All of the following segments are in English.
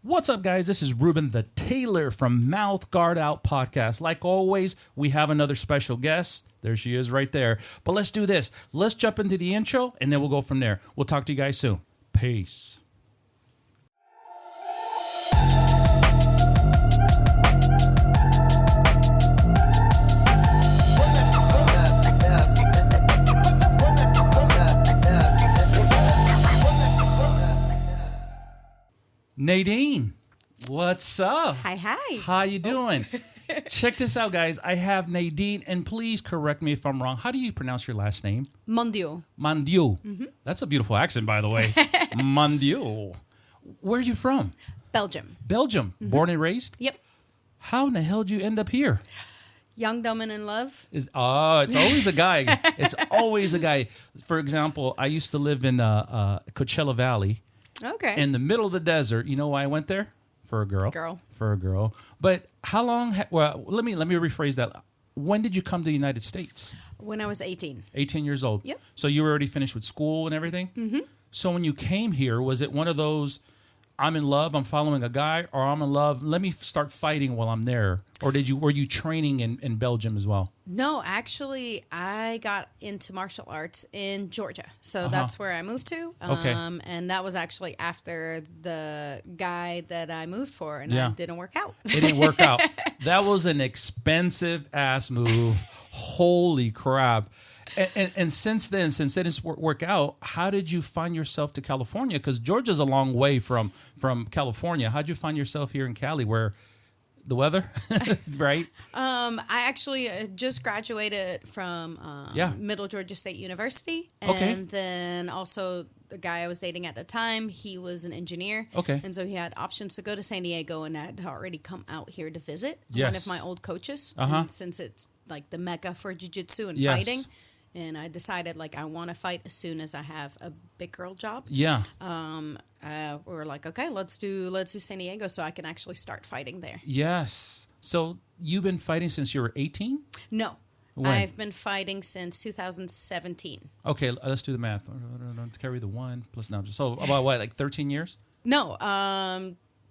What's up, guys? This is Ruben The Tailor from MouthGuardOut Podcast. Like always, we have another special guest. There she is right there. But let's do this. Let's jump into the intro, and then we'll go from there. We'll talk to you guys soon. Peace. Nadine, what's up? Hi. How you doing? Check this out, guys. I have Nadine, and please correct me if I'm wrong. How do you pronounce your last name? Mandiau. Mandiau. Mm-hmm. That's a beautiful accent, by the way. Mandiau. Where are you from? Belgium. Belgium. Mm-hmm. Born and raised? Yep. How in the hell did you end up here? Young, dumb, and in love. It's always a guy. It's always a guy. For example, I used to live in Coachella Valley. Okay. In the middle of the desert. You know why I went there? For a girl. For a girl. But how long? Well, let me rephrase that. When did you come to the United States? When I was 18. 18 years old. Yep. So you were already finished with school and everything? Mm-hmm. So when you came here, was it one of those, I'm in love, I'm following a guy, or I'm in love, let me start fighting while I'm there? Or were you training in Belgium as well? No, actually, I got into martial arts in Georgia. So that's where I moved to. Okay. And that was actually after the guy that I moved for, and Yeah. it didn't work out. It didn't work out. That was an expensive ass move. Holy crap. And since then it's work out, how did you find yourself to California? Because Georgia's a long way from California. How'd you find yourself here in Cali where the weather, right? I actually just graduated from Middle Georgia State University. And then also the guy I was dating at the time, he was an engineer. Okay. And so he had options to go to San Diego, and I'd already come out here to visit one of my old coaches. And since it's like the mecca for jiu-jitsu and fighting. And I decided, I want to fight as soon as I have a big girl job. Yeah. We were like, okay, let's do San Diego so I can actually start fighting there. Yes. So you've been fighting since you were 18? No. When? I've been fighting since 2017. Okay, let's do the math. Carry the one plus now. So about what, 13 years? No.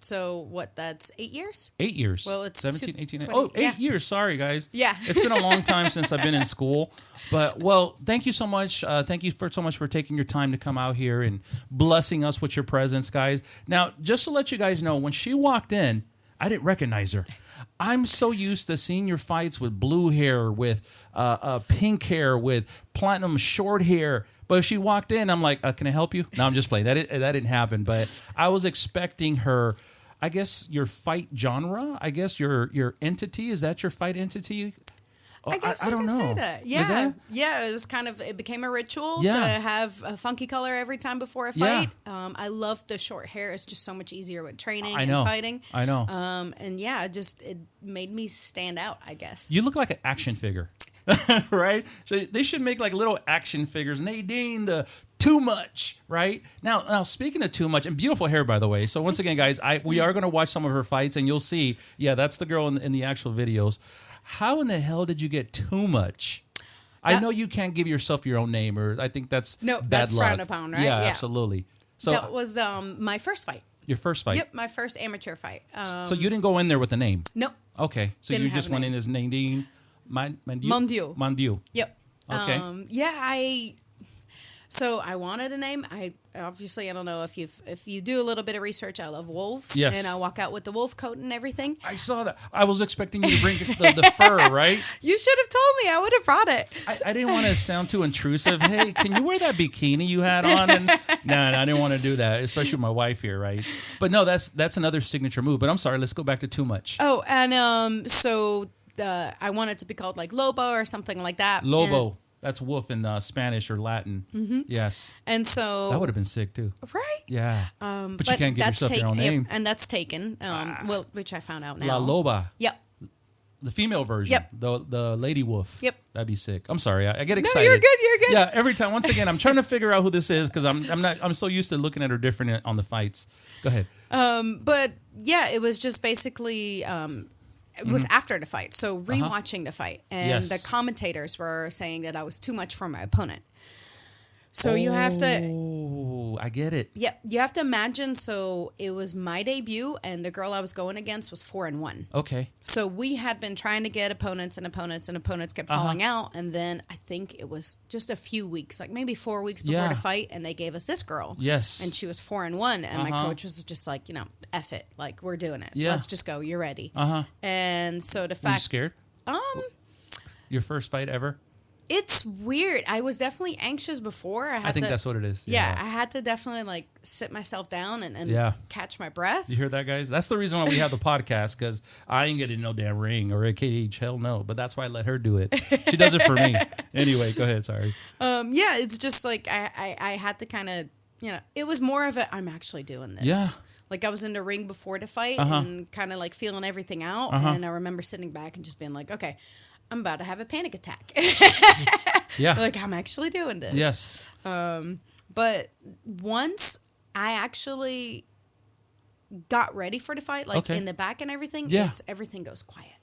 So what, that's 8 years? 8 years. Well, it's 17, 18. 20, 8 years. Sorry, guys. Yeah. It's been a long time since I've been in school. But, thank you so much. Thank you so much for taking your time to come out here and blessing us with your presence, guys. Now, just to let you guys know, when she walked in, I didn't recognize her. I'm so used to seeing your fights with blue hair, with pink hair, with platinum short hair. But if she walked in, I'm like, can I help you? No, I'm just playing. That didn't happen. But I was expecting her, I guess, your fight genre. I guess your entity. Is that your fight entity? I guess I don't know. Say that. Yeah. Yeah, it became a ritual to have a funky color every time before a fight. Yeah. I love the short hair. It's just so much easier with training and fighting. I know. And yeah, it made me stand out, I guess. You look like an action figure, right? So they should make little action figures. Nadine, the too much, right? Now speaking of too much, and beautiful hair, by the way. So once again, guys, we are going to watch some of her fights, and you'll see, that's the girl in the actual videos. How in the hell did you get too much? I know you can't give yourself your own name, or I think that's bad luck. frowned upon, right? Yeah, absolutely. So that was my first fight. Your first fight? Yep, my first amateur fight. So you didn't go in there with a name? Nope. Okay, so you just went in as Nadine Mandiau. Mandiau. Yep. Okay. So I wanted a name. I don't know if you do a little bit of research. I love wolves. Yes. And I walk out with the wolf coat and everything. I saw that. I was expecting you to bring the fur, right? You should have told me. I would have brought it. I didn't want to sound too intrusive. Hey, can you wear that bikini you had on? And no, I didn't want to do that, especially with my wife here, right? But no, that's another signature move. But I'm sorry. Let's go back to too much. Oh, and so I wanted it to be called Lobo or something like that. Lobo. That's wolf in Spanish or Latin. Mm-hmm. Yes. And so that would have been sick too. Right? Yeah. But you can't give yourself your own name. And that's taken. Which I found out now. La Loba. Yep. The female version. Yep. The lady wolf. Yep. That'd be sick. I'm sorry. I get excited. No, you're good. Yeah. Every time. Once again, I'm trying to figure out who this is because I'm so used to looking at her different on the fights. Go ahead. But yeah, it was just basically. It was after the fight, so rewatching the fight, and the commentators were saying that I was too much for my opponent. So you have to. So I get it. Yeah, you have to imagine. So it was my debut, and the girl I was going against was 4-1. Okay. So we had been trying to get opponents kept falling out. And then I think it was just a few weeks, like maybe 4 weeks before the fight, and they gave us this girl. Yes. And she was 4-1, and my coach was just like, F it, like we're doing it. Yeah. Let's just go. You're ready. And so the fact. Were you scared? Your first fight ever? It's weird. I was definitely anxious before. I think that's what it is. Yeah, I had to definitely like sit myself down and catch my breath. You hear that, guys? That's the reason why we have the podcast, because I ain't getting no damn ring or a cage. Hell no. But that's why I let her do it. She does it for me. Anyway, go ahead. Sorry. Yeah, it's just like I had to kind of, it was more of a, I'm actually doing this. Yeah. Like I was in the ring before the fight and kind of like feeling everything out. And I remember sitting back and just being like, okay, I'm about to have a panic attack. Yeah. Like I'm actually doing this. Yes. But once I actually got ready for the fight, like in the back and everything, everything goes quiet.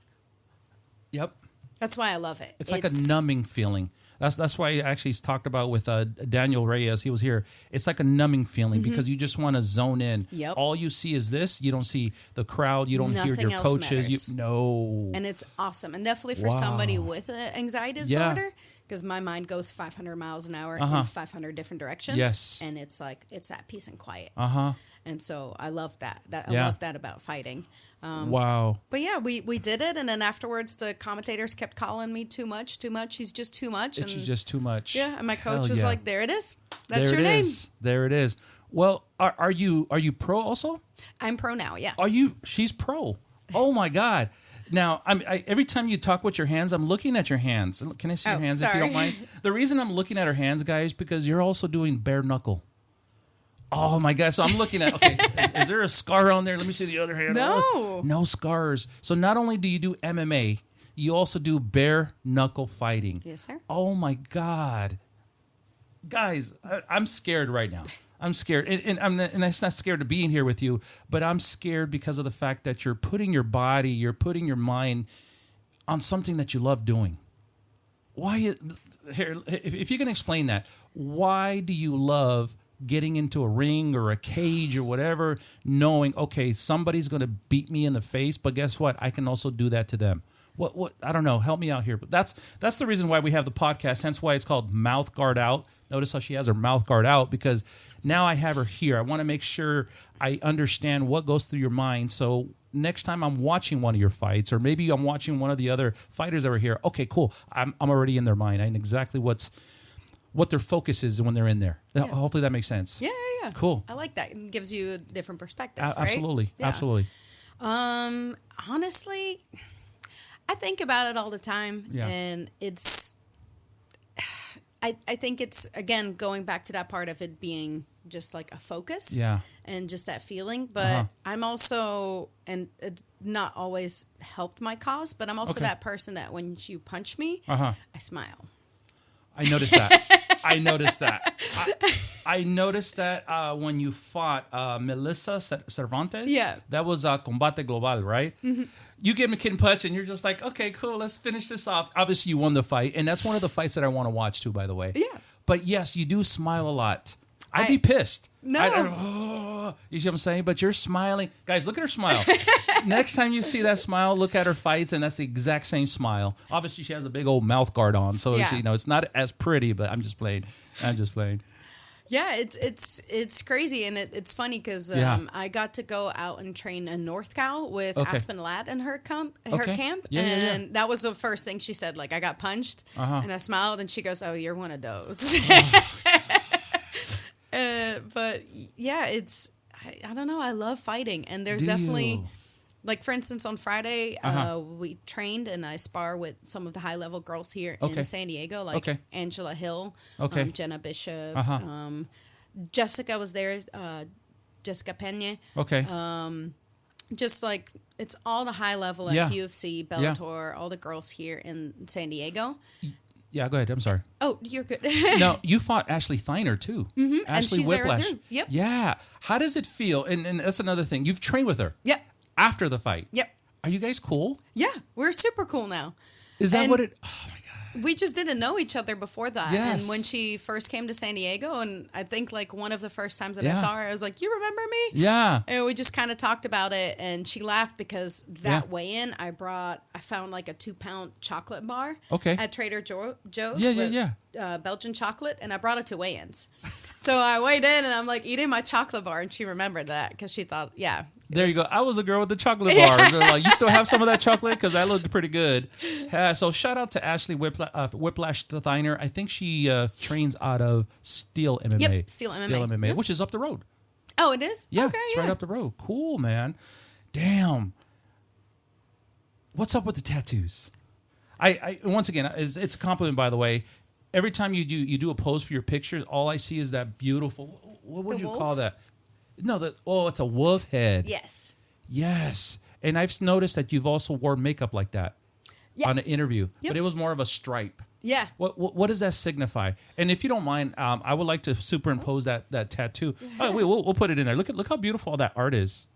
Yep. That's why I love it. It's like a numbing feeling. That's why I actually talked about with Daniel Reyes. He was here. It's like a numbing feeling because you just want to zone in. Yep. All you see is this. You don't see the crowd. You don't hear your coaches. And it's awesome. And definitely for somebody with an anxiety disorder, because my mind goes 500 miles an hour in 500 different directions. Yes. And it's like, it's that peace and quiet. And so I love that. I love that about fighting. Wow. But yeah, we did it, and then afterwards the commentators kept calling me too much. He's just too much. She's just too much. Yeah, and my coach was like, "There it is. That's your name. There it is." Well, are you pro also? I'm pro now. Yeah. Are you? She's pro. Oh my God. Now, every time you talk with your hands, I'm looking at your hands. Can I see your hands if you don't mind? The reason I'm looking at her hands, guys, because you're also doing bare knuckle. Oh my God. So I'm looking at, okay, is there a scar on there? Let me see the other hand. No. No scars. So not only do you do MMA, you also do bare knuckle fighting. Yes, sir. Oh my God. Guys, I'm scared right now. I'm scared. And I'm not scared of being here with you, but I'm scared because of the fact that you're putting your body, you're putting your mind on something that you love doing. Why, here, if you can explain that, why do you love getting into a ring or a cage or whatever, knowing, okay, somebody's going to beat me in the face, but guess what? I can also do that to them. What? I don't know. Help me out here. But that's the reason why we have the podcast, hence why it's called Mouth Guard Out. Notice how she has her mouth guard out, because now I have her here. I want to make sure I understand what goes through your mind. So next time I'm watching one of your fights, or maybe I'm watching one of the other fighters that are here, okay, cool. I'm already in their mind. I know exactly what their focus is when they're in there. Yeah. Hopefully that makes sense. Yeah. Cool. I like that. It gives you a different perspective, right? Absolutely. Yeah. Absolutely. Honestly, I think about it all the time. Yeah. And it's, I think it's, again, going back to that part of it being just like a focus. Yeah. And just that feeling. But I'm also, and it's not always helped my cause, but I'm also that person that when you punch me, I smile. I noticed that. I noticed that when you fought Melissa Cervantes. Yeah. That was Combate Global, right? Mm-hmm. You give him a kid punch and you're just like, okay, cool, let's finish this off. Obviously, you won the fight. And that's one of the fights that I want to watch too, by the way. Yeah. But yes, you do smile a lot. I'd be pissed. No. You see what I'm saying? But you're smiling. Guys, look at her smile. Next time you see that smile, look at her fights, and that's the exact same smile. Obviously, she has a big old mouth guard on, so she, it's not as pretty, but I'm just playing. Yeah, it's crazy, and it's funny because I got to go out and train in North Cal with Aspen Ladd in her camp, and that was the first thing she said. Like, I got punched, and I smiled, and she goes, "Oh, you're one of those." But yeah, it's I don't know. I love fighting, and there's definitely. Like, for instance, on Friday, we trained and I spar with some of the high-level girls here in San Diego, like Angela Hill, Jenna Bishop, Jessica was there, Jessica Pena. Just like, it's all the high-level, like UFC, Bellator, all the girls here in San Diego. Yeah, go ahead. I'm sorry. Oh, you're good. No, you fought Ashley Thiner, too. Mm-hmm. Ashley and she's Whiplash. There too. Yep. Yeah. How does it feel? And that's another thing. You've trained with her. Yep. After the fight. Yep. Are you guys cool? Yeah, we're super cool now. Is that what it... Oh, my God. we just didn't know each other before that. Yes. And when she first came to San Diego, and I think like one of the first times that I saw her, I was like, "You remember me?" Yeah. And we just kind of talked about it, and she laughed because that weigh-in, I found like a 2-pound chocolate bar at Trader Joe's with Belgian chocolate, and I brought it to weigh-ins. So I weighed in, and I'm like eating my chocolate bar, and she remembered that because she thought, there you go. I was the girl with the chocolate bar. Like, you still have some of that chocolate? Because that looked pretty good. So shout out to Ashley Whiplash Steiner. I think she trains out of Steel MMA. Yep, Steel MMA. Yep. Which is up the road. Oh, it is? Yeah, okay, it's right up the road. Cool, man. Damn. What's up with the tattoos? I once again, it's a compliment, by the way. Every time you do a pose for your pictures, all I see is that beautiful. What would you call that? No, it's a wolf head. Yes. Yes. And I've noticed that you've also worn makeup like that on an interview, but it was more of a stripe. Yeah. What does that signify? And if you don't mind, I would like to superimpose that tattoo. Oh, wait, we'll put it in there. Look how beautiful that art is.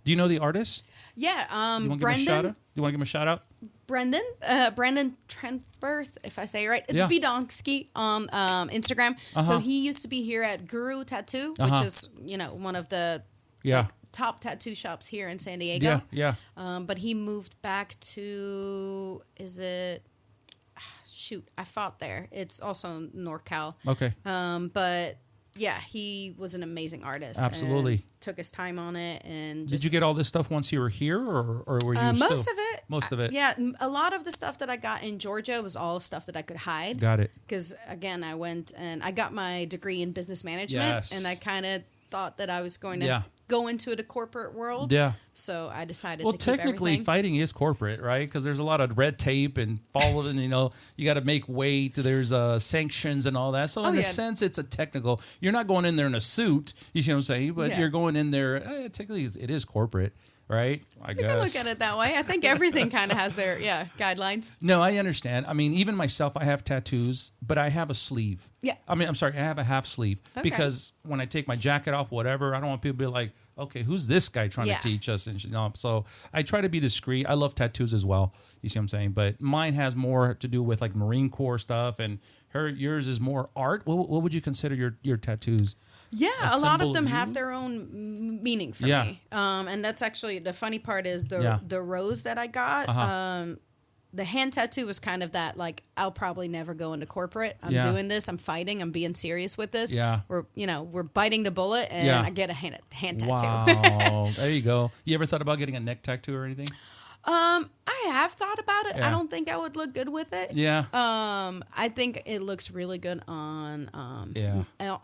Do you know the artist? Yeah. You want to Brendan. give him a shout out? Brandon Trentberth, if I say it right. It's Bidonsky on Instagram. So he used to be here at Guru Tattoo, which is, one of the top tattoo shops here in San Diego. Yeah. But he moved back to, I fought there. It's also NorCal. Okay. But yeah, he was an amazing artist. Absolutely. And took his time on it. And did you get all this stuff once you were here, or were you most of it? Most of it. Yeah, a lot of the stuff that I got in Georgia was all stuff that I could hide. Got it. Because again, I went and I got my degree in business management, and I kind of thought that I was going to go into the corporate world. Yeah. So I decided to keep technically, everything. fighting is corporate, right? Because there's a lot of red tape and following, you got to make weight. There's sanctions and all that. So in a sense, it's a technical. You're not going in there in a suit, you see what I'm saying? But you're going in there, technically, it is corporate, right? I guess. You can look at it that way. I think everything kind of has their, guidelines. No, I understand. I mean, even myself, I have tattoos, but I have a sleeve. Yeah. I mean, I'm sorry, I have a half sleeve. Okay. Because when I take my jacket off, whatever, I don't want people to be like, okay, who's this guy trying to teach us? And so I try to be discreet. I love tattoos as well. You see what I'm saying? But mine has more to do with like Marine Corps stuff, and yours is more art. What would you consider your tattoos? Yeah, a lot of them have their own meaning for me. And that's actually the funny part is the rose that I got. The hand tattoo was kind of that, like, I'll probably never go into corporate. I'm doing this. I'm fighting. I'm being serious with this. Yeah. We're biting the bullet, and I get a hand tattoo. Wow. There you go. You ever thought about getting a neck tattoo or anything? I have thought about it. I don't think I would look good with it. Yeah. I think it looks really good on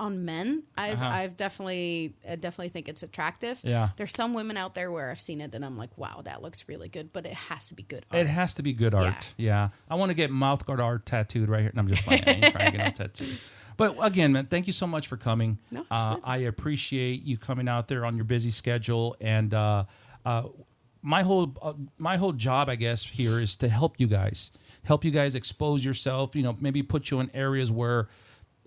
men. I definitely think it's attractive. Yeah. There's some women out there where I've seen it and I'm like, wow, that looks really good, but it has to be good art. It has to be good art. Yeah. I want to get MouthGuardOut tattooed right here. No, I'm just playing. I ain't trying to get no tattoo. But again, man, thank you so much for coming. No, I appreciate you coming out there on your busy schedule, and my whole job, I guess, here is to help you guys expose yourself. Maybe put you in areas where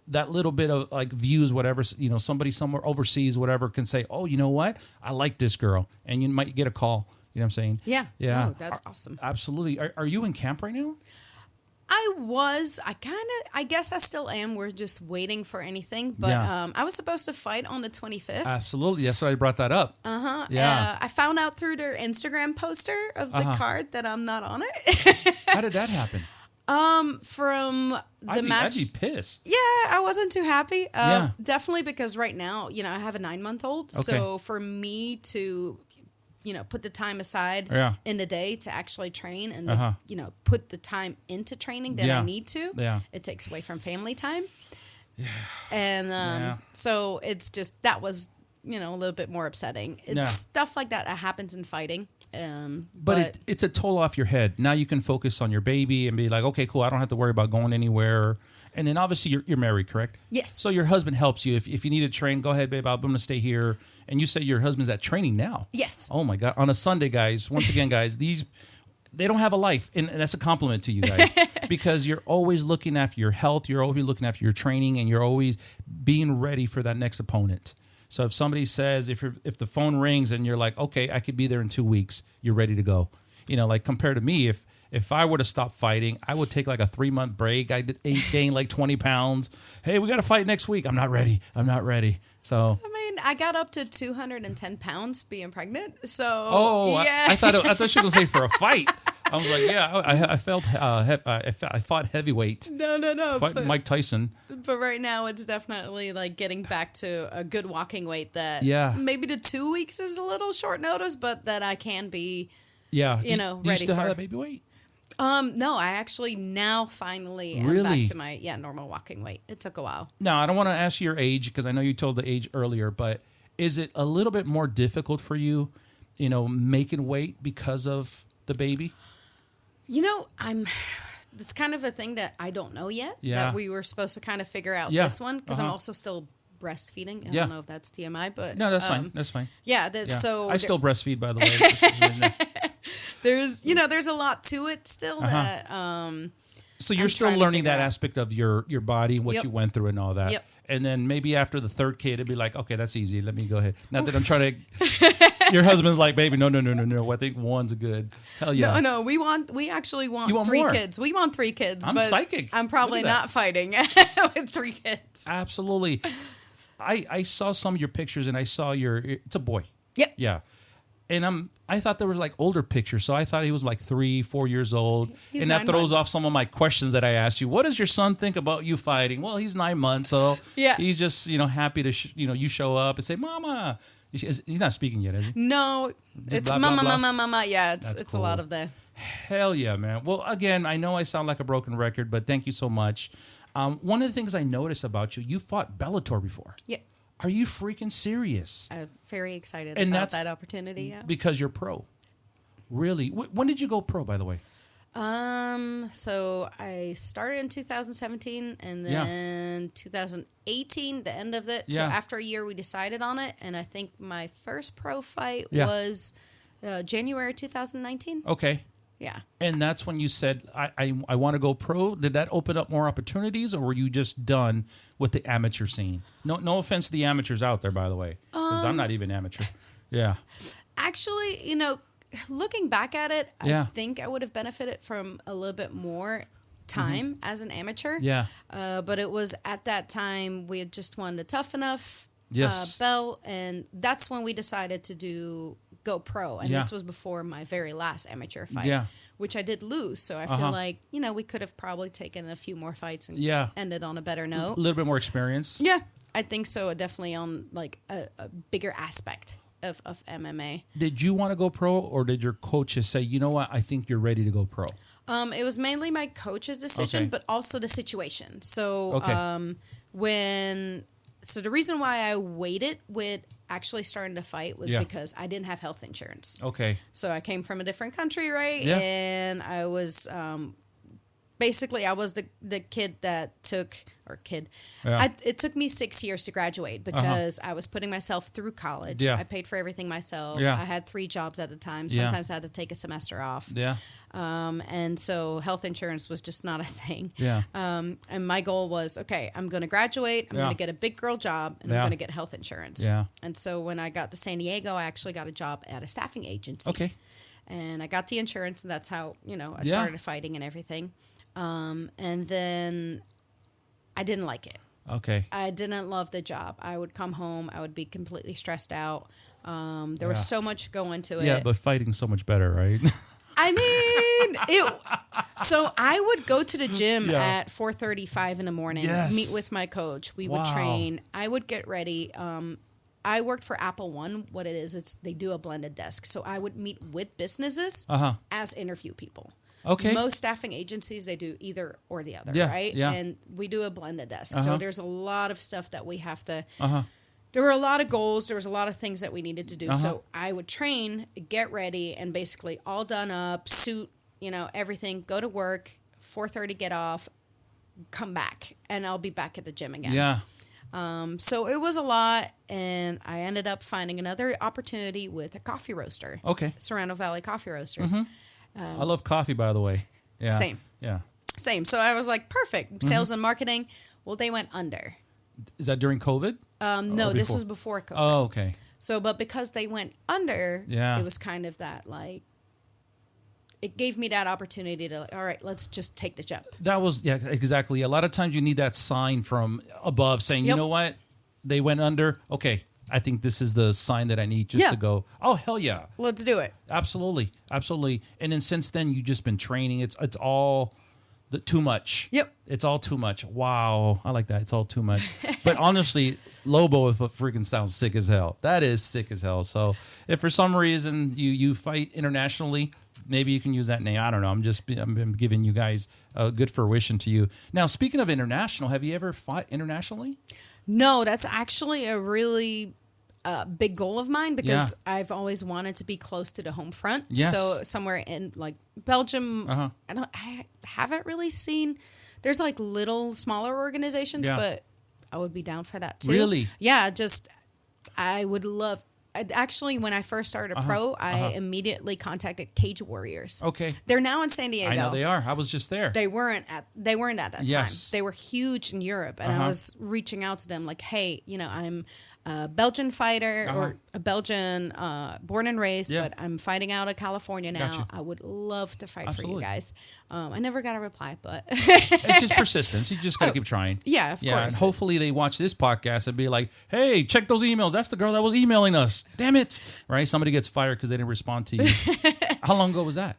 that little bit of like views, whatever, somebody somewhere overseas, whatever, can say, oh, you know what, I like this girl, and you might get a call. You know what I'm saying? Yeah. Yeah. Oh, that's awesome. Absolutely. Are you in camp right now? I guess I still am. We're just waiting for anything. But I was supposed to fight on the 25th. Absolutely. That's why I brought that up. Yeah. I found out through their Instagram poster of the card that I'm not on it. How did that happen? From the match. I'd be pissed. Yeah, I wasn't too happy. Definitely because right now, I have a 9-month-old. Okay. So for me to put the time aside in the day to actually train and, put the time into training that I need to. It takes away from family time. Yeah. And so it's just, that was, a little bit more upsetting. It's stuff like that happens in fighting. But it's a toll off your head. Now you can focus on your baby and be like, okay, cool, I don't have to worry about going anywhere. And then obviously you're married, correct? Yes. So your husband helps you. If you need to train, go ahead, babe. I'm going to stay here. And you say your husband's at training now. Yes. Oh my God. On a Sunday, guys. Once again, guys, they don't have a life. And that's a compliment to you guys. Because you're always looking after your health. You're always looking after your training. And you're always being ready for that next opponent. So if somebody says, if the phone rings and you're like, okay, I could be there in 2 weeks, you're ready to go. Like compared to me, if if I were to stop fighting, I would take like a 3-month break. I gained like 20 pounds. Hey, we got to fight next week. I'm not ready. So I mean, I got up to 210 pounds being pregnant. So yeah. I thought she was going to say for a fight. I was like, yeah, I fought heavyweight. No. Fought Mike Tyson. But right now, it's definitely like getting back to a good walking weight that maybe the 2 weeks is a little short notice, but that I can be, do you ready still for. have that baby weight? No, I actually now finally am back to my normal walking weight. It took a while. Now, I don't want to ask your age because I know you told the age earlier, but is it a little bit more difficult for you, making weight because of the baby? It's kind of a thing that I don't know yet. Yeah. That we were supposed to kind of figure out this one because I'm also still breastfeeding. I don't know if that's TMI, but no, that's fine. That's fine. Yeah. So I still breastfeed, by the way. There's a lot to it still that. So you're still learning that aspect of your body, what you went through, and all that. Yep. And then maybe after the third kid, it'd be like, okay, that's easy. Let me go ahead. Not that I'm trying to. Your husband's like, baby, no. I think one's good. Hell yeah. No. We actually want 3 more? kids. We want 3 kids. I'm but psychic. I'm probably not fighting with 3 kids. Absolutely. I saw some of your pictures, and I saw it's a boy. Yep. Yeah. And I thought there was like older pictures, so I thought he was like 3-4 years old. He's and that 9 throws months. off some of my questions that I asked you. What does your son think about you fighting? Well, he's 9 months, so he's just happy to you show up and say, "Mama." He's not speaking yet, is he? No, it's blah, blah, blah. mama. Yeah, it's cool. a lot of the. Hell yeah, man. Well, again, I know I sound like a broken record, but thank you so much. One of the things I noticed about you fought Bellator before. Yeah. Are you freaking serious? I'm very excited And about that's that opportunity. Yeah. Because you're pro. Really? When did you go pro, by the way? So I started in 2017 and then 2018, the end of it. Yeah. So after a year, we decided on it. And I think my first pro fight was January 2019. Okay. Yeah. And that's when you said, I want to go pro. Did that open up more opportunities, or were you just done with the amateur scene? No offense to the amateurs out there, by the way, because I'm not even amateur. Yeah. Actually, looking back at it, I think I would have benefited from a little bit more time as an amateur. Yeah. But it was at that time we had just won the Tough Enough belt, and that's when we decided to go pro. And this was before my very last amateur fight, which I did lose. So I feel like, we could have probably taken a few more fights and ended on a better note. A little bit more experience. Yeah, I think so. Definitely on like a bigger aspect of MMA. Did you want to go pro, or did your coaches say, you know what, I think you're ready to go pro? It was mainly my coach's decision, but also the situation. So the reason why I waited with actually starting to fight was because I didn't have health insurance. Okay. So I came from a different country, right? Yeah. And I was basically I was the kid that took it took me 6 years to graduate because I was putting myself through college. Yeah. I paid for everything myself. Yeah. I had 3 jobs at a time. Sometimes I had to take a semester off. Yeah. And so health insurance was just not a thing. Yeah. And my goal was, okay, I'm going to graduate. I'm going to get a big girl job, and I'm going to get health insurance. Yeah. And so when I got to San Diego, I actually got a job at a staffing agency. Okay. And I got the insurance, and that's how, I started fighting and everything. And then I didn't like it. Okay. I didn't love the job. I would come home. I would be completely stressed out. There was so much going to it. Yeah, but fighting's so much better, right? I mean, so I would go to the gym at 4:35 in the morning, meet with my coach. We would train. I would get ready. I worked for Apple One. What it is, they do a blended desk. So I would meet with businesses as interview people. Okay. Most staffing agencies, they do either or the other, right? Yeah. And we do a blended desk. So there's a lot of stuff that we have to... There were a lot of goals. There was a lot of things that we needed to do. So I would train, get ready, and basically all done up, suit, everything, go to work, 4:30 get off, come back, and I'll be back at the gym again. Yeah. So it was a lot, and I ended up finding another opportunity with a coffee roaster. Okay. Serrano Valley Coffee Roasters. I love coffee, by the way. Yeah. Same. Yeah. Same. So I was like, perfect. Sales and marketing. Well, they went under. Is that during COVID? No, this was before COVID. Oh, okay. So, but because they went under, it was kind of that, like, it gave me that opportunity to, all right, let's just take the jump. That was, yeah, exactly. A lot of times you need that sign from above saying, you know what? They went under. Okay, I think this is the sign that I need just to go, oh, hell yeah. Let's do it. Absolutely. Absolutely. And then since then, you've just been training. It's all too much. Yep. It's all too much. Wow. I like that. It's all too much. But honestly, Lobo freaking sounds sick as hell. That is sick as hell. So if for some reason you fight internationally, maybe you can use that name. I don't know. I'm giving you guys a good fruition to you. Now, speaking of international, have you ever fought internationally? No, that's actually a really big goal of mine because I've always wanted to be close to the home front. Yes. So somewhere in like Belgium, I haven't really seen. There's like little smaller organizations, but I would be down for that too. Really? Yeah. I would love. Actually, when I first started pro, I immediately contacted Cage Warriors. Okay. They're now in San Diego. I know they are. I was just there. They weren't at that time. They were huge in Europe, and I was reaching out to them like, hey, I'm a Belgian fighter or a Belgian born and raised, but I'm fighting out of California now. Gotcha. I would love to fight for you guys. I never got a reply, but it's just persistence. You just got to keep trying. Yeah, of course. And hopefully they watch this podcast and be like, hey, check those emails. That's the girl that was emailing us. Damn it. Right? Somebody gets fired because they didn't respond to you. How long ago was that?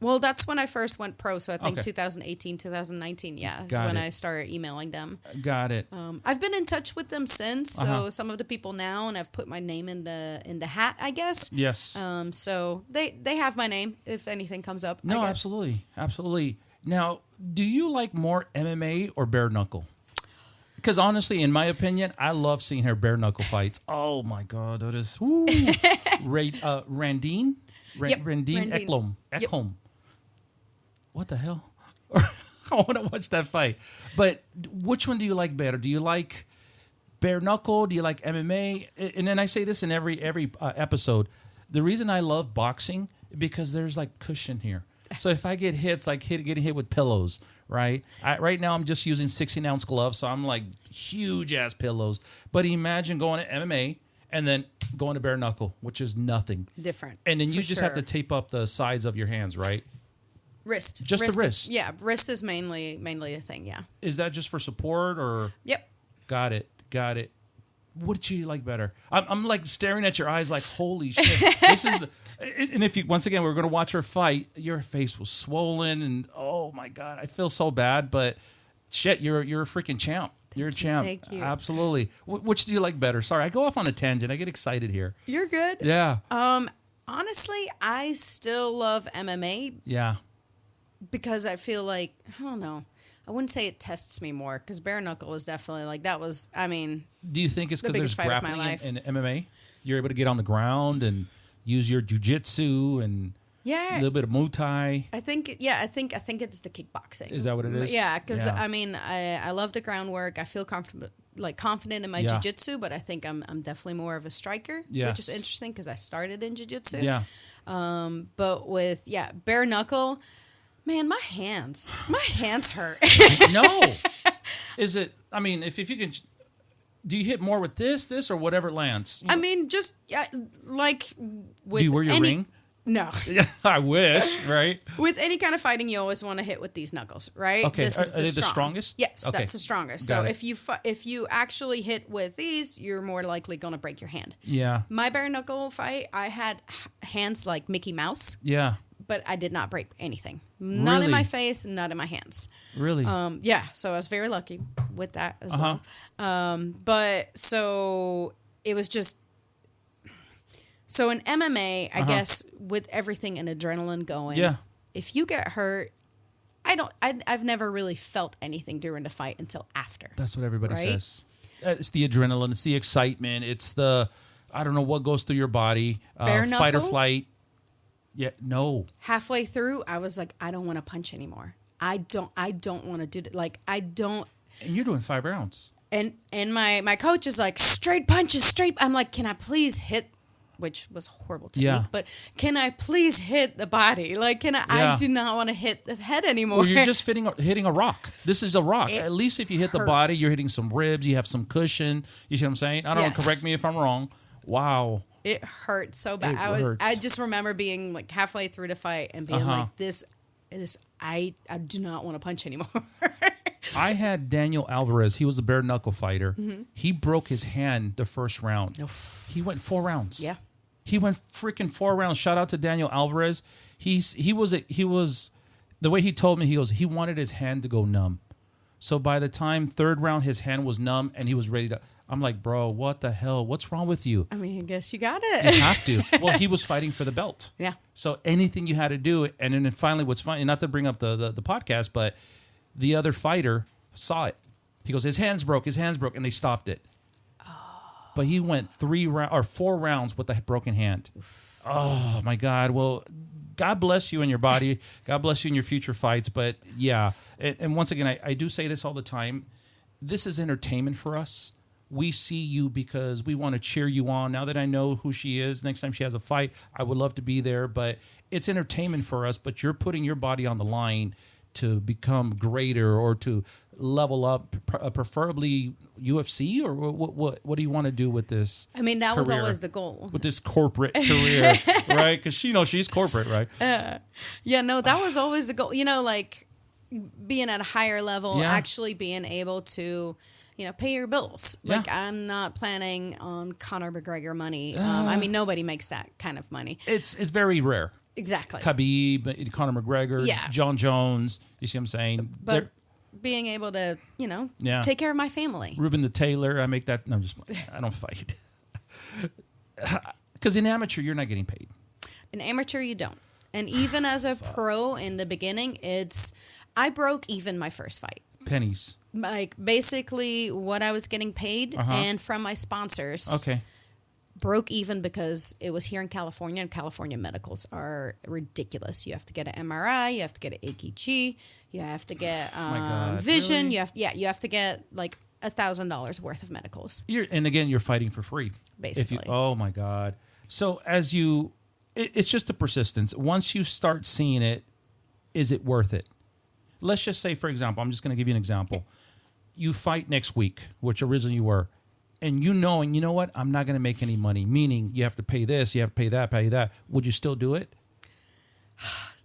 Well, that's when I first went pro. So I think 2018, 2019. Yeah, is when I started emailing them. Got it. I've been in touch with them since. So some of the people now, and I've put my name in the hat, I guess. Yes. So they have my name if anything comes up. No, absolutely. Absolutely. Now, do you like more MMA or bare knuckle? Because honestly, in my opinion, I love seeing her bare knuckle fights. Oh my God, that is Randine? Randine Ekholm. Ekholm. What the hell? I want to watch that fight. But which one do you like better? Do you like bare knuckle? Do you like MMA? And then I say this in every episode. The reason I love boxing because there's like cushion here. So if I get hits, like getting hit with pillows, right? Right now I'm just using 16-ounce gloves, so I'm like huge ass pillows. But imagine going to MMA and then going to bare knuckle, which is nothing different. And then you just have to tape up the sides of your hands, right? Wrist. Just the wrist. Wrist is mainly a thing, yeah. Is that just for support or? Yep. Got it. What do you like better? I'm like staring at your eyes like, holy shit. This is and if you, once again, we're going to watch her fight, your face was swollen and oh my God, I feel so bad, but shit, you're a freaking champ. You're a champ. Thank you. Absolutely. Which do you like better? Sorry, I go off on a tangent. I get excited here. You're good. Yeah. Honestly, I still love MMA. Yeah. Because I feel like, I don't know, I wouldn't say it tests me more because bare knuckle was definitely like, that was, I mean. Do you think it's because there's grappling in MMA? You're able to get on the ground and use your jiu-jitsu and a little bit of Muay Thai. I think it's the kickboxing. Is that what it is? Yeah, because I mean, I love the groundwork. I feel confident in my jiu-jitsu, but I think I'm definitely more of a striker, which is interesting because I started in jiu-jitsu. Yeah. But with, bare knuckle, man, my hands hurt. No. Is it, I mean, if you can, do you hit more with this, or whatever lands? I mean, just, like with do you wear your ring? No. I wish, right? With any kind of fighting, you always want to hit with these knuckles, right? Okay, are they the strongest? Yes, okay. That's the strongest. Got so if you actually hit with these, you're more likely going to break your hand. Yeah. My bare knuckle fight, I had hands like Mickey Mouse. Yeah. But I did not break anything. Not in my face, not in my hands. Really? So I was very lucky with that as well. But so it was just. So in MMA, I guess with everything and adrenaline going, if you get hurt, I've never really felt anything during the fight until after. That's what everybody says. It's the adrenaline, it's the excitement, it's the, I don't know what goes through your body, fight or flight. Yeah, no. Halfway through, I was like, I don't want to punch anymore. I don't want to do that. Like, I don't. And you're doing 5 rounds. And my coach is like, straight punches, straight. I'm like, can I please hit, which was horrible technique, but can I please hit the body? Like, I do not want to hit the head anymore. Well, you're just hitting a rock. This is a rock. At least if you hit the body, you're hitting some ribs, you have some cushion. You see what I'm saying? I don't know, correct me if I'm wrong. Wow. It hurt so bad. I just remember being like halfway through the fight and being like, this I do not want to punch anymore. I had Daniel Alvarez. He was a bare knuckle fighter. Mm-hmm. He broke his hand the first round. He went 4 rounds. Yeah. He went freaking 4 rounds. Shout out to Daniel Alvarez. He was the way he told me, he wanted his hand to go numb. So by the time 3rd round, his hand was numb and he was ready to. I'm like, bro, what the hell? What's wrong with you? I mean, I guess you got it. You have to. Well, he was fighting for the belt. Yeah. So anything you had to do, and then finally, what's funny, not to bring up the podcast, but the other fighter saw it. He goes, his hand's broke, and they stopped it. Oh. But he went 4 rounds with a broken hand. Oof. Oh my God. Well, God bless you and your body. God bless you in your future fights. But yeah, and once again, I do say this all the time. This is entertainment for us. We see you because we want to cheer you on. Now that I know who she is, next time she has a fight, I would love to be there. But it's entertainment for us. But you're putting your body on the line to become greater or to level up, preferably UFC, or what do you want to do with this? I mean, that was always the goal. With this corporate career, right? Because she's corporate, right? Yeah, no, that was always the goal. You know, like being at a higher level, actually being able to, pay your bills. Yeah. Like, I'm not planning on Conor McGregor money. I mean, nobody makes that kind of money. It's very rare. Exactly. Khabib, Conor McGregor, John Jones. You see what I'm saying? But being able to, take care of my family. Ruben The Tailor, I make that. No, I don't fight. Because in amateur, you're not getting paid. In amateur, you don't. And even as a pro in the beginning, I broke even my first fight. Pennies. Like, basically what I was getting paid and from my sponsors. Okay. Broke even because it was here in California, and California medicals are ridiculous. You have to get an MRI, you have to get an EKG, you have to get vision. Really? You have to get like $1,000 worth of medicals. And again, you're fighting for free, basically. Oh my God! So it's just the persistence. Once you start seeing it, is it worth it? Let's just say, for example, I'm just going to give you an example. You fight next week, which originally you were. And you know what? I'm not going to make any money. Meaning you have to pay this, you have to pay that. Would you still do it?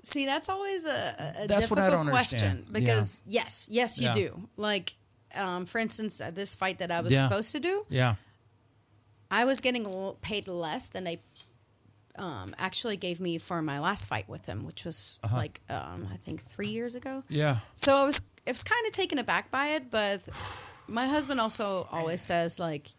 See, that's always a difficult question. Because yes, you do. Like, for instance, this fight that I was supposed to do, I was getting paid less than they actually gave me for my last fight with them, which was I think 3 years ago. Yeah. So it was kind of taken aback by it, but my husband also always says, like,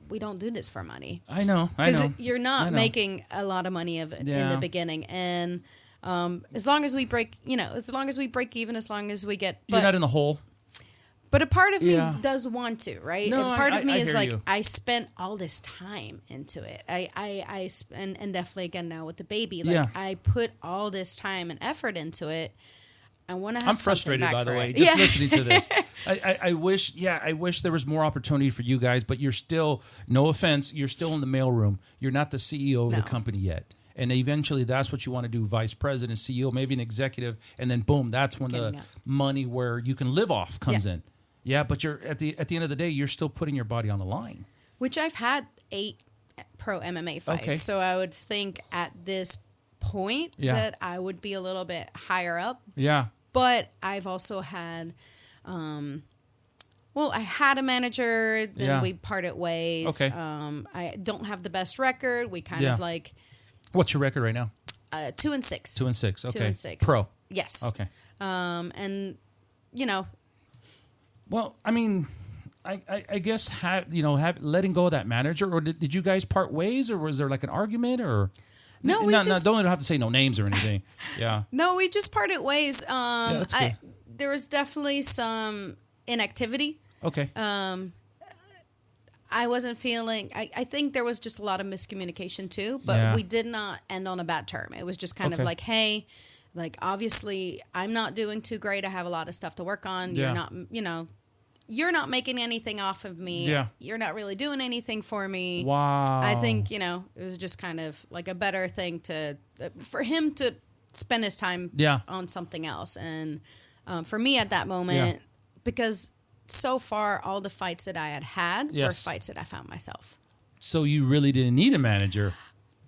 we don't do this for money. I know. Because you're not making a lot of money of it in the beginning. And as long as we break even, as long as we get... You're not in the hole. But a part of me does want to, right? No, a part of me is like, I spent all this time into it. I spent, and definitely again now with the baby, like I put all this time and effort into it. I want to have. I'm frustrated, by the way, just listening to this. I wish there was more opportunity for you guys, but you're still, no offense, you're still in the mailroom. You're not the CEO of the company yet. And eventually that's what you want to do, vice president, CEO, maybe an executive, and then boom, that's when the money where you can live off comes in. Yeah, but you're at the end of the day, you're still putting your body on the line. Which I've had 8 pro MMA fights. So I would think at this point that I would be a little bit higher up. Yeah. But I've also had, I had a manager, then we parted ways. Okay. I don't have the best record. We kind of like... What's your record right now? 2-6. 2-6, okay. 2-6. Pro? Yes. Okay. And, Well, I mean, I guess, letting go of that manager, or did you guys part ways, or was there like an argument, or... No, don't have to say no names or anything. Yeah. No, we just parted ways. That's good. There was definitely some inactivity. Okay. I wasn't feeling. I think there was just a lot of miscommunication too, but we did not end on a bad term. It was just kind of like, hey, like obviously I'm not doing too great. I have a lot of stuff to work on. You're not, you're not making anything off of me. Yeah. You're not really doing anything for me. Wow. I think, it was just kind of like a better thing for him to spend his time on something else. And for me at that moment, because so far all the fights that I had were fights that I found myself. So you really didn't need a manager,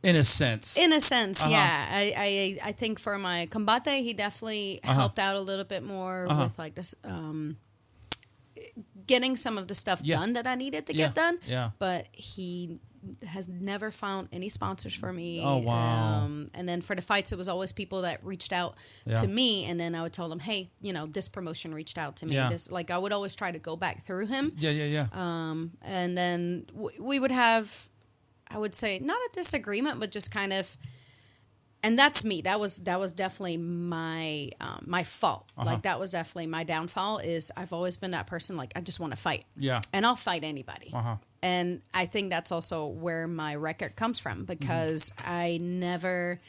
in a sense. In a sense, yeah. I think for my combate, he definitely helped out a little bit more with like this, getting some of the stuff done that I needed to get done. Yeah. But he has never found any sponsors for me. Oh, wow. And then for the fights, it was always people that reached out to me, and then I would tell them, hey, this promotion reached out to me. This, like, I would always try to go back through him. Yeah. And then we would have, I would say, not a disagreement, but just kind of, and that's me. That was definitely my fault. Like, that was definitely my downfall. Is I've always been that person, like, I just want to fight. Yeah. And I'll fight anybody. And I think that's also where my record comes from, because I never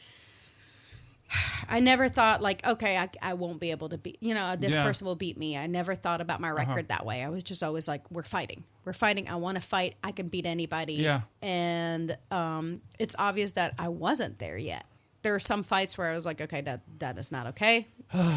thought, like, okay, I won't be able to beat, this person will beat me. I never thought about my record that way. I was just always like, we're fighting. I want to fight. I can beat anybody. Yeah. And it's obvious that I wasn't there yet. There were some fights where I was like, okay, that is not okay.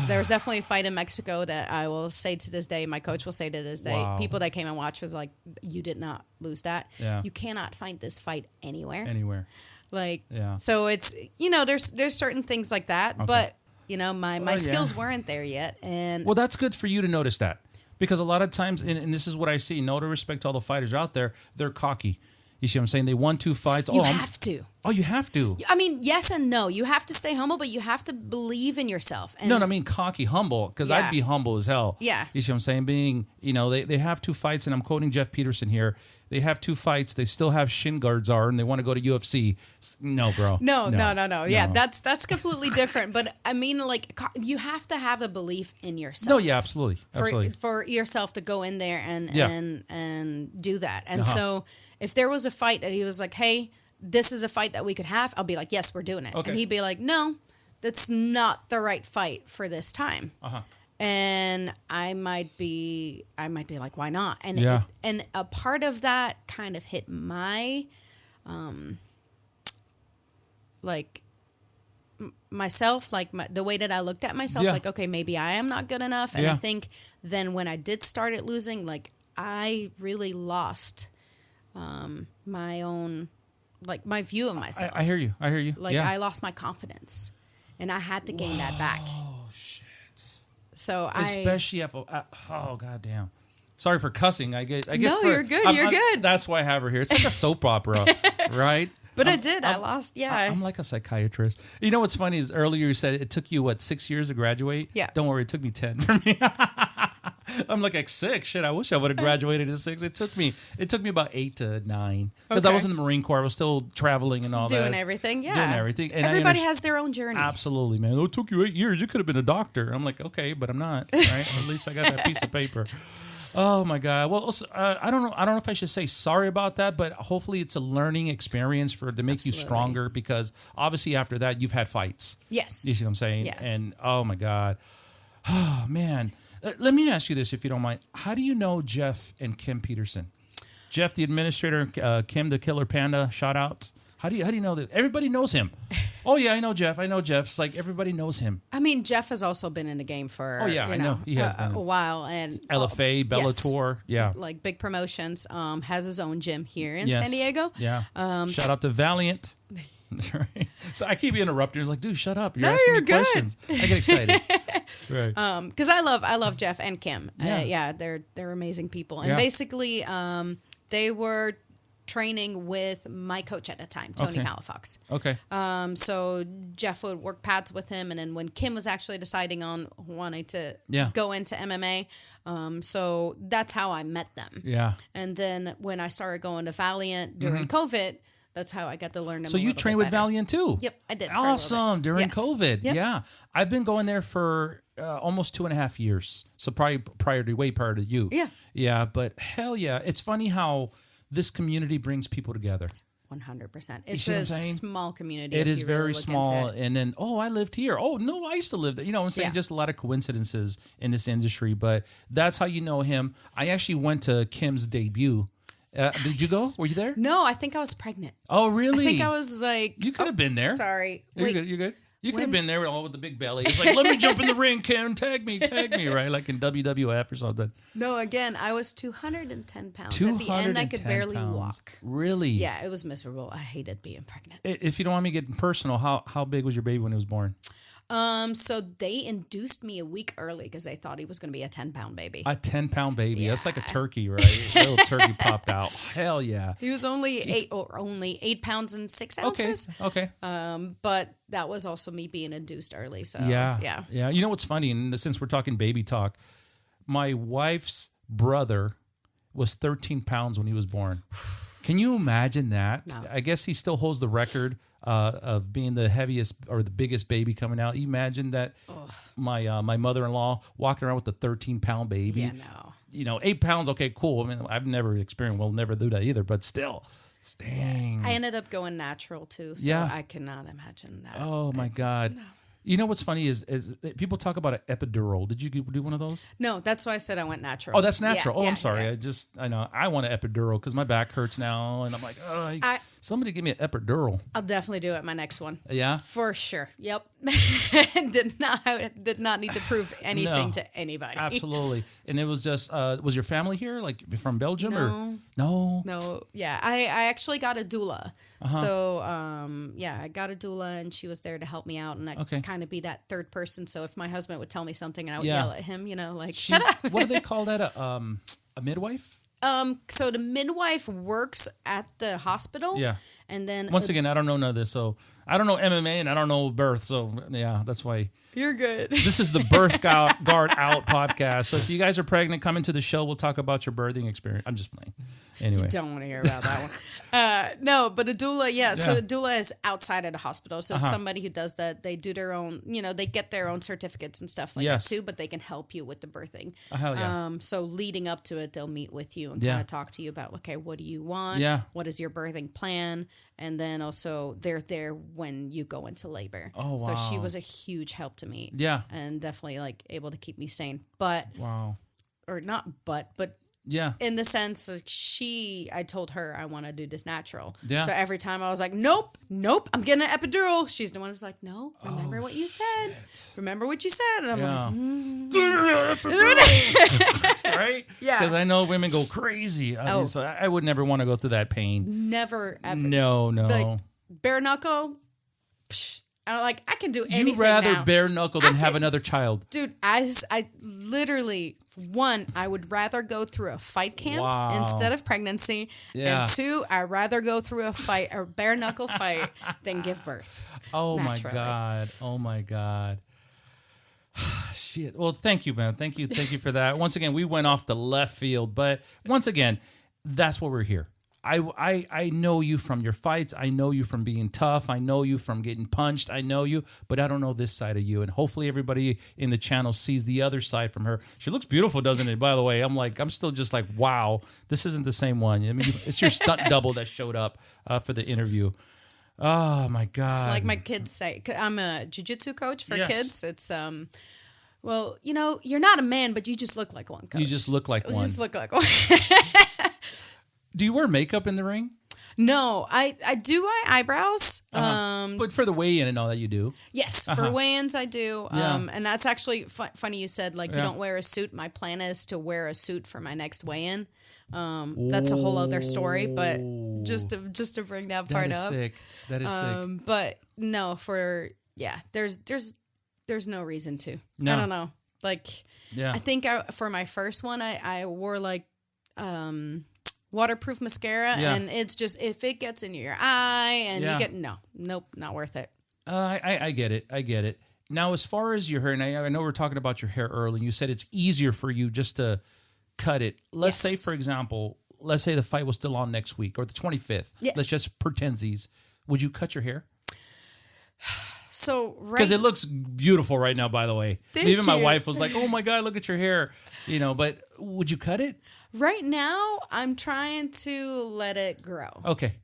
There was definitely a fight in Mexico that I will say to this day, my coach will say to this day, people that came and watched was like, you did not lose that. Yeah. You cannot find this fight anywhere. Like, so it's, there's certain things like that, but my skills weren't there yet. And well, that's good for you to notice that, because a lot of times, and this is what I see, no disrespect to all the fighters out there, they're cocky. You see what I'm saying? They won 2 fights. You have to. Oh, you have to. I mean, yes and no. You have to stay humble, but you have to believe in yourself. And no, I mean cocky, humble, because I'd be humble as hell. Yeah. You see what I'm saying? Being, they have 2 fights, and I'm quoting Jeff Peterson here. They have 2 fights. They still have shin guards and they want to go to UFC. No, bro. No. Yeah, that's completely different. But I mean, like, you have to have a belief in yourself. No, yeah, absolutely. For yourself to go in there and do that. And so if there was a fight that he was like, hey, this is a fight that we could have, I'll be like, yes, we're doing it. Okay. And he'd be like, no, that's not the right fight for this time. And I might be like, why not? And and a part of that kind of hit my, myself, like the way that I looked at myself, like, okay, maybe I am not good enough. And I think then when I did start it losing, like, I really lost my own, like, my view of myself. I hear you. Like, I lost my confidence, and I had to gain that back. Oh, shit. So especially goddamn. Sorry for cussing. I get. No, you're good. You're good. That's why I have her here. It's like a soap opera, right? But I lost. Yeah. I'm like a psychiatrist. You know what's funny is earlier you said it took you 6 years to graduate. Yeah. Don't worry, it took me 10 for me. I'm like 6. Shit, I wish I would have graduated at 6. It took me about 8 to 9 because I was in the Marine Corps. I was still traveling and all that. Doing everything. And everybody has their own journey. Absolutely, man. Oh, it took you 8 years. You could have been a doctor. I'm like, okay, but I'm not. Right? At least I got that piece of paper. Oh my God. Well, I don't know if I should say sorry about that, but hopefully it's a learning experience to make you stronger, because obviously after that you've had fights. Yes. You see what I'm saying? Yeah. And oh my God. Oh man. Let me ask you this, if you don't mind. How do you know Jeff and Kim Peterson? Jeff, the administrator, Kim, the killer panda, shout out. How do you know that? Everybody knows him. Oh yeah, I know Jeff. It's like everybody knows him. I mean, Jeff has also been in the game for I know he has been a while, and LFA, Bellator, like big promotions. Has his own gym here in San Diego. Yeah. Shout out to Valiant. So I keep interrupting. You're like, dude, shut up. You're asking me questions. I get excited. Right. Because I love Jeff and Kim. They're amazing people, and basically, they were training with my coach at the time, Tony Palafox. Okay. So Jeff would work pads with him, and then when Kim was actually deciding on wanting to go into MMA, so that's how I met them. Yeah. And then when I started going to Valiant during COVID, that's how I got to learn them. So you trained with Valiant too? Yep, I did. Awesome. During COVID. Yep. Yeah. I've been going there for almost 2.5 years. So probably way prior to you. Yeah. Yeah. But hell yeah. It's funny how this community brings people together. 100%. It's a small community. It is very small. And then, I lived here. Oh, no, I used to live there. You know what I'm saying? Just a lot of coincidences in this industry. But that's how you know him. I actually went to Kim's debut. Did you go? Were you there? No, I think I was pregnant. Oh, really? I think I was like... You could have been there. Sorry. You're good. You could have been there all with the big belly. It's like, let me jump in the ring, Karen. Tag me, right? Like in WWF or something. No, again, I was 210 pounds. At the end, I could barely walk. Really? Yeah, it was miserable. I hated being pregnant. If you don't want me getting personal, how big was your baby when he was born? So they induced me a week early because they thought he was going to be a 10-pound baby. A 10-pound baby. Yeah. That's like a turkey, right? A little turkey popped out. Hell yeah. He was only 8 pounds and 6 ounces. Okay. But that was also me being induced early. So yeah. You know what's funny? And since we're talking baby talk, my wife's brother was 13 pounds when he was born. Can you imagine that? No. I guess he still holds the record of being the heaviest or the biggest baby coming out. You imagine that my mother-in-law walking around with a 13-pound baby. Yeah, no. You know, 8 pounds, okay, cool. I mean, I've never experienced, we'll never do that either, but still. Dang. I ended up going natural too, so I cannot imagine that. Oh, my God. No. You know what's funny is people talk about an epidural. Did you do one of those? No, that's why I said I went natural. Oh, that's natural. I'm sorry. Yeah. I know. I want an epidural because my back hurts now, and I'm like, somebody give me an epidural. I'll definitely do it my next one. Yeah? For sure. Yep. did not need to prove anything to anybody. Absolutely. And it was just, was your family here, like from Belgium? No. No. Yeah. I actually got a doula. So, I got a doula, and she was there to help me out, and I kind of be that third person. So if my husband would tell me something and I would yell at him, like, shut up. What do they call that? A midwife? So the midwife works at the hospital. Yeah. And then once again, I don't know none of this, so I don't know MMA and I don't know birth, so yeah, that's why. You're good. This is the MouthGuardOut Podcast. So if you guys are pregnant, come into the show. We'll talk about your birthing experience. I'm just playing. Anyway. You don't want to hear about that one. No, but a doula, so a doula is outside of the hospital. So it's somebody who does that. They do their own, they get their own certificates and stuff like that too, but they can help you with the birthing. Hell yeah. So leading up to it, they'll meet with you and kind of talk to you about, okay, what do you want? Yeah. What is your birthing plan? And then also they're there when you go into labor. Oh, wow. So she was a huge help to me. Yeah. And definitely able to keep me sane. But, yeah. in the sense, I told her I want to do this natural. Yeah. So every time I was like, nope, I'm getting an epidural. She's the one who's like, no, remember what you said. Shit. Remember what you said. And I'm like, right? Yeah. Because I know women go crazy. I mean, so I would never want to go through that pain. Never, ever. No. Like, bare knuckle. I can do anything. You'd rather bare knuckle than have another child. Dude, I literally, one, I would rather go through a fight camp instead of pregnancy. Yeah. And two, I'd rather go through a bare knuckle fight than give birth. Oh naturally. My God. Shit. Well, thank you, man. Thank you for that. Once again, we went off the left field, but once again, that's what we're here. I know you from your fights. I know you from being tough. I know you from getting punched. I know you, but I don't know this side of you. And hopefully everybody in the channel sees the other side from her. She looks beautiful, doesn't it? By the way, I'm still just like, wow, this isn't the same one. I mean, it's your stunt double that showed up for the interview. Oh my God. It's like my kids say, I'm a jiu-jitsu coach for kids. It's, well, you're not a man, but you just look like one, coach. You just look like one. You just look like one. Do you wear makeup in the ring? No, I do my eyebrows. But for the weigh-in and all that you do? Yes, for weigh-ins I do. And that's actually funny you said, you don't wear a suit. My plan is to wear a suit for my next weigh-in. That's a whole other story, but just to bring that part up. That is sick. But no, there's no reason to. No. I don't know. I think for my first one, I wore waterproof mascara, and it's just, if it gets into your eye and you get, nope, not worth it. I get it. Now, as far as your hair, and I know we're talking about your hair early, you said it's easier for you just to cut it. Let's say, for example, the fight was still on next week or the 25th. Yes. Let's just pretendsies. Would you cut your hair? So because it looks beautiful right now, by the way. Even my wife was like, "Oh my God, look at your hair," but would you cut it? Right now, I'm trying to let it grow. Okay.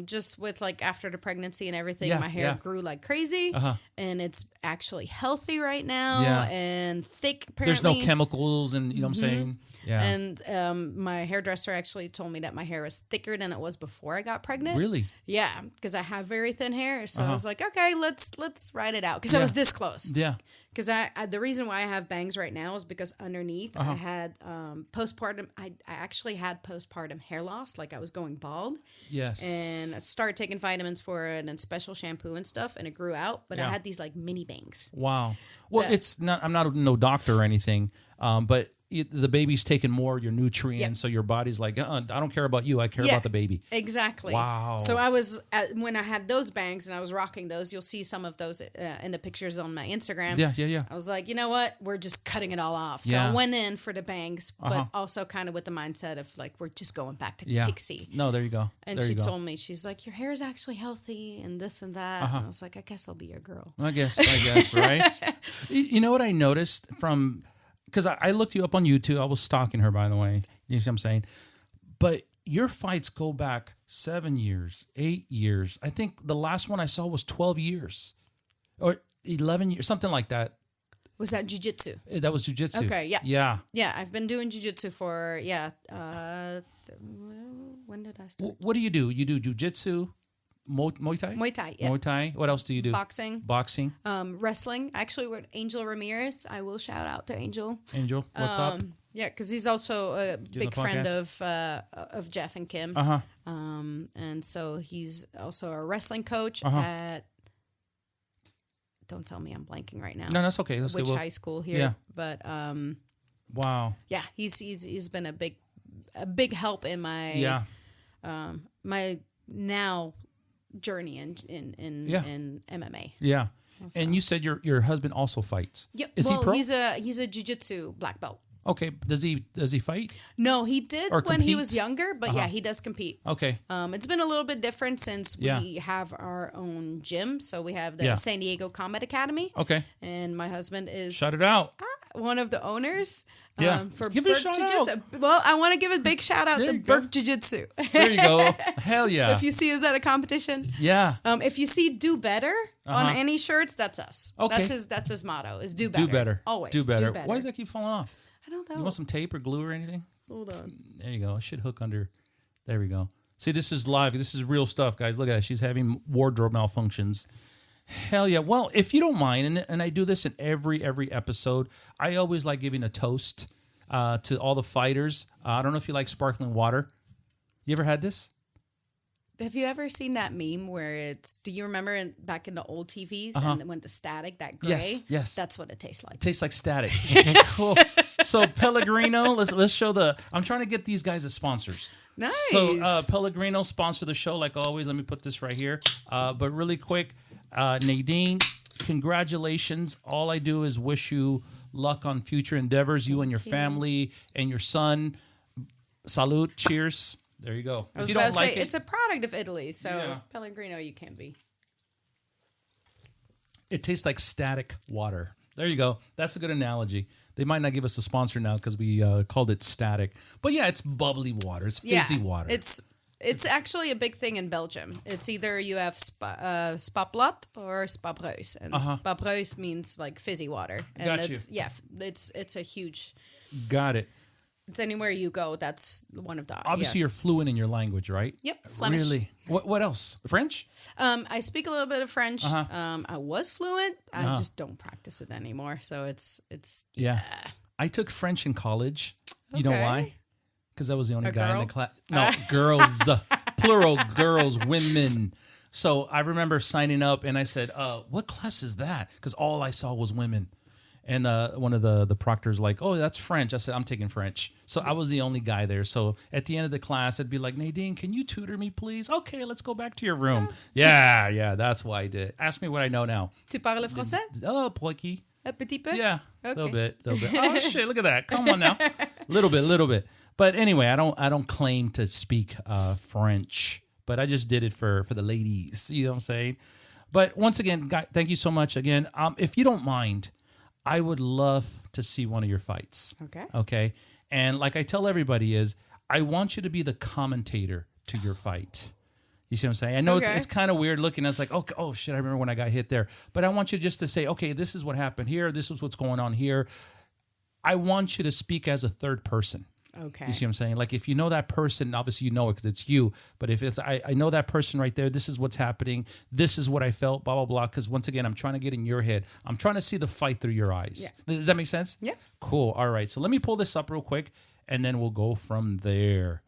Just with like after the pregnancy and everything, my hair grew like crazy, and it's actually healthy right now and thick. Apparently, there's no chemicals, and you know what I'm saying. Yeah. And my hairdresser actually told me that my hair was thicker than it was before I got pregnant. Really? Yeah, because I have very thin hair, so I was like, okay, let's ride it out because I was this close. Yeah. Because I the reason why I have bangs right now is because underneath I had postpartum. I actually had postpartum hair loss, like I was going bald. Yes. And I started taking vitamins for it and special shampoo and stuff, and it grew out. But I had these like mini bangs. Wow. Well, it's not. I'm not no doctor or anything, but the baby's taking more of your nutrients, so your body's like, I don't care about you. I care about the baby. Exactly. Wow. So I was when I had those bangs and I was rocking those. You'll see some of those in the pictures on my Instagram. Yeah. I was like, you know what? We're just cutting it all off. So I went in for the bangs, but also kind of with the mindset of like we're just going back to pixie. No, there you go. And she told me, she's like, your hair is actually healthy and this and that. And I was like, I guess I'll be your girl. I guess, right? You know what I noticed from. Because I looked you up on YouTube. I was stalking her, by the way. You know what I'm saying? But your fights go back 7 years, 8 years. I think the last one I saw was 12 years or 11 years, something like that. Was that jiu-jitsu? That was jiu-jitsu. Okay, yeah. Yeah. Yeah, I've been doing jiu-jitsu for, when did I start? What do? You do jiu-jitsu? Muay Thai? Muay Thai, yeah. Muay Thai. What else do you do? Boxing. Wrestling. Actually, with Angel Ramirez. I will shout out to Angel. Angel, what's up? Yeah, because he's also a big friend of Jeff and Kim. And so he's also a wrestling coach at... Don't tell me I'm blanking right now. No, that's okay. Which high school here. Yeah. But... wow. Yeah, he's been a big help in my... my now... journey in MMA. Yeah. So. And you said your husband also fights. Yeah. Is he pro? He's a jiu-jitsu black belt. Okay. Does he fight? No, he did when he was younger, but yeah, he does compete. Okay. It's been a little bit different since we have our own gym. So we have the San Diego Combat Academy. Okay. And my husband is shout it out. One of the owners. For give it a shout Jiu-Jitsu. out. Well, I want to give a big shout out to Burke Jiu-Jitsu. There you go. Hell yeah. So if you see us at a competition, if you see "Do Better" on any shirts, that's us. Okay. That's his motto is "Do Better." Do better. Always. Do better. Why does that keep falling off? I don't know. You want some tape or glue or anything? Hold on. There you go. It should hook under. There we go. See, this is live. This is real stuff, guys. Look at that. She's having wardrobe malfunctions. Hell yeah. Well, if you don't mind, and I do this in every episode, I always like giving a toast to all the fighters. I don't know if you like sparkling water. You ever had this? Have you ever seen that meme where it's, do you remember back in the old TVs and it went to static, that gray? Yes. That's what it tastes like. It tastes like static. Cool. So Pellegrino, let's show I'm trying to get these guys as sponsors. Nice. So Pellegrino sponsor the show like always. Let me put this right here. But really quick, Nadine, congratulations. All I do is wish you luck on future endeavors, you and your family and your son. Salute. Cheers. There you go. I was about to say, it's a product of Italy, so Pellegrino you can't be. It tastes like static water. There you go. That's a good analogy. They might not give us a sponsor now because we called it static. But yeah, it's bubbly water. It's fizzy water. It's actually a big thing in Belgium. It's either you have Spaplat or Spabreus. And Spabreus means like fizzy water. And Got you. Yeah, it's a huge... Got it. It's anywhere you go, that's one of the... Obviously, you're fluent in your language, right? Yep, Flemish. Really? What else? French? I speak a little bit of French. I was fluent. I just don't practice it anymore. So it's Yeah. I took French in college. You know why? Because I was the only guy in the class. No, girls. Plural, girls, women. So I remember signing up and I said, what class is that? Because all I saw was women. And one of the proctors like, oh, that's French. I said, I'm taking French. So I was the only guy there. So at the end of the class, I'd be like, Nadine, can you tutor me, please? Okay, let's go back to your room. Yeah, that's why I did. Ask me what I know now. Tu parles français? Oh, poiky. Un petit peu? Yeah, a little bit. Oh, shit, look at that. Come on now. Little bit. But anyway, I don't claim to speak French, but I just did it for the ladies. You know what I'm saying? But once again, guys, thank you so much again. If you don't mind, I would love to see one of your fights. Okay. Okay. And like I tell everybody is, I want you to be the commentator to your fight. You see what I'm saying? I know it's kind of weird looking. It's like, oh shit, I remember when I got hit there. But I want you just to say, okay, this is what happened here. This is what's going on here. I want you to speak as a third person. Okay. You see what I'm saying? Like if you know that person, obviously you know it because it's you. But if it's, I know that person right there, this is what's happening. This is what I felt, blah, blah, blah. Because once again, I'm trying to get in your head. I'm trying to see the fight through your eyes. Yeah. Does that make sense? Yeah. Cool. All right. So let me pull this up real quick and then we'll go from there.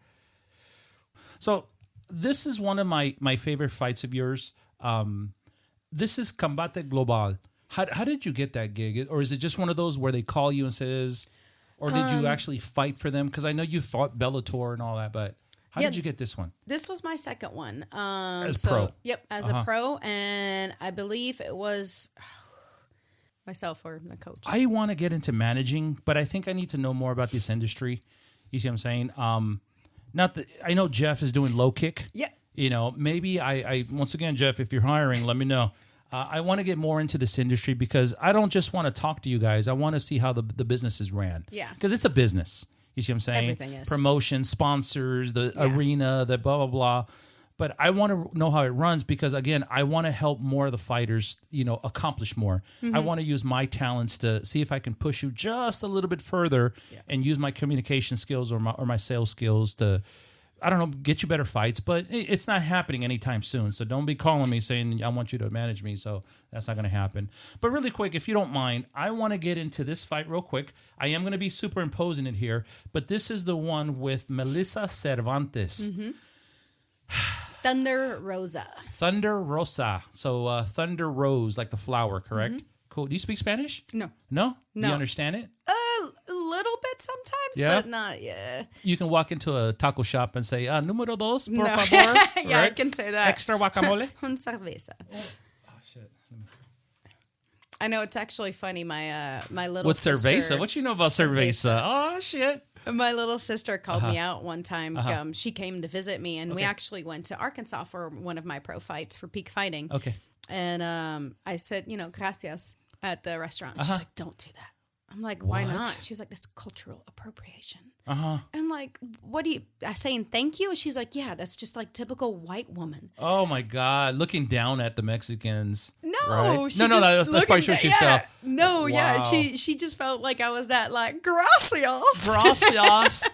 So this is one of my favorite fights of yours. This is Combate Global. How did you get that gig? Or is it just one of those where they call you and says... Or did you actually fight for them? Because I know you fought Bellator and all that, but how did you get this one? This was my second one. As pro? Yep, as a pro. And I believe it was myself or the coach. I want to get into managing, but I think I need to know more about this industry. You see what I'm saying? I know Jeff is doing low kick. Yeah. You know, maybe I once again, Jeff, if you're hiring, let me know. I want to get more into this industry because I don't just want to talk to you guys. I want to see how the business is ran. Yeah. Because it's a business. You see what I'm saying? Everything is. Promotion, sponsors, the arena, the blah, blah, blah. But I want to know how it runs because, again, I want to help more of the fighters, accomplish more. Mm-hmm. I want to use my talents to see if I can push you just a little bit further and use my communication skills or my sales skills to... I don't know, get you better fights, but it's not happening anytime soon. So don't be calling me saying, I want you to manage me. So that's not going to happen. But really quick, if you don't mind, I want to get into this fight real quick. I am going to be superimposing it here, but this is the one with Melissa Cervantes. Mm-hmm. Thunder Rosa. Thunder Rosa. So Thunder Rose, like the flower, correct? Mm-hmm. Cool. Do you speak Spanish? No. No? Do you understand it? A little bit sometimes, but not, You can walk into a taco shop and say, número dos, por favor. Yeah, right? I can say that. Extra guacamole. Un cerveza. Oh, shit. I know it's actually funny. My little What's sister... cerveza? What you know about cerveza? Oh, shit. My little sister called me out one time. She came to visit me, and we actually went to Arkansas for one of my pro fights for Peak Fighting. Okay. And I said, gracias at the restaurant. She's like, don't do that. I'm like, why not? She's like, that's cultural appropriation. I'm like, what do you, saying thank you? She's like, yeah, that's just like typical white woman. Oh my God. Looking down at the Mexicans. No. Right? No, that's probably what she felt. No, wow. Yeah. She just felt like I was that like, gracias. Gracias.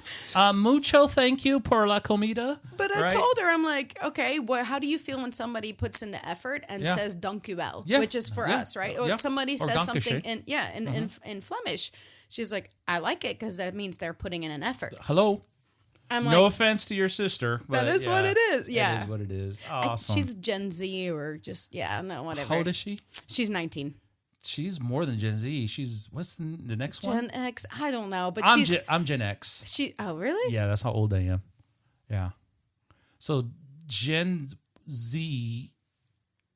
Mucho thank you por la comida. But I told her, I'm like, okay, well, how do you feel when somebody puts in the effort and says dank u wel, which is for us, right? Or somebody says something in Flemish. She's like, I like it because that means they're putting in an effort. Hello. I'm no offense to your sister, but that is what it is. Yeah, that is what it is. Awesome. She's Gen Z or just whatever. How old is she? She's 19. She's more than Gen Z. She's what's the next one? Gen X. I don't know, but I'm Gen X. Oh really? Yeah, that's how old I am. Yeah. So Gen Z.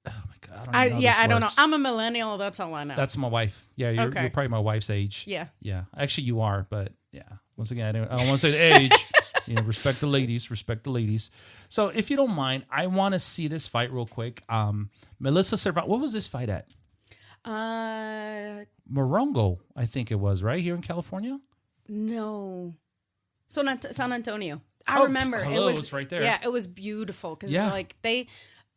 Oh my God! I don't know. I'm a millennial. That's all I know. That's my wife. Yeah, you're probably my wife's age. Yeah. Yeah. Actually, you are, but yeah. Once again, I don't want to say the age. Respect the ladies. Respect the ladies. So, if you don't mind, I want to see this fight real quick. Melissa Cervantes. What was this fight at? Morongo, I think it was, right here in California. No, San Antonio. I remember it was it's right there. Yeah, it was beautiful because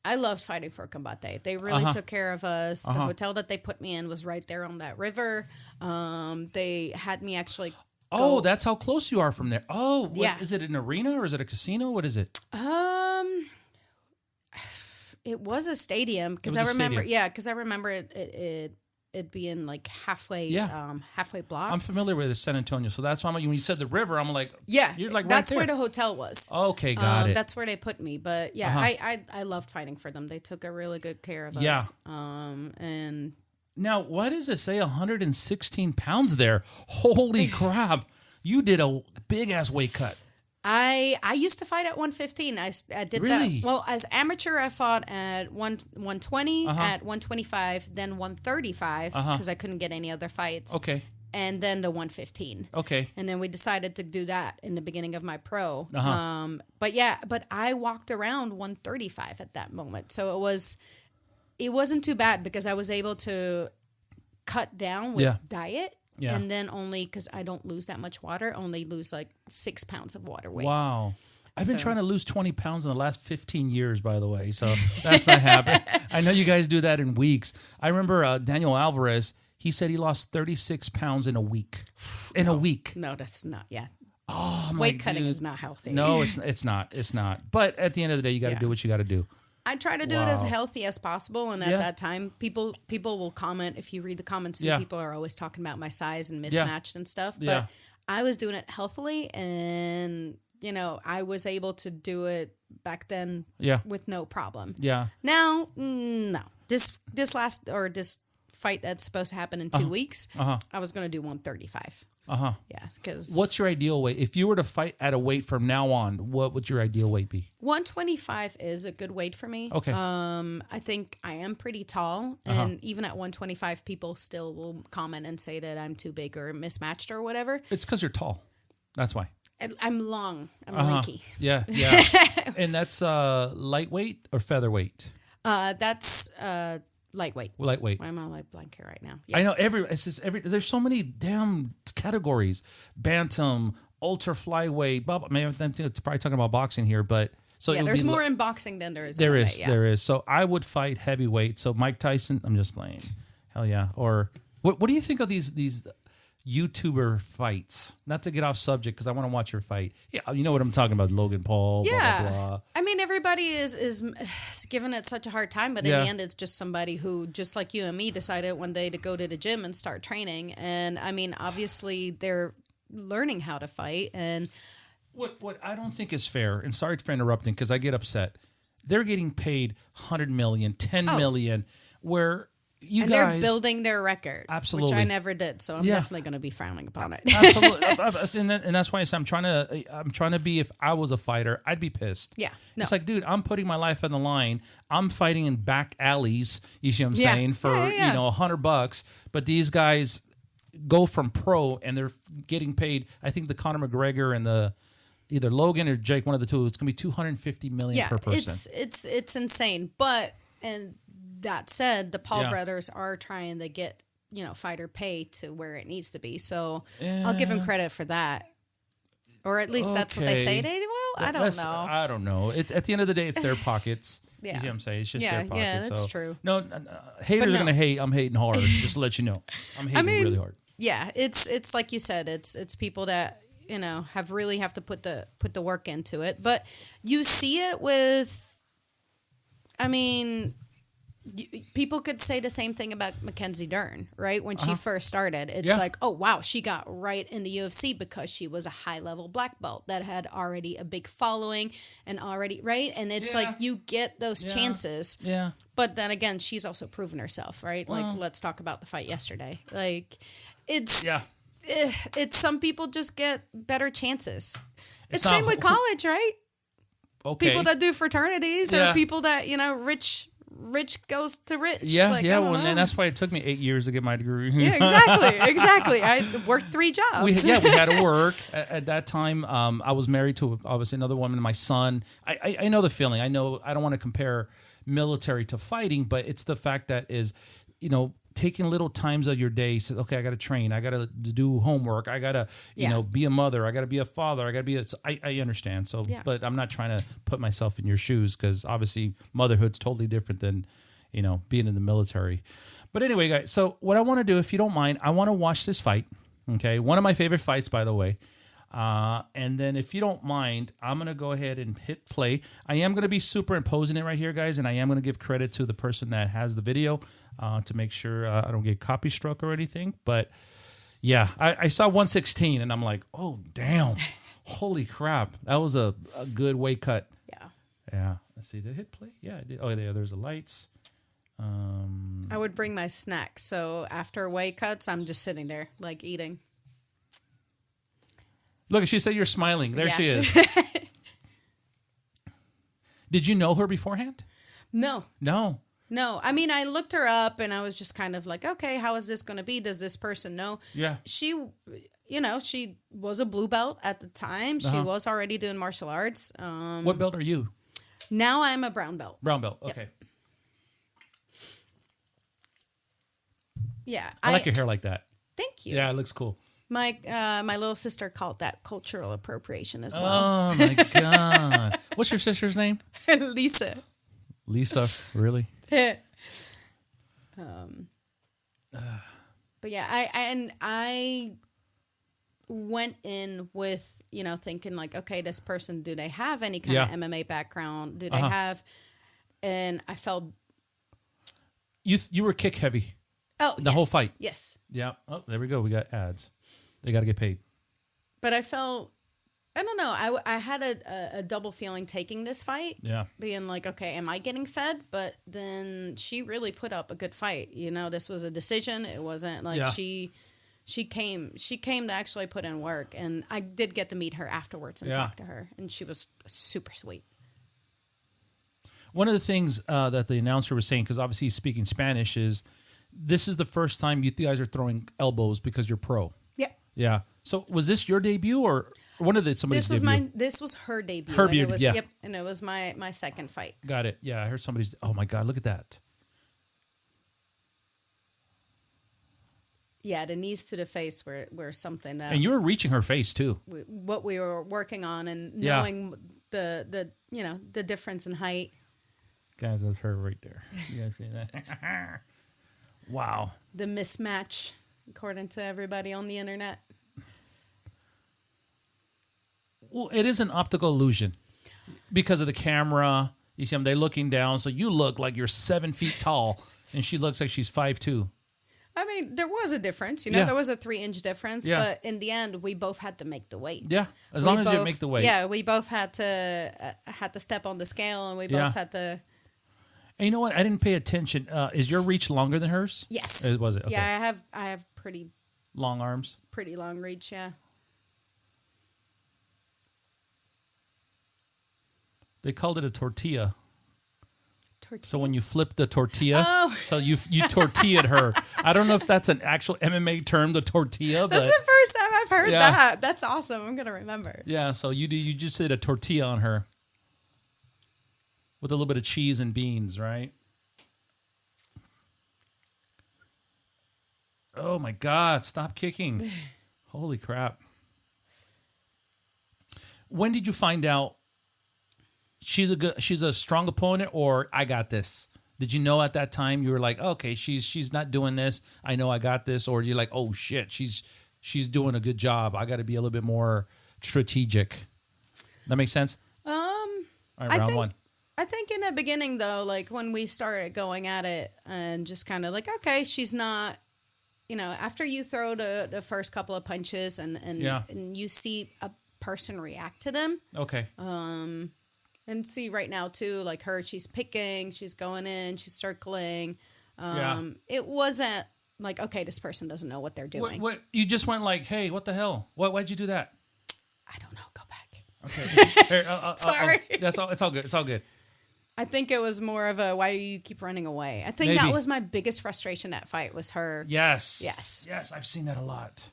I loved fighting for Combate. They really took care of us. The hotel that they put me in was right there on that river. They had me actually. Oh, that's how close you are from there. Oh, is it an arena or is it a casino? What is it? It was a stadium because I remember. Yeah, because I remember it being like halfway block. I'm familiar with San Antonio, so that's why when you said the river, I'm like, you're like right that's there. Where the hotel was. Okay, got it. That's where they put me, but I loved fighting for them. They took a really good care of us. And now, why does it say 116 pounds there? Holy crap! You did a big ass weight cut. I used to fight at 115. I did that. Well, as amateur, I fought at 120, at 125, then 135 because I couldn't get any other fights. Okay. And then the 115. Okay. And then we decided to do that in the beginning of my pro. But I walked around 135 at that moment. So it wasn't too bad because I was able to cut down with diet. Yeah. And then only, because I don't lose that much water, only lose like 6 pounds of water weight. Wow. I've been trying to lose 20 pounds in the last 15 years, by the way. So that's not happening. I know you guys do that in weeks. I remember Daniel Alvarez, he said he lost 36 pounds in a week. In a week. No, that's not. Yeah. Oh, my Weight cutting dude. is not healthy. No, it's not. It's not. But at the end of the day, you got to do what you got to do. I try to do it as healthy as possible, and at that time, people will comment. If you read the comments, people are always talking about my size and mismatched and stuff. But I was doing it healthily, and I was able to do it back then with no problem. Yeah. Now, no. This fight that's supposed to happen in 2 weeks, I was going to do 135. Yeah, because... What's your ideal weight? If you were to fight at a weight from now on, what would your ideal weight be? 125 is a good weight for me. Okay. I think I am pretty tall, and even at 125, people still will comment and say that I'm too big or mismatched or whatever. It's because you're tall. That's why. I'm long. I'm lanky. Yeah. And that's lightweight or featherweight? That's lightweight. Lightweight. I'm on light blanket right now. Yeah. I know there's so many damn categories. Bantam, ultra flyweight, blah, blah. Maybe it's probably talking about boxing here, but so there's more in boxing than there is. There MMA, is. There is. So I would fight heavyweight. So Mike Tyson, I'm just playing. Hell yeah. Or what do you think of these YouTuber fights? Not to get off subject because I want to watch your fight. Yeah, you know what I'm talking about, Logan Paul, blah, blah, blah. I mean, everybody is giving it such a hard time, but in the end, it's just somebody who, just like you and me, decided one day to go to the gym and start training. And I mean, obviously, they're learning how to fight. And what I don't think is fair, and sorry for interrupting because I get upset, they're getting paid $100 million, $10 million, where... they're building their record, absolutely, which I never did. So I'm definitely going to be frowning upon it. Absolutely, and that's why I say I'm trying to be. If I was a fighter, I'd be pissed. Yeah, no. It's like, dude, I'm putting my life on the line. I'm fighting in back alleys. You see what I'm saying? For $100, but these guys go from pro and they're getting paid. I think the Conor McGregor and the either Logan or Jake, one of the two, it's going to be $250 million per person. It's insane, but that said, the Paul brothers are trying to get, fighter pay to where it needs to be. So I'll give them credit for that. Or at least that's what they say. I don't know. I don't know. It's at the end of the day, it's their pockets. You see what I'm saying? It's just their pockets. Yeah, that's true. No, haters are going to hate. I'm hating hard. Just to let you know. I'm hating really hard. Yeah, it's like you said. It's people that, have to put the work into it. But you see it with, people could say the same thing about Mackenzie Dern, right? When she first started, it's like, oh, wow, she got right in the UFC because she was a high-level black belt that had already a big following and already, right? And it's like you get those chances. Yeah. But then again, she's also proven herself, right? Well, like, let's talk about the fight yesterday. Like, it's some people just get better chances. It's same with college, right? Okay. People that do fraternities or people that, rich goes to rich. Yeah, and that's why it took me 8 years to get my degree. Exactly. I worked 3 jobs. We had to work. At that time, I was married to, obviously, another woman, my son. I know the feeling. I know I don't want to compare military to fighting, but it's the fact that is, taking little times of your day. Say, okay, I got to train. I got to do homework. I got to, be a mother. I got to be a father. I got to be I understand. So, but I'm not trying to put myself in your shoes because obviously motherhood's totally different than, being in the military. But anyway, guys, so what I want to do, if you don't mind, I want to watch this fight. Okay. One of my favorite fights, by the way. And then if you don't mind, I'm going to go ahead and hit play. I am going to be superimposing it right here, guys. And I am going to give credit to the person that has the video to make sure I don't get copy struck or anything. But yeah, I saw 116 and I'm like, oh, damn. Holy crap. That was a good weight cut. Yeah. Yeah. Let's see. Did it hit play? Yeah, it did. Oh, yeah, there's the lights. I would bring my snack. So after weight cuts, I'm just sitting there like eating. Look, she said you're smiling. There she is. Did you know her beforehand? No. No. I mean, I looked her up and I was just kind of like, okay, how is this going to be? Does this person know? Yeah. She, she was a blue belt at the time. She was already doing martial arts. What belt are you? Now I'm a brown belt. Brown belt. Okay. Yep. Yeah. I like your hair like that. Thank cute. Yeah, it looks cool. My little sister called that cultural appropriation as well. Oh my God. What's your sister's name? Lisa. Lisa, really? But yeah, I went in with, thinking like, okay, this person, do they have any kind of MMA background? Do they have, and I felt. You were kick heavy. Oh, the whole fight. Yes. Yeah. Oh, there we go. We got ads. They got to get paid. But I felt, I don't know. I had a double feeling taking this fight. Yeah. Being like, okay, am I getting fed? But then she really put up a good fight. This was a decision. It wasn't like she came to actually put in work. And I did get to meet her afterwards and talk to her. And she was super sweet. One of the things that the announcer was saying, because obviously he's speaking Spanish, is this is the first time you guys are throwing elbows because you're pro. Yeah. Yeah. So was this your debut or one of somebody's debut? This was her debut. Her debut, yeah. Yep, and it was my second fight. Got it. Yeah, I heard somebody's. Oh my God, look at that. Yeah, the knees to the face were something that. And you were reaching her face too. What we were working on and knowing the difference in height. Guys, that's her right there. You guys see that? Wow. The mismatch, according to everybody on the internet. Well, it is an optical illusion because of the camera. You see them, they're looking down, so you look like you're 7 feet tall, and she looks like she's 5'2". I mean, there was a difference, there was a 3-inch difference, but in the end, we both had to make the weight. Yeah, as long as you make the weight. Yeah, we both had to step on the scale, and we both had to. And you know what? I didn't pay attention. Is your reach longer than hers? Yes. Was it? Okay. Yeah, I have pretty long arms. Pretty long reach, yeah. They called it a tortilla. So when you flip the tortilla, so you tortilla'd her. I don't know if that's an actual MMA term, the tortilla. That's the first time I've heard that. That's awesome. I'm gonna remember. Yeah. So you just did a tortilla on her with a little bit of cheese and beans, right? Oh my God! Stop kicking! Holy crap! When did you find out? She's a strong opponent, or I got this. Did you know at that time you were like, okay, she's not doing this. I know I got this, or you're like, oh shit, she's doing a good job. I got to be a little bit more strategic. That makes sense. All right, round one. I think in the beginning though, like when we started going at it, and just kind of like, okay, she's not. After you throw the first couple of punches, and you see a person react to them. Okay. And see right now too, like her, she's picking, she's going in, she's circling. It wasn't like, okay, this person doesn't know what they're doing. What you just went like, hey, what the hell? Why'd you do that? I don't know. Go back. Okay. Here, Sorry. That's all. It's all good. It's all good. I think it was more of a, why do you keep running away? I think that was my biggest frustration that fight was her. Yes. I've seen that a lot.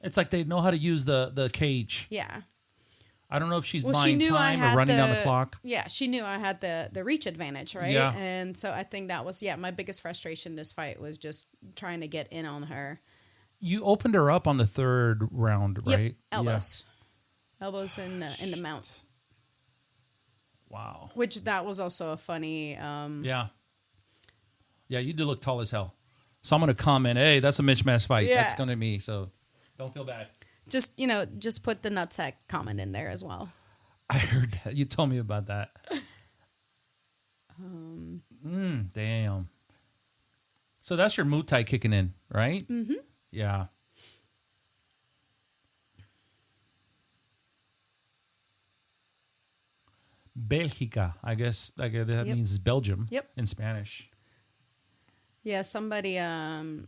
It's like they know how to use the cage. Yeah. I don't know if she's buying time or running down the clock. Yeah, she knew I had the reach advantage, right? Yeah. And so I think that was, my biggest frustration this fight was just trying to get in on her. You opened her up on the third round, right? Yep. Elbows. Yeah. Elbows in the mount. Wow. Which that was also a funny... Yeah, you do look tall as hell. So I'm going to comment, hey, that's a mismatch fight. Yeah. That's going to be, so don't feel bad. Just put the nutsack comment in there as well. I heard that. You told me about that. Damn. So that's your Muay Thai kicking in, right? Mm-hmm. Yeah. Belgica, I guess that means Belgium in Spanish. Yeah, somebody who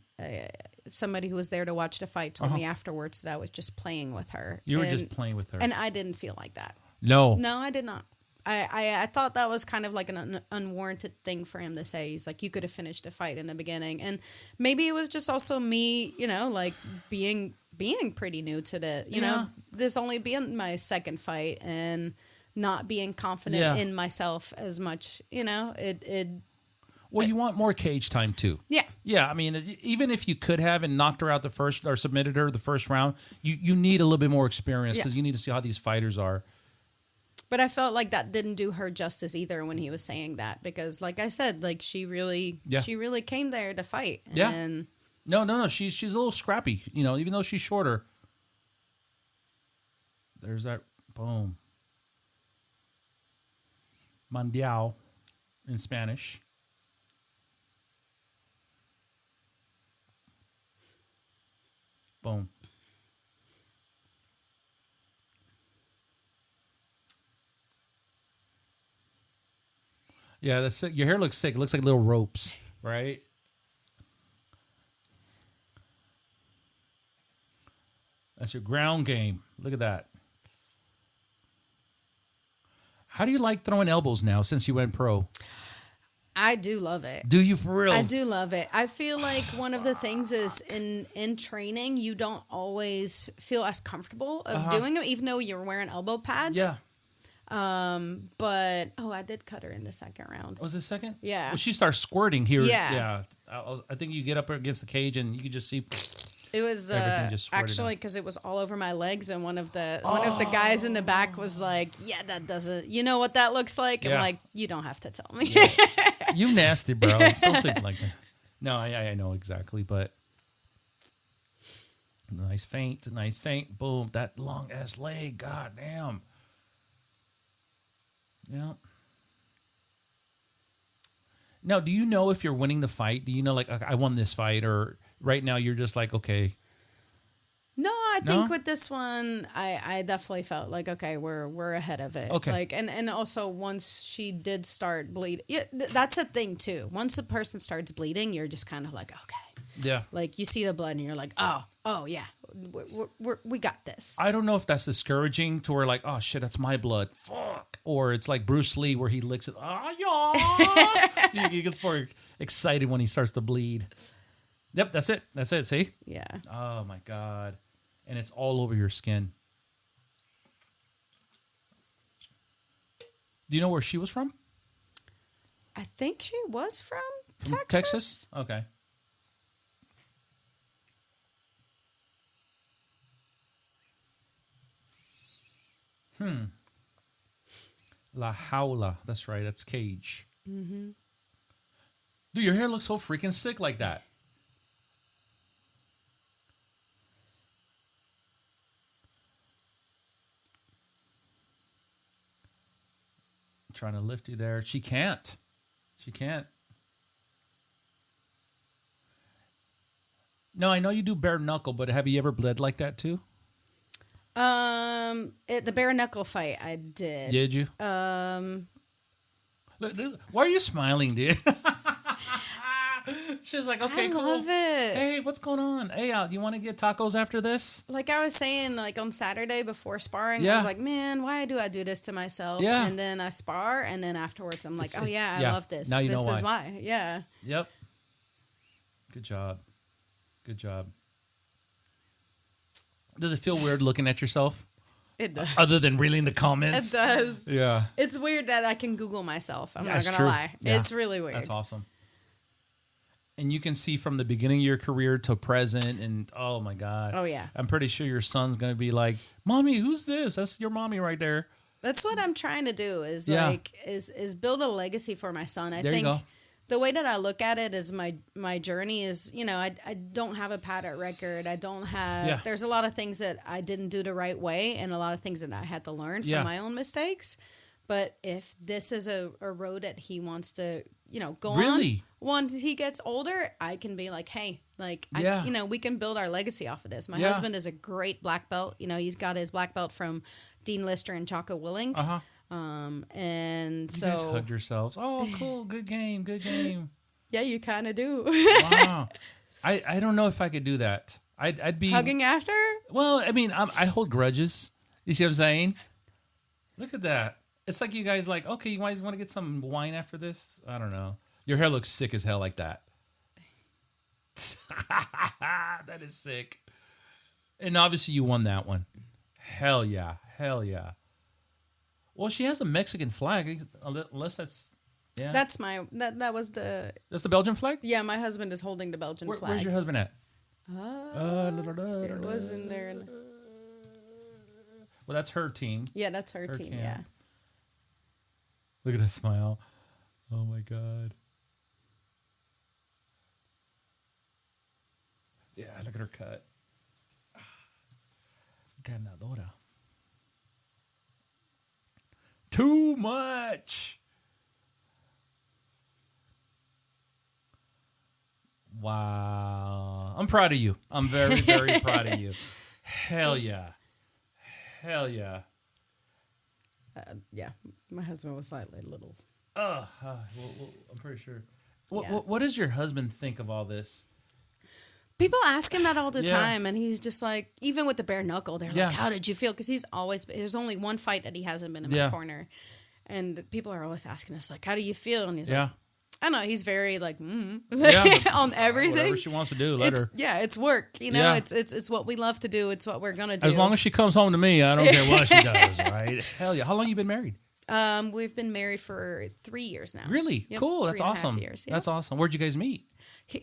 was there to watch the fight told me afterwards that I was just playing with her. You were just playing with her. And I didn't feel like that. No. No, I did not. I thought that was kind of like an unwarranted thing for him to say. He's like, you could have finished the fight in the beginning. And maybe it was just also me, like being pretty new to this only being my second fight and not being confident in myself as much, Well, you want more cage time too. Yeah. Yeah, I mean, even if you could have and knocked her out the first or submitted her the first round, you need a little bit more experience because you need to see how these fighters are. But I felt like that didn't do her justice either when he was saying that because, like I said, like she really came there to fight. Yeah. And No. She's a little scrappy, you know, even though she's shorter. There's that boom. Mandiau in Spanish. Boom. Yeah, that's sick. Your hair looks sick. It looks like little ropes, right? That's your ground game. Look at that. How do you like throwing elbows now since you went pro? I do love it. Do you for real? I do love it. I feel like one of the things is in training, you don't always feel as comfortable of doing them, even though you're wearing elbow pads. Yeah. But I did cut her in the second round. Was it second? Yeah. Well, she starts squirting here. Yeah. I think you get up against the cage and you can just see. It was actually because it was all over my legs, and one of the guys in the back was like, "Yeah, that doesn't. You know what that looks like?" I'm like, "You don't have to tell me." Yeah. You nasty, bro. Don't take it like that. No, I know exactly, but nice feint. Boom, that long ass leg. God damn. Yeah. Now, do you know if you're winning the fight? Do you know, like, I won this fight, or right now you're just like, okay? No, I think with this one, I definitely felt like, okay, we're ahead of it. Okay. Like, and also once she did start bleeding, that's a thing too. Once a person starts bleeding, you're just kind of like, okay. Yeah. Like you see the blood and you're like, oh yeah, we got this. I don't know if that's discouraging to where like, oh shit, that's my blood. Fuck. Or it's like Bruce Lee where he licks it. Yeah. He gets more excited when he starts to bleed. Yep, that's it. See? Yeah. Oh my God. And it's all over your skin. Do you know where she was from? I think she was from Texas. Texas? Okay. La Jaula. That's right. That's cage. Mm-hmm. Dude, your hair looks so freaking sick like that. Trying to lift you there. She can't. No, I know you do bare knuckle, but have you ever bled like that too? The bare knuckle fight I did. Did you? Look, why are you smiling, dude? She was like, okay, cool. I love it. Hey, what's going on? Hey, do you want to get tacos after this? Like I was saying, like on Saturday before sparring, I was like, man, why do I do this to myself? Yeah. And then I spar, and then afterwards I'm like, I love this. Now you know why. This is why. Yeah. Yep. Good job. Does it feel weird looking at yourself? It does. Other than reading the comments? It does. Yeah. It's weird that I can Google myself. I'm not going to lie. Yeah. It's really weird. That's awesome. And you can see from the beginning of your career to present, and oh my God. Oh, yeah. I'm pretty sure your son's going to be like, Mommy, who's this? That's your mommy right there. That's what I'm trying to do is build a legacy for my son. I think the way that I look at it is my journey is, I don't have a padded record. I don't have, there's a lot of things that I didn't do the right way and a lot of things that I had to learn from my own mistakes. But if this is a road that he wants to, go on, once he gets older, I can be like, hey, we can build our legacy off of this. My husband is a great black belt. He's got his black belt from Dean Lister and Jocko Willink. Uh-huh. And so... You guys hugged yourselves. Oh, cool. Good game. Yeah, you kind of do. Wow. I don't know if I could do that. I'd be... Hugging after? Well, I mean, I hold grudges. You see what I'm saying? Look at that. It's like you guys like, okay, you guys want to get some wine after this? I don't know. Your hair looks sick as hell like that. That is sick. And obviously you won that one. Hell yeah. Well, she has a Mexican flag, unless that's Yeah. That's that was the... That's the Belgian flag? Yeah, my husband is holding the Belgian flag. Where's your husband at? It was in there. Well, that's her team. Yeah, that's her team, camp. yeah. Look at that smile. Oh, my God. Yeah, look at her cut. Ganadora. Too much. Wow. I'm proud of you. I'm very, very proud of you. Hell yeah. Hell yeah. Yeah, my husband was slightly a little... Well, I'm pretty sure. What does your husband think of all this? People ask him that all the time, and he's just like, even with the bare knuckle, they're like, how did you feel? Because there's only one fight that he hasn't been in my corner. And people are always asking us, like, how do you feel? And he's like, I don't know, he's very like, on everything. Whatever she wants to do, let her. Yeah, it's work. You know, it's what we love to do. It's what we're going to do. As long as she comes home to me, I don't care what she does, right? Hell yeah. How long you been married? We've been married for 3 years now. Really? Yep, cool. That's awesome. Years, That's awesome. Where'd you guys meet?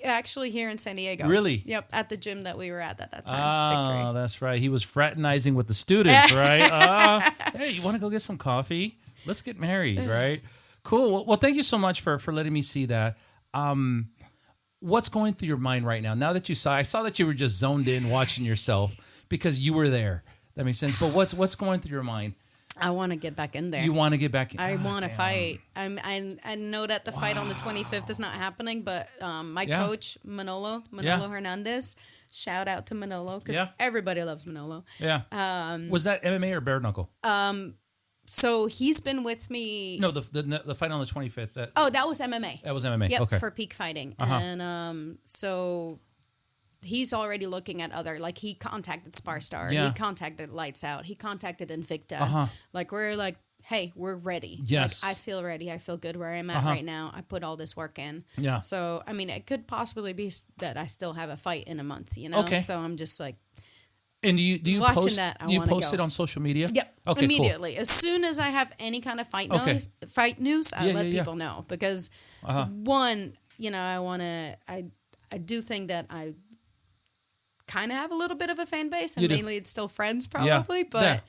Actually, here in San Diego. Really? Yep, at the gym that we were at that time. Oh, that's right. He was fraternizing with the students, right? Hey, you want to go get some coffee? Let's get married, right? Cool. Well, thank you so much for letting me see that. What's going through your mind right now? Now that I saw that you were just zoned in watching yourself because you were there. That makes sense. But what's going through your mind? I want to get back in there. You want to get back in? I want to fight. I know that the fight on the 25th is not happening, but my coach, Manolo Hernandez, shout out to Manolo because everybody loves Manolo. Yeah. Was that MMA or bare knuckle? So he's been with me. No, the fight on the 25th. That was MMA. That was MMA. Yep, okay. for peak fighting. And so he's already looking at other, like he contacted Sparstar. Yeah. He contacted Lights Out. He contacted Invicta. Like we're like, hey, we're ready. Yes. Like, I feel ready. I feel good where I'm at right now. I put all this work in. Yeah. So, I mean, it could possibly be that I still have a fight in a month, you know? Okay. So I'm just like. And do you post it on social media? Yep. Okay, immediately. Cool. As soon as I have any kind of fight news, I let people know. Because one, you know, I do think that I kind of have a little bit of a fan base, and mainly it's still friends probably, but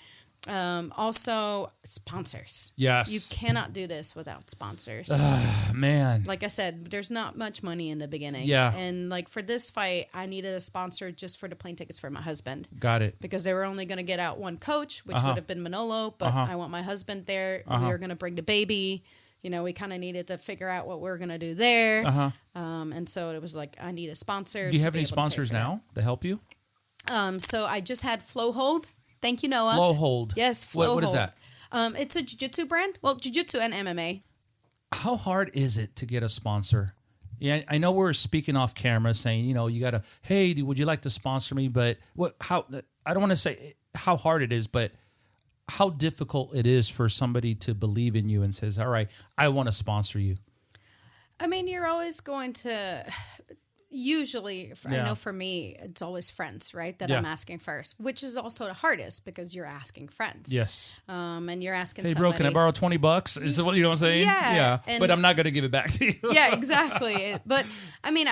also sponsors. Yes. You cannot do this without sponsors. Man. Like I said, there's not much money in the beginning. Yeah. And like for this fight, I needed a sponsor just for the plane tickets for my husband. Got it. Because they were only going to get out one coach, which would have been Manolo, but I want my husband there. We were going to bring the baby. You know, we kind of needed to figure out what we were going to do there. And so it was like, I need a sponsor. Do you have any sponsors now to help you? So I just had Flow Hold. Thank you, Noah. Flow Hold. Yes, Flow Hold. What is that? It's a jiu-jitsu brand. Well, jiu-jitsu and MMA. How hard is it to get a sponsor? Yeah, I know we're speaking off camera saying, you know, you got to, hey, would you like to sponsor me? But I don't want to say how hard it is, but how difficult it is for somebody to believe in you and says, all right, I want to sponsor you. I mean, you're always going to... Usually, I know for me, it's always friends, right? That I'm asking first, which is also the hardest because you're asking friends. Yes. And you're asking hey, somebody. Bro, can I borrow $20? Is what you know what I'm saying? Yeah. But I'm not going to give it back to you. Yeah, exactly. But I mean,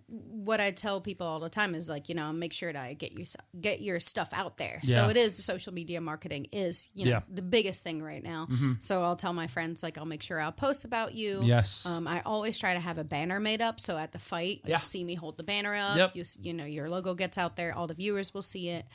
what I tell people all the time is like, you know, make sure that I get your stuff out there. Yeah. So it is the social media marketing is, you know, the biggest thing right now. Mm-hmm. So I'll tell my friends, like, I'll make sure I'll post about you. Yes. I always try to have a banner made up. So at the fight, you'll see me hold the banner up. Yep. You know, your logo gets out there. All the viewers will see it.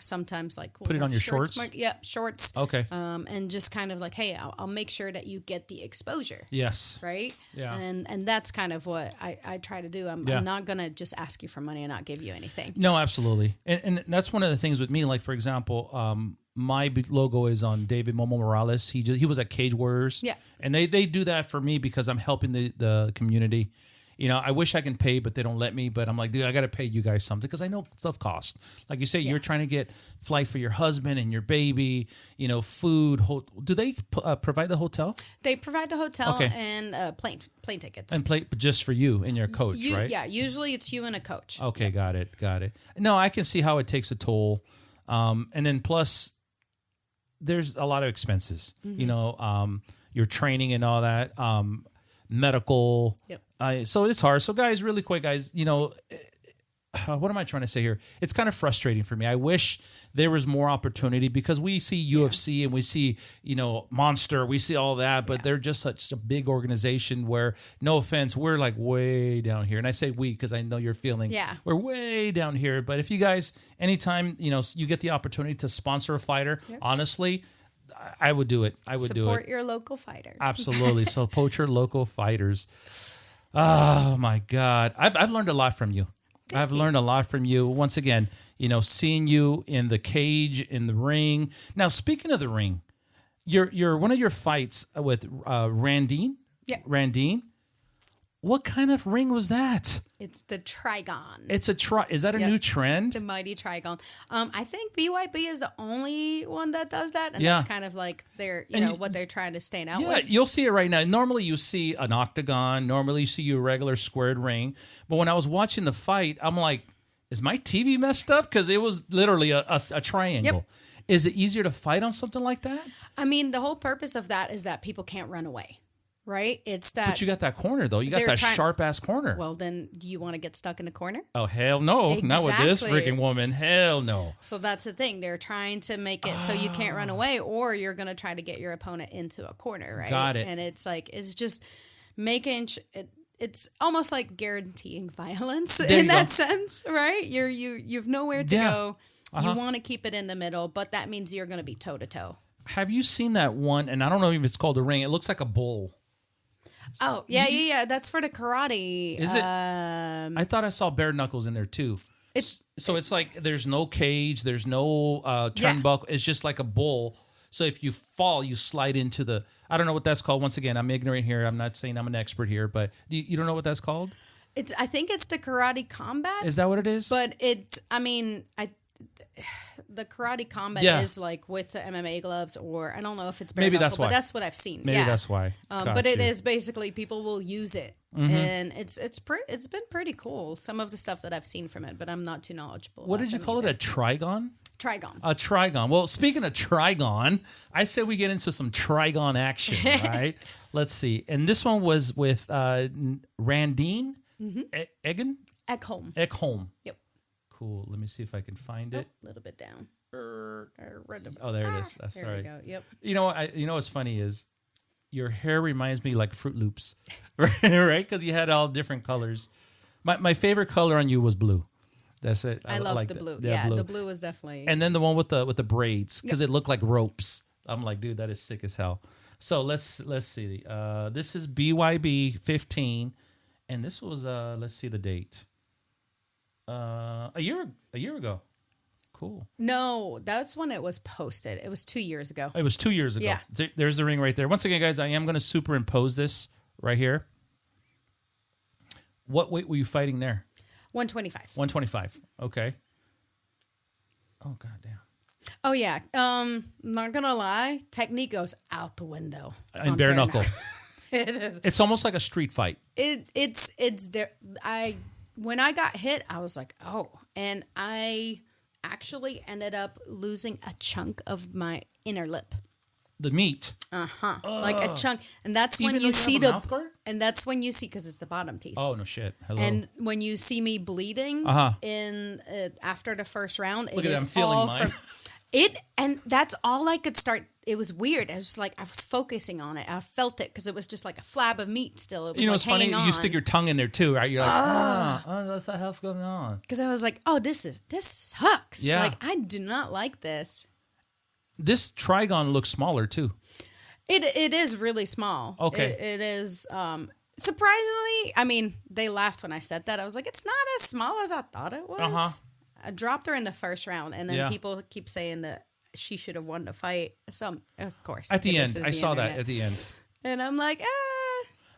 Sometimes like put it on your shorts. Shorts. Okay. And just kind of like, hey, I'll make sure that you get the exposure. Yes. Right. Yeah. And that's kind of what I try to do. I'm not gonna just ask you for money and not give you anything. No, absolutely. And that's one of the things with me. Like for example, my logo is on David Momo Morales. He was at Cage Warriors. Yeah. And they do that for me because I'm helping the community. You know, I wish I can pay, but they don't let me. But I'm like, dude, I got to pay you guys something because I know stuff costs. Like you say, you're trying to get flight for your husband and your baby, you know, food. Do they provide the hotel? They provide the hotel and plane tickets. And just for you and your coach, right? Yeah, usually it's you and a coach. Okay, got it. No, I can see how it takes a toll. And then plus, there's a lot of expenses. Mm-hmm. You know, your training and all that, medical. Yep. So it's hard. So guys, really quick, guys, what am I trying to say here? It's kind of frustrating for me. I wish there was more opportunity because we see UFC and we see, Monster, we see all that, but they're just such a big organization where, no offense, we're like way down here. And I say we because I know you're feeling we're way down here. But if you guys, anytime, you get the opportunity to sponsor a fighter, honestly, I would do it. I would do it. Support your local fighter. Absolutely. Support your local fighters. Oh, my God. I've learned a lot from you. I've learned a lot from you. Once again, seeing you in the cage, in the ring. Now, speaking of the ring, your one of your fights with Randine. Yeah. Randine. What kind of ring was that? It's the Trigon. It's Is that a new trend? The mighty Trigon. I think BYB is the only one that does that, and that's kind of like their, what they're trying to stand out with. Yeah, you'll see it right now. Normally, you see an octagon. Normally, you see a regular squared ring. But when I was watching the fight, I'm like, is my TV messed up? Because it was literally a triangle. Yep. Is it easier to fight on something like that? I mean, the whole purpose of that is that people can't run away. Right? It's that. But you got that corner, though. You got that sharp-ass corner. Well, then, do you want to get stuck in the corner? Oh, hell no. Exactly. Not with this freaking woman. Hell no. So that's the thing. They're trying to make it so you can't run away, or you're going to try to get your opponent into a corner, right? Got it. And it's like, it's just making... It's almost like guaranteeing violence in that sense, right? You've nowhere to go. You want to keep it in the middle, but that means you're going to be toe-to-toe. Have you seen that one? And I don't know if it's called a ring. It looks like a bull. Oh, yeah. That's for the karate. Is it? I thought I saw bare knuckles in there too. It's like there's no cage, there's no turnbuckle. It's just like a bull. So if you fall, you slide into the. I don't know what that's called. Once again, I'm ignorant here. I'm not saying I'm an expert here, but you don't know what that's called? I think it's the karate combat. Is that what it is? But the karate combat is like with the MMA gloves, or I don't know if it's bare maybe knuckle, that's why. But that's what I've seen. Maybe that's why. But it is basically people will use it, and it's been pretty cool. Some of the stuff that I've seen from it, but I'm not too knowledgeable. What did you call it? A Trigon? Trigon. A Trigon. Well, speaking of Trigon, I say we get into some Trigon action, right? Let's see. And this one was with Randine Ekholm. Ekholm. Yep. Cool. Let me see if I can find it. A little bit down. Oh, there it is. That's there sorry. we go. Yep. You know what's funny is your hair reminds me like Fruit Loops, right? Because you had all different colors. My favorite color on you was blue. That's it. I love the blue. Yeah, blue. The blue was definitely. And then the one with the braids because it looked like ropes. I'm like, dude, that is sick as hell. So let's see. This is BYB 15, and this was let's see the date. A year ago. Cool. No, that's when it was posted. It was 2 years ago. It was 2 years ago. Yeah. There's the ring right there. Once again, guys, I am going to superimpose this right here. What weight were you fighting there? 125. 125. Okay. Oh, goddamn. Oh, yeah. Not going to lie. Technique goes out the window. And bare knuckle. It is. It's almost like a street fight. When I got hit, I was like, oh. And I actually ended up losing a chunk of my inner lip. The meat. Like a chunk. And that's when you see the MouthGuard? And that's when you see, because it's the bottom teeth. Oh, no shit. Hello. And when you see me bleeding in after the first round, look at that, I'm feeling mine. And that's all I could start. It was weird. I was like, I was focusing on it. I felt it because it was just like a flab of meat still. It was it's funny. You stick your tongue in there too, right? You're like, that's the hell's going on. Because I was like, oh, this sucks. Yeah. Like, I do not like this. This Trigon looks smaller too. It is really small. Okay. It is surprisingly. I mean, they laughed when I said that. I was like, it's not as small as I thought it was. I dropped her in the first round, and then people keep saying that she should have won the fight. So, of course. At the end. I saw that at the end. And I'm like,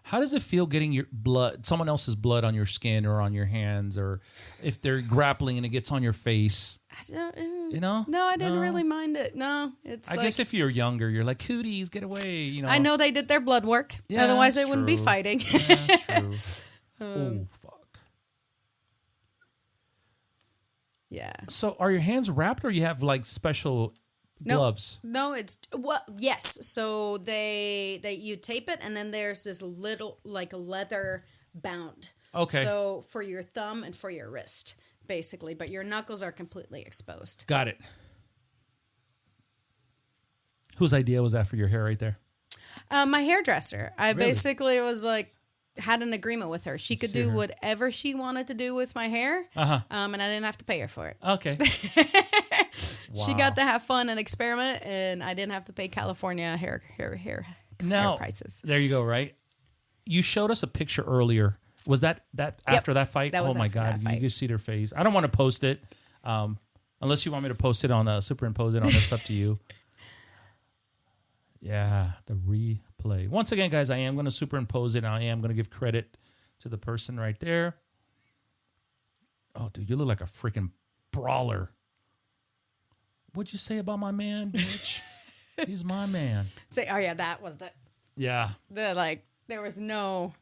How does it feel getting your blood, someone else's blood on your skin or on your hands, or if they're grappling and it gets on your face? No, I didn't really mind it. No, I guess if you're younger, you're like, cooties, get away. I know they did their blood work. Yeah, otherwise, they wouldn't be fighting. Yeah, true. Oh, fuck. Yeah. So are your hands wrapped, or you have like special gloves? No, it's yes. So you tape it, and then there's this little like leather bound. Okay. So for your thumb and for your wrist, basically, but your knuckles are completely exposed. Got it. Whose idea was that for your hair right there? My hairdresser. I Really? basically was like, had an agreement with her. She could do whatever she wanted to do with my hair, and I didn't have to pay her for it. Okay. She got to have fun and experiment, and I didn't have to pay California hair prices. There you go, right? You showed us a picture earlier. Was that after that fight? That was oh my after God, that fight. you can see their face. I don't want to post it, unless you want me to post it on superimpose it on. It's up to you. Yeah, the replay. Once again, guys, I am going to superimpose it. I am going to give credit to the person right there. Oh, dude, you look like a freaking brawler. What'd you say about my man, bitch? He's my man. Oh yeah, that was the. Yeah. There was no.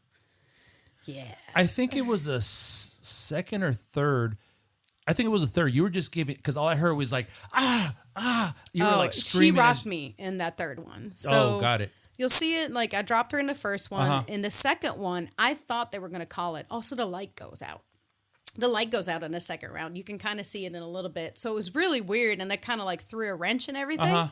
Yeah. I think it was the second or third. I think it was the third. You were just giving, because all I heard was like, You were like screaming. She rocked me in that third one. So got it. You'll see it, like I dropped her in the first one. In the second one, I thought they were going to call it. Also, the light goes out. The light goes out in the second round. You can kind of see it in a little bit. So it was really weird, and that kind of like threw a wrench and everything.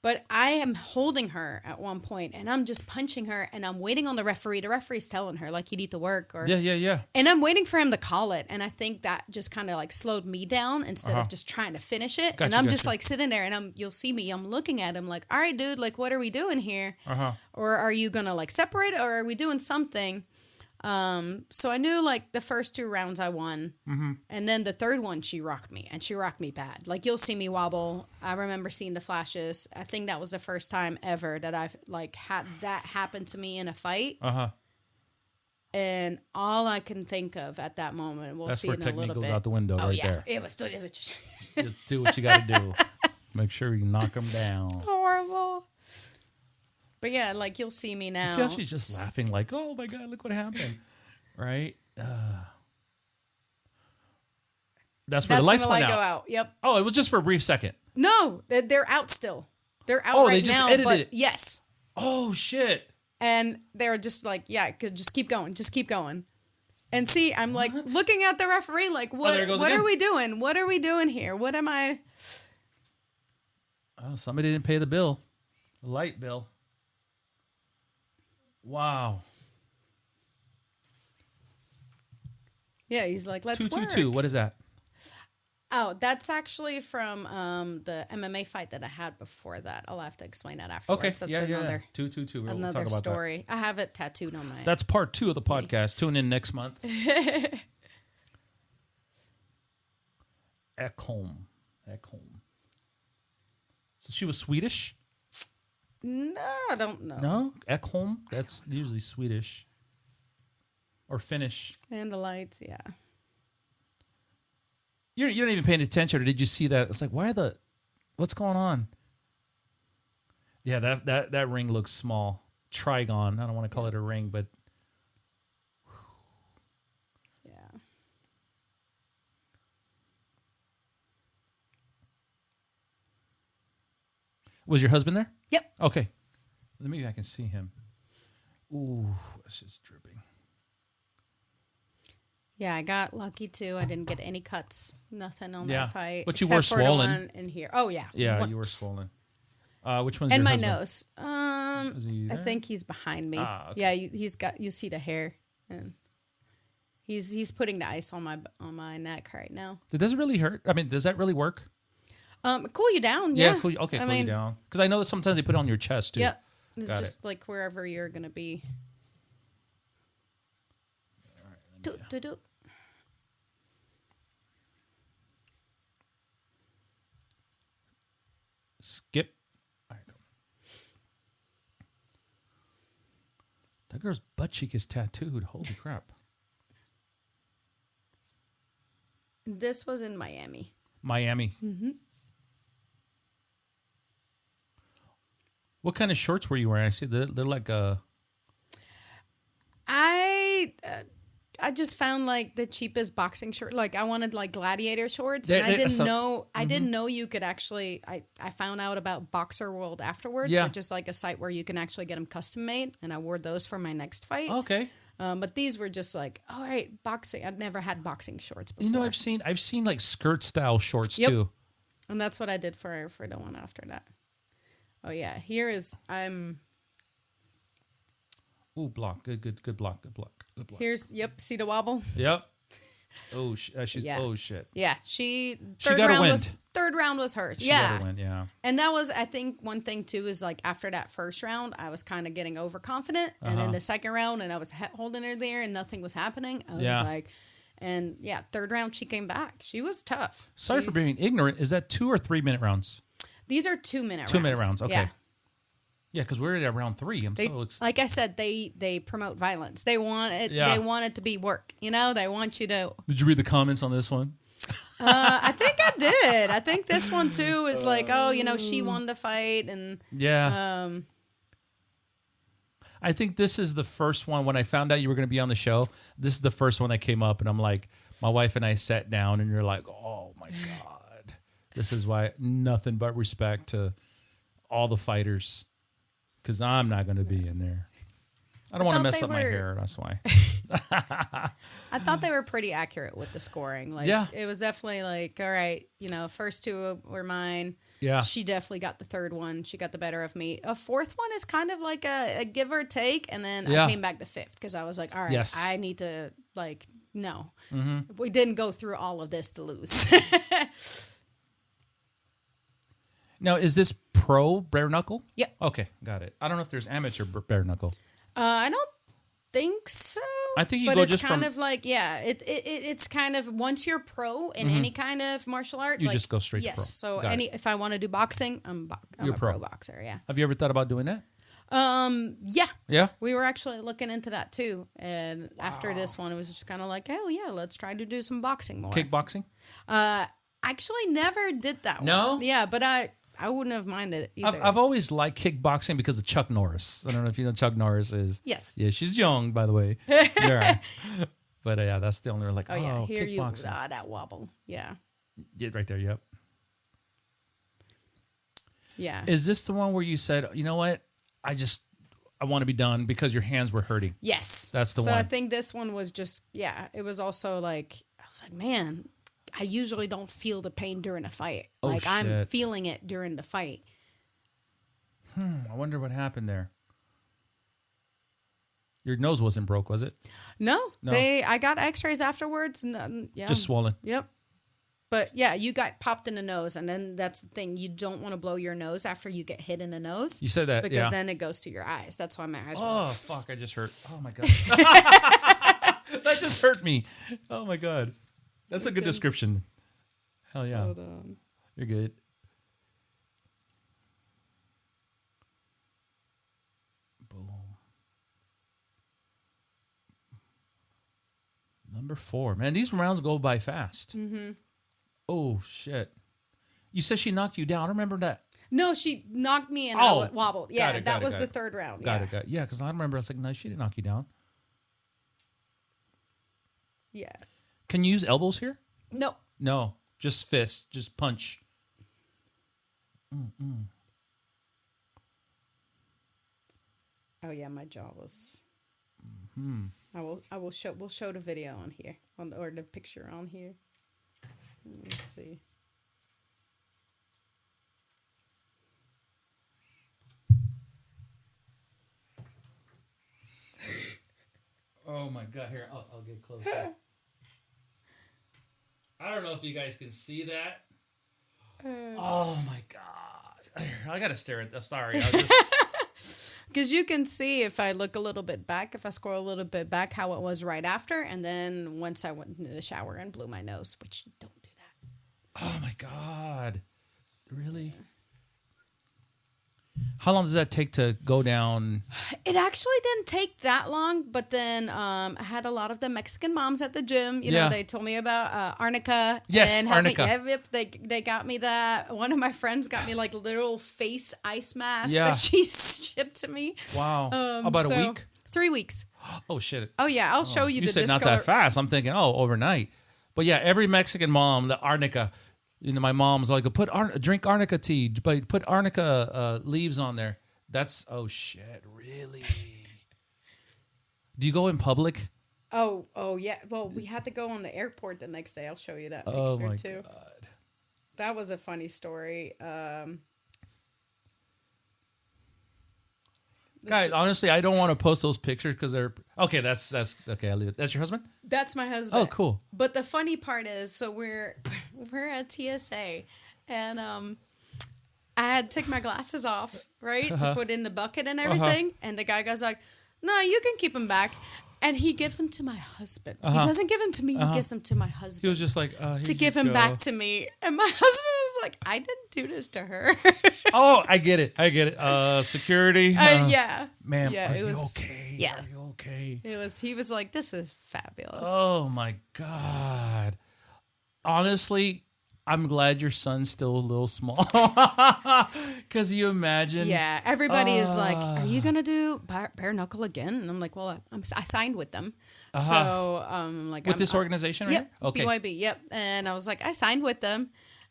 But I am holding her at one point, and I'm just punching her, and I'm waiting on the referee. The referee's telling her, like, you need to work. Yeah. And I'm waiting for him to call it, and I think that just kind of, like, slowed me down instead of just trying to finish it. Gotcha, and I'm just, like, sitting there, and you'll see me, I'm looking at him like, all right, dude, like, what are we doing here? Or are you going to, like, separate, or are we doing something? So I knew, like, the first two rounds I won. And then the third one, she rocked me, and she rocked me bad. Like, you'll see me wobble. I remember seeing the flashes. I think that was the first time ever that I've, like, had that happen to me in a fight. And all I can think of at that moment, we'll see in a little bit. That's where technique goes out the window there. It was just... Just do what you got to do. Make sure you knock them down. Horrible. But yeah, like you'll see me now. You see how she's just laughing like, oh my God, look what happened. Right? That's where the lights went out. Go out. Yep. Oh, it was just for a brief second. No, they're out still. They're out right now. Oh, they just edited it. Yes. Oh, shit. And they're just like, yeah, just keep going. Just keep going. And see, I'm like looking at the referee like, what are we doing? What are we doing here? What am I? Oh, somebody didn't pay the bill. The light bill. Wow. Yeah, he's like, let's 222. What is that? Oh, that's actually from the MMA fight that I had before that. I'll have to explain that afterwards. Okay, That's another 222. We'll another talk about story. That. I have it tattooed on my. That's part 2 of the podcast. Tune in next month. Ekholm. So she was Swedish? No, I don't know. No? Ekholm? That's usually Swedish. Or Finnish. And the lights, yeah. You're not even paying attention, or did you see that? It's like, what's going on? Yeah, that ring looks small. Trigon. I don't want to call it a ring, but. Yeah. Was your husband there? Yep. Okay. Maybe I can see him. Ooh, it's just dripping. Yeah, I got lucky too. I didn't get any cuts, nothing on that fight. But you were swollen. For the one in here. Oh yeah. Yeah, you were swollen. Which one's and your husband? Nose. I think he's behind me. Okay. Yeah, he's got. You see the hair, and he's putting the ice on my neck right now. Does it really hurt? I mean, does that really work? Cool you down. Yeah. Cool you down. Because I know that sometimes they put it on your chest too. Yeah. It's just like wherever you're gonna be. All right, Skip. All right. That girl's butt cheek is tattooed. Holy crap. This was in Miami. Mm-hmm. What kind of shorts were you wearing? I see they're like I just found like the cheapest boxing short. Like I wanted like gladiator shorts, and I didn't know you could actually. I found out about Boxer World afterwards, which is like a site where you can actually get them custom made, and I wore those for my next fight. Okay. But these were just like, all right, boxing. I'd never had boxing shorts before. You know, I've seen like skirt style shorts too. And that's what I did for the one after that. Oh yeah, Ooh, block. Good block. Here's, see the wobble? Yep. Oh, oh shit. Yeah, third round was hers. She got to win, yeah. And that was, I think, one thing too is like after that first round, I was kind of getting overconfident, and then the second round, and I was holding her there, and nothing was happening. I was like, and third round she came back. She was tough. Sorry for being ignorant. Is that 2 or 3 minute rounds? These are 2 minute rounds. 2 minute rounds. Okay. Yeah, because we're at round 3. Like I said, they promote violence. They want it. Yeah. They want it to be work. You know, they want you to. Did you read the comments on this one? I think I did. I think this one too is like, oh, you know, she won the fight, and I think this is the first one when I found out you were going to be on the show. This is the first one that came up, and I'm like, my wife and I sat down, and you're like, oh my god, this is why nothing but respect to all the fighters. Because I'm not going to be in there. I don't want to mess up my hair. That's why. I thought they were pretty accurate with the scoring. Like, it was definitely like, all right, you know, first 2 were mine. Yeah. She definitely got the third one. She got the better of me. A fourth one is kind of like a give or take. And then I came back to fifth because I was like, all right, I need to, like, no. Mm-hmm. We didn't go through all of this to lose. Now, is this pro bare knuckle? Yep. Okay, got it. I don't know if there's amateur bare knuckle. I don't think so. I think you go just from... But it's kind of like, it's kind of, once you're pro in any kind of martial art. You just go straight to pro. Yes, so if I want to do boxing, I'm a pro boxer, yeah. Have you ever thought about doing that? Yeah. Yeah? We were actually looking into that too. And after this one, it was just kind of like, hell yeah, let's try to do some boxing more. Kickboxing? Actually never did that one. No? Yeah, but I wouldn't have minded either. I've always liked kickboxing because of Chuck Norris. I don't know if you know who Chuck Norris is. Yes. Yeah, she's young, by the way. Yeah. But that's the only like, here kickboxing. That wobble. Yeah. Yeah, right there, yep. Yeah. Is this the one where you said, you know what? I want to be done because your hands were hurting? Yes. That's the one. So I think this one was just, it was also like, I was like, man, I usually don't feel the pain during a fight. I'm feeling it during the fight. I wonder what happened there. Your nose wasn't broke, was it? No. I got x-rays afterwards. Just swollen. Yep. But yeah, you got popped in the nose, and then that's the thing. You don't want to blow your nose after you get hit in the nose. You said that, because then it goes to your eyes. That's why my eyes were. Oh, fuck, I just hurt. Oh, my God. That just hurt me. Oh, my God. That's a good description. Hell yeah. Hold on. You're good. Boom. Number 4. Man, these rounds go by fast. Mm-hmm. Oh, shit. You said she knocked you down. I remember that. No, she knocked me and I wobbled. Yeah, that was the third round. Got it. Yeah, because I remember I was like, no, she didn't knock you down. Yeah. Can you use elbows here? No. No, just fists, just punch. Mm-mm. Oh yeah, my jaw was. Mm-hmm. We'll show the video on here or the picture on here. Let's see. Oh my God! Here, I'll get closer. I don't know if you guys can see that. Oh my God! I gotta stare at that. Sorry, because you can see if I look a little bit back, if I scroll a little bit back, how it was right after, and then once I went into the shower and blew my nose, which don't do that. Oh my God! Really? How long does that take to go down? It actually didn't take that long, but then I had a lot of the Mexican moms at the gym. You know, they told me about Arnica. Yes, and Arnica. They got me that. One of my friends got me like a literal face ice mask that she shipped to me. Wow. About a week? 3 weeks. Oh, shit. Oh, yeah. I'll show you the said not that fast. I'm thinking, overnight. But yeah, every Mexican mom, the arnica, my mom's like, drink arnica tea, but put arnica leaves on there. That's, oh, shit, really? Do you go in public? Oh, yeah. Well, we had to go on the airport the next day. I'll show you that picture, too. God. That was a funny story. Guys, honestly, I don't want to post those pictures because they're... Okay, that's okay, I'll leave it. That's your husband? That's my husband. Oh, cool. But the funny part is, so we're at TSA, and I had to take my glasses off, right, to put in the bucket and everything, and the guy goes like, no, you can keep them back. And he gives them to my husband. He doesn't give them to me. He gives them to my husband. He was just like, to give him back to me. And my husband was like, I didn't do this to her. Oh, I get it. Security. Yeah. Ma'am, yeah, are you okay? Yeah. Are you okay? He was like, this is fabulous. Oh, my God. Honestly, I'm glad your son's still a little small. Because you imagine. Yeah, everybody is like, are you going to do bare knuckle again? And I'm like, well, I signed with them. So, like, with this organization, right? Yep, Okay. BYB, yep. And I was like, I signed with them.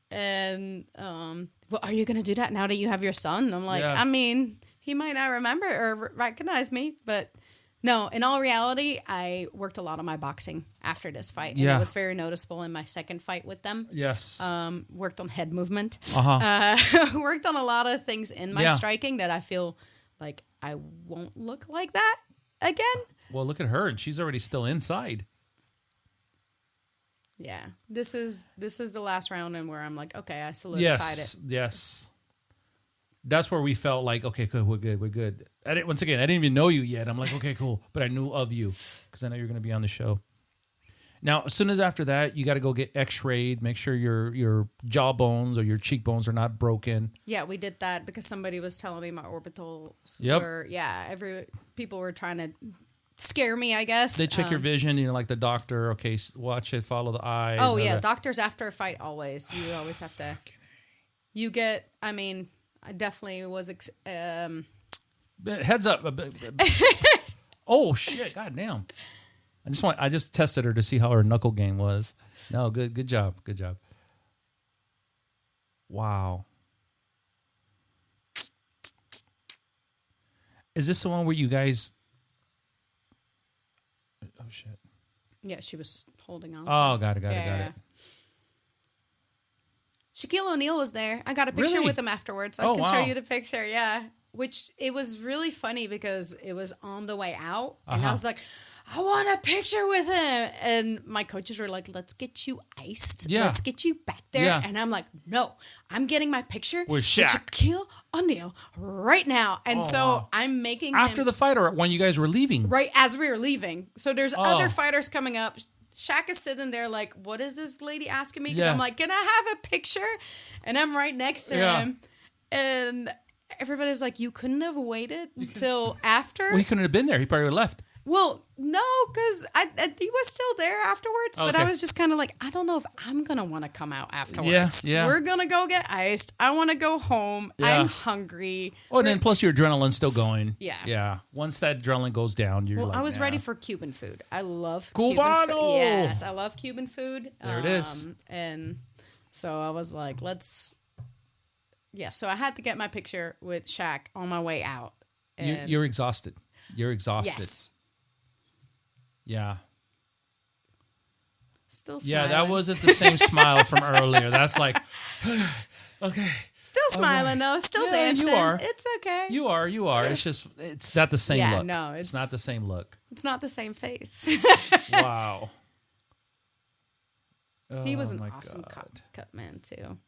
And, well, are you going to do that now that you have your son? And I'm like, I mean, he might not remember or recognize me, but no, in all reality, I worked a lot on my boxing after this fight. And it was very noticeable in my second fight with them. Yes. Worked on head movement. Worked on a lot of things in my striking that I feel like I won't look like that again. Well, look at her, and she's already still inside. Yeah. This is the last round and where I'm like, okay, I solidified it. Yes. That's where we felt like, okay, good, we're good. I didn't even know you yet. I'm like, okay, cool. But I knew of you because I know you're going to be on the show. Now, as soon as after that, you got to go get x-rayed, make sure your jawbones or your cheekbones are not broken. Yeah, we did that because somebody was telling me my orbitals were, people were trying to scare me, I guess. They check your vision, like the doctor, okay, watch it, follow the eye. Oh, yeah, doctors after a fight always. You always have to, you get, I mean... I definitely was. Heads up. Oh shit! God damn! I just tested her to see how her knuckle game was. No, good job. Wow. Is this the one where you guys? Oh shit! Yeah, she was holding on. Oh, got it. Shaquille O'Neal was there. I got a picture with him afterwards. So I can show you the picture. Yeah. Which, it was really funny because it was on the way out. And I was like, I want a picture with him. And my coaches were like, let's get you iced. Yeah. Let's get you back there. Yeah. And I'm like, no, I'm getting my picture with Shaquille O'Neal right now. And I'm making after the fight or when you guys were leaving? Right as we were leaving. So there's other fighters coming up. Shaq is sitting there like, what is this lady asking me? Because I'm like, can I have a picture? And I'm right next to him. And everybody's like, you couldn't have waited until after? Well, he couldn't have been there. He probably would have left. Well, no, because he was still there afterwards. But I was just kind of like, I don't know if I'm going to want to come out afterwards. Yeah. We're going to go get iced. I want to go home. I'm hungry. Oh, and then plus your adrenaline's still going. Yeah. Yeah. Once that adrenaline goes down, you're like, I was ready for Cuban food. I love Cuban food. Yes, I love Cuban food. There it is. And so I was like, let's... Yeah, so I had to get my picture with Shaq on my way out. You're exhausted. Yes. Yeah. Still smiling. Yeah, that wasn't the same smile from earlier. That's like, okay. Still smiling, though. Still dancing. You are. It's okay. You are. It's just, it's not the same look. No, it's not the same look. It's not the same face. Wow. He was an awesome cut man, too.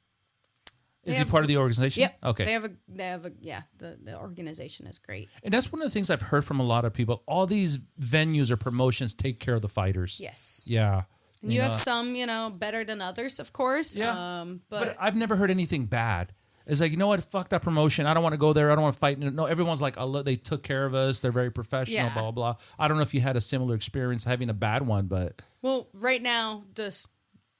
Is he part of the organization? Yep. Okay. The organization is great. And that's one of the things I've heard from a lot of people. All these venues or promotions take care of the fighters. Yes. Yeah. And you have some, better than others, of course. Yeah. But I've never heard anything bad. It's like, you know what? Fuck that promotion. I don't want to go there. I don't want to fight. No, everyone's like, they took care of us. They're very professional, blah, blah, blah. I don't know if you had a similar experience having a bad one, but... Well, right now,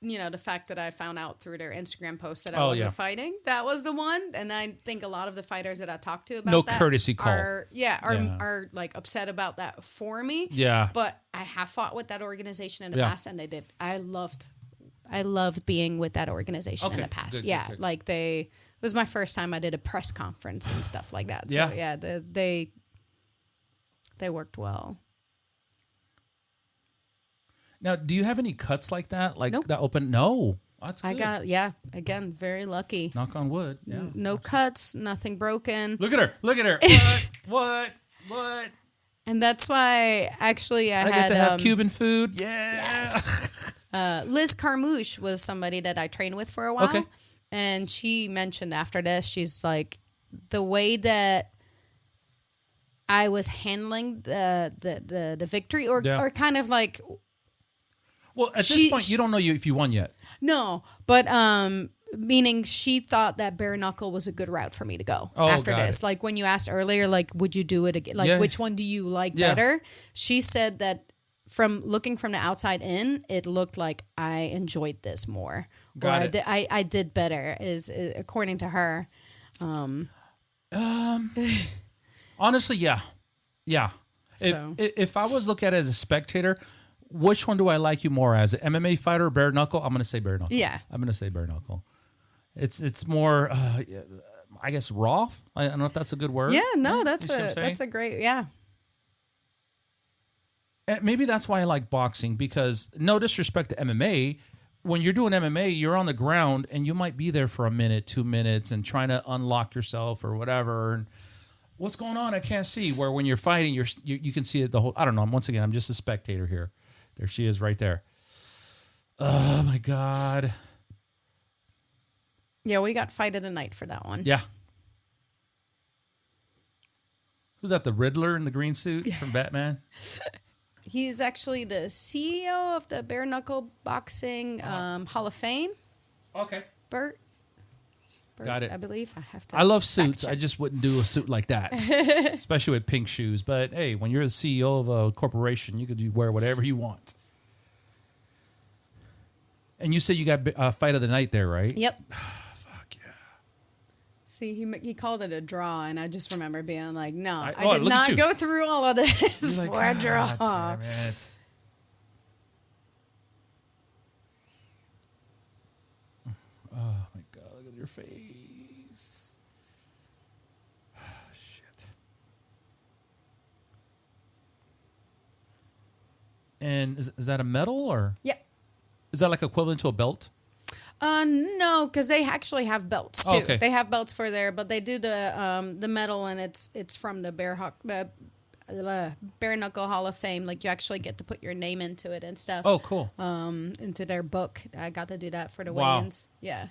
the fact that I found out through their Instagram post that I wasn't fighting, that was the one. And I think a lot of the fighters that I talked to about that courtesy call are like upset about that for me. Yeah. But I have fought with that organization in the past, and I loved being with that organization in the past. Good. Like it was my first time I did a press conference and stuff like that. So they worked well. Now, do you have any cuts like that? Like that open? No. That's good. I got, again, very lucky. Knock on wood. Yeah. No cuts, nothing broken. Look at her. What? And that's why, actually, I had get to have Cuban food. Yeah. Yes. Liz Carmouche was somebody that I trained with for a while. Okay. And she mentioned after this, she's like, the way that I was handling the victory or kind of like... Well, at this point, you don't know if you won yet. No, but meaning she thought that bare knuckle was a good route for me to go after this. Like when you asked earlier, like, would you do it again? Like, which one do you like better? She said that from looking from the outside in, it looked like I enjoyed this more. I did better, is according to her. Honestly, yeah. So. If I was looking at it as a spectator, which one do I like you more as? An MMA fighter or bare knuckle? I'm going to say bare knuckle. Yeah. I'm going to say bare knuckle. It's more, I guess, raw. I don't know if that's a good word. Yeah, no, that's a great, And maybe that's why I like boxing, because no disrespect to MMA, when you're doing MMA, you're on the ground and you might be there for a minute, 2 minutes and trying to unlock yourself or whatever. And what's going on? I can't see. Where when you're fighting, you can see it the whole, I don't know. Once again, I'm just a spectator here. There she is right there. Oh, my God. Yeah, we got fight of the night for that one. Yeah. Who's that, the Riddler in the green suit from Batman? He's actually the CEO of the Bare Knuckle Boxing Hall of Fame. Okay. Bert, got it. I believe. I love suits. I just wouldn't do a suit like that, especially with pink shoes. But hey, when you're the CEO of a corporation, you could wear whatever you want. And you said you got fight of the night there, right? Yep. Fuck yeah. See, he called it a draw, and I just remember being like, no, I did not go through all of this for a draw. Damn it. Oh, my God. Look at your face. Shit. And is that a medal or? Yeah. Is that like equivalent to a belt? No, because they actually have belts too. Oh, okay. They have belts for there, but they do the medal, and it's from the Bare Knuckle Hall of Fame. Like you actually get to put your name into it and stuff. Oh, cool. Into their book. I got to do that for the weigh-ins. Yeah.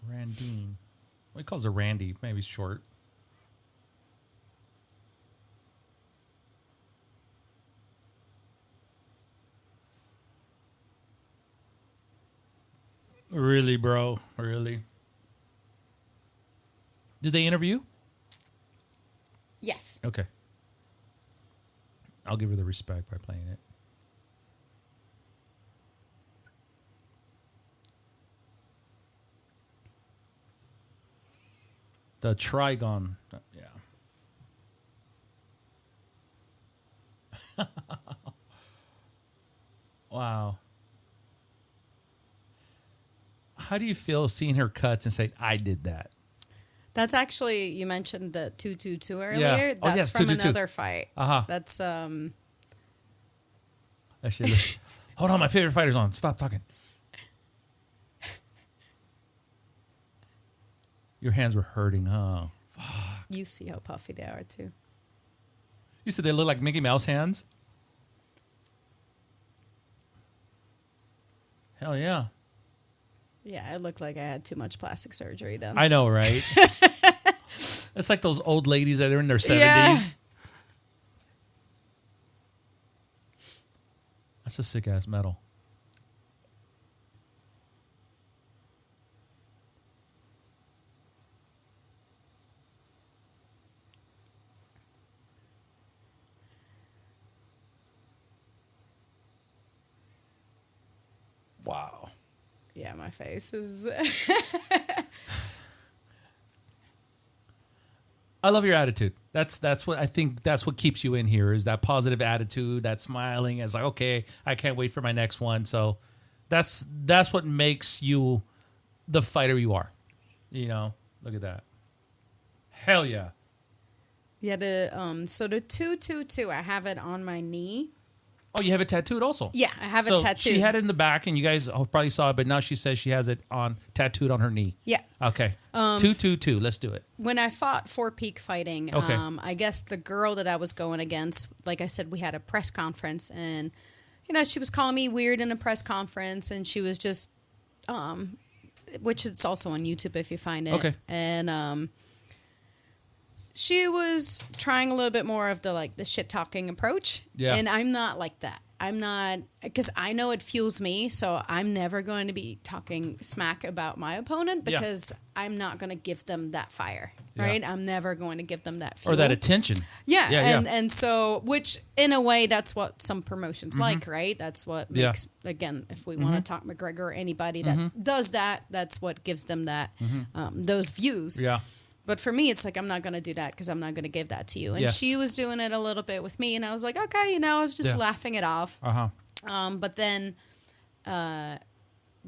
Randine. What he calls her Randy. Maybe he's short. Really, bro? Really? Did they interview? Yes. Okay. I'll give her the respect by playing it. The Trigon. Yeah. Wow. How do you feel seeing her cuts and say, I did that? That's actually, you mentioned the 222 earlier. Yeah. That's from 222. another fight. Uh-huh. That's, Hold on, my favorite fighter's on. Stop talking. Your hands were hurting, huh? Fuck. You see how puffy they are, too. You said they look like Mickey Mouse hands? Hell yeah. Yeah, it looked like I had too much plastic surgery done. I know, right? It's like those old ladies that are in their 70s. Yeah. That's a sick-ass medal. Yeah, my face is... I love your attitude. That's what I think. That's what keeps you in here is that positive attitude, that smiling. It's like, okay, I can't wait for my next one. So that's what makes you the fighter you are. You know, look at that. Hell yeah. Yeah. So the 222, I have it on my knee. Oh, you have it tattooed also? Yeah, I have it tattooed. She had it in the back, and you guys probably saw it, but now she says she has it tattooed on her knee. Yeah. Okay. 222. Let's do it. When I fought for Peak Fighting, I guess the girl that I was going against, like I said, we had a press conference, and she was calling me weird in a press conference, and she was just, which it's also on YouTube if you find it. Okay. And she was trying a little bit more of the shit talking approach. Yeah. And I'm not like that. I'm not, because I know it fuels me, so I'm never going to be talking smack about my opponent because I'm not going to give them that fire, right? I'm never going to give them that fuel. Or that attention. Yeah. And so, which in a way, that's what some promotions like, right? That's what makes, again, if we want to talk McGregor or anybody that does that, that's what gives them that, those views. Yeah. But for me, it's like, I'm not going to do that because I'm not going to give that to you. And she was doing it a little bit with me. And I was like, okay, I was just laughing it off. But then the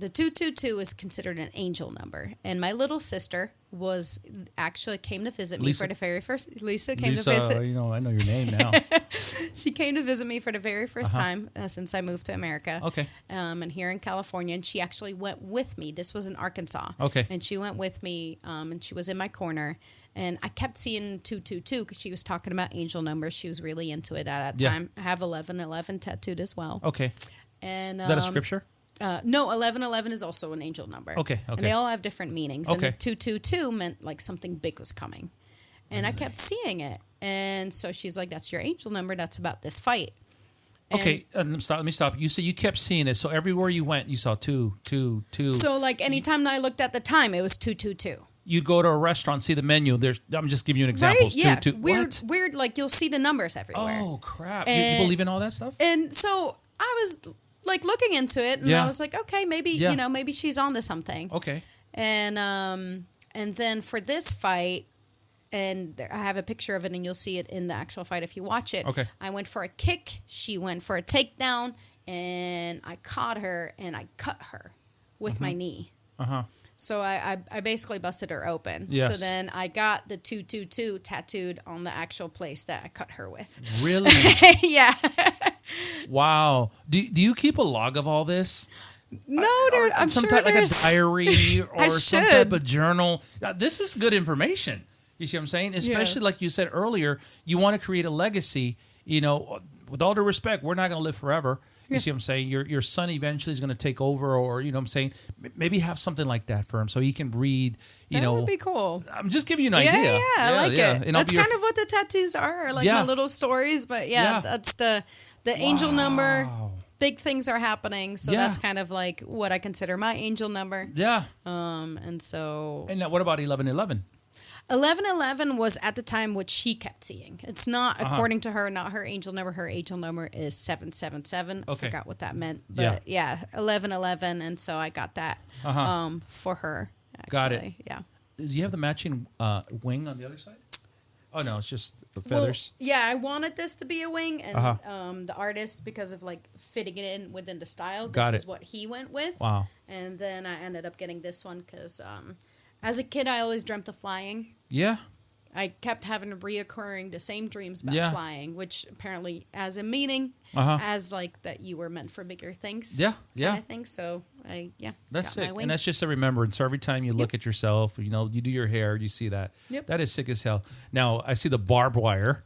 222 is considered an angel number. And my little sister came to visit me for the very first... Lisa came to visit... I know your name now. She came to visit me for the very first time since I moved to America. Okay. And here in California. And she actually went with me. This was in Arkansas. Okay. And she went with me, and she was in my corner. And I kept seeing 222 because she was talking about angel numbers. She was really into it at that time. I have 1111 tattooed as well. Okay. And is that a scripture? No, 1111 is also an angel number. Okay. And they all have different meanings. Okay. And the 222 meant like something big was coming. And I kept seeing it. And so she's like, that's your angel number. That's about this fight. And okay, let me stop. You said you kept seeing it. So everywhere you went, you saw 222. So like anytime I looked at the time, it was 222. You'd go to a restaurant, see the menu. I'm just giving you an example. Right? Yeah. What? Weird. Like you'll see the numbers everywhere. Oh, crap. You believe in all that stuff? And so I was like looking into it, and I was like, okay, maybe maybe she's on to something. Okay. And then for this fight, and I have a picture of it, and you'll see it in the actual fight if you watch it. Okay. I went for a kick, she went for a takedown, and I caught her and I cut her with my knee. So I basically busted her open. Yes. So then I got the 222 tattooed on the actual place that I cut her with. Really? Yeah. Wow. Do you keep a log of all this? No, I'm some sure type, like a diary or some type of journal. This is good information. You see what I'm saying? Especially like you said earlier, you want to create a legacy. With all due respect, we're not going to live forever. You see what I'm saying? Your son eventually is going to take over, or what I'm saying, maybe have something like that for him so he can read. That would be cool. I'm just giving you an idea. Yeah, I like it. And that's kind of what the tattoos are, like my little stories. But that's the angel number. Big things are happening, so that's kind of like what I consider my angel number. Yeah. And so. And what about 1111? 1111 was at the time what she kept seeing. It's not, according to her, not her angel number. Her angel number is 777. I forgot what that meant. But 1111. And so I got that for her. Actually. Got it. Yeah. Does he have the matching wing on the other side? Oh, no, it's just the feathers. Well, yeah, I wanted this to be a wing. And the artist, because of like fitting it in within the style, this is what he went with. Wow. And then I ended up getting this one because as a kid, I always dreamt of flying. Yeah. I kept having reoccurring the same dreams about flying, which apparently has a meaning as like that you were meant for bigger things. Yeah, yeah. I think so. That's sick, and that's just a remembrance. So every time you look at yourself, you do your hair, you see that. Yep. That is sick as hell. Now I see the barbed wire.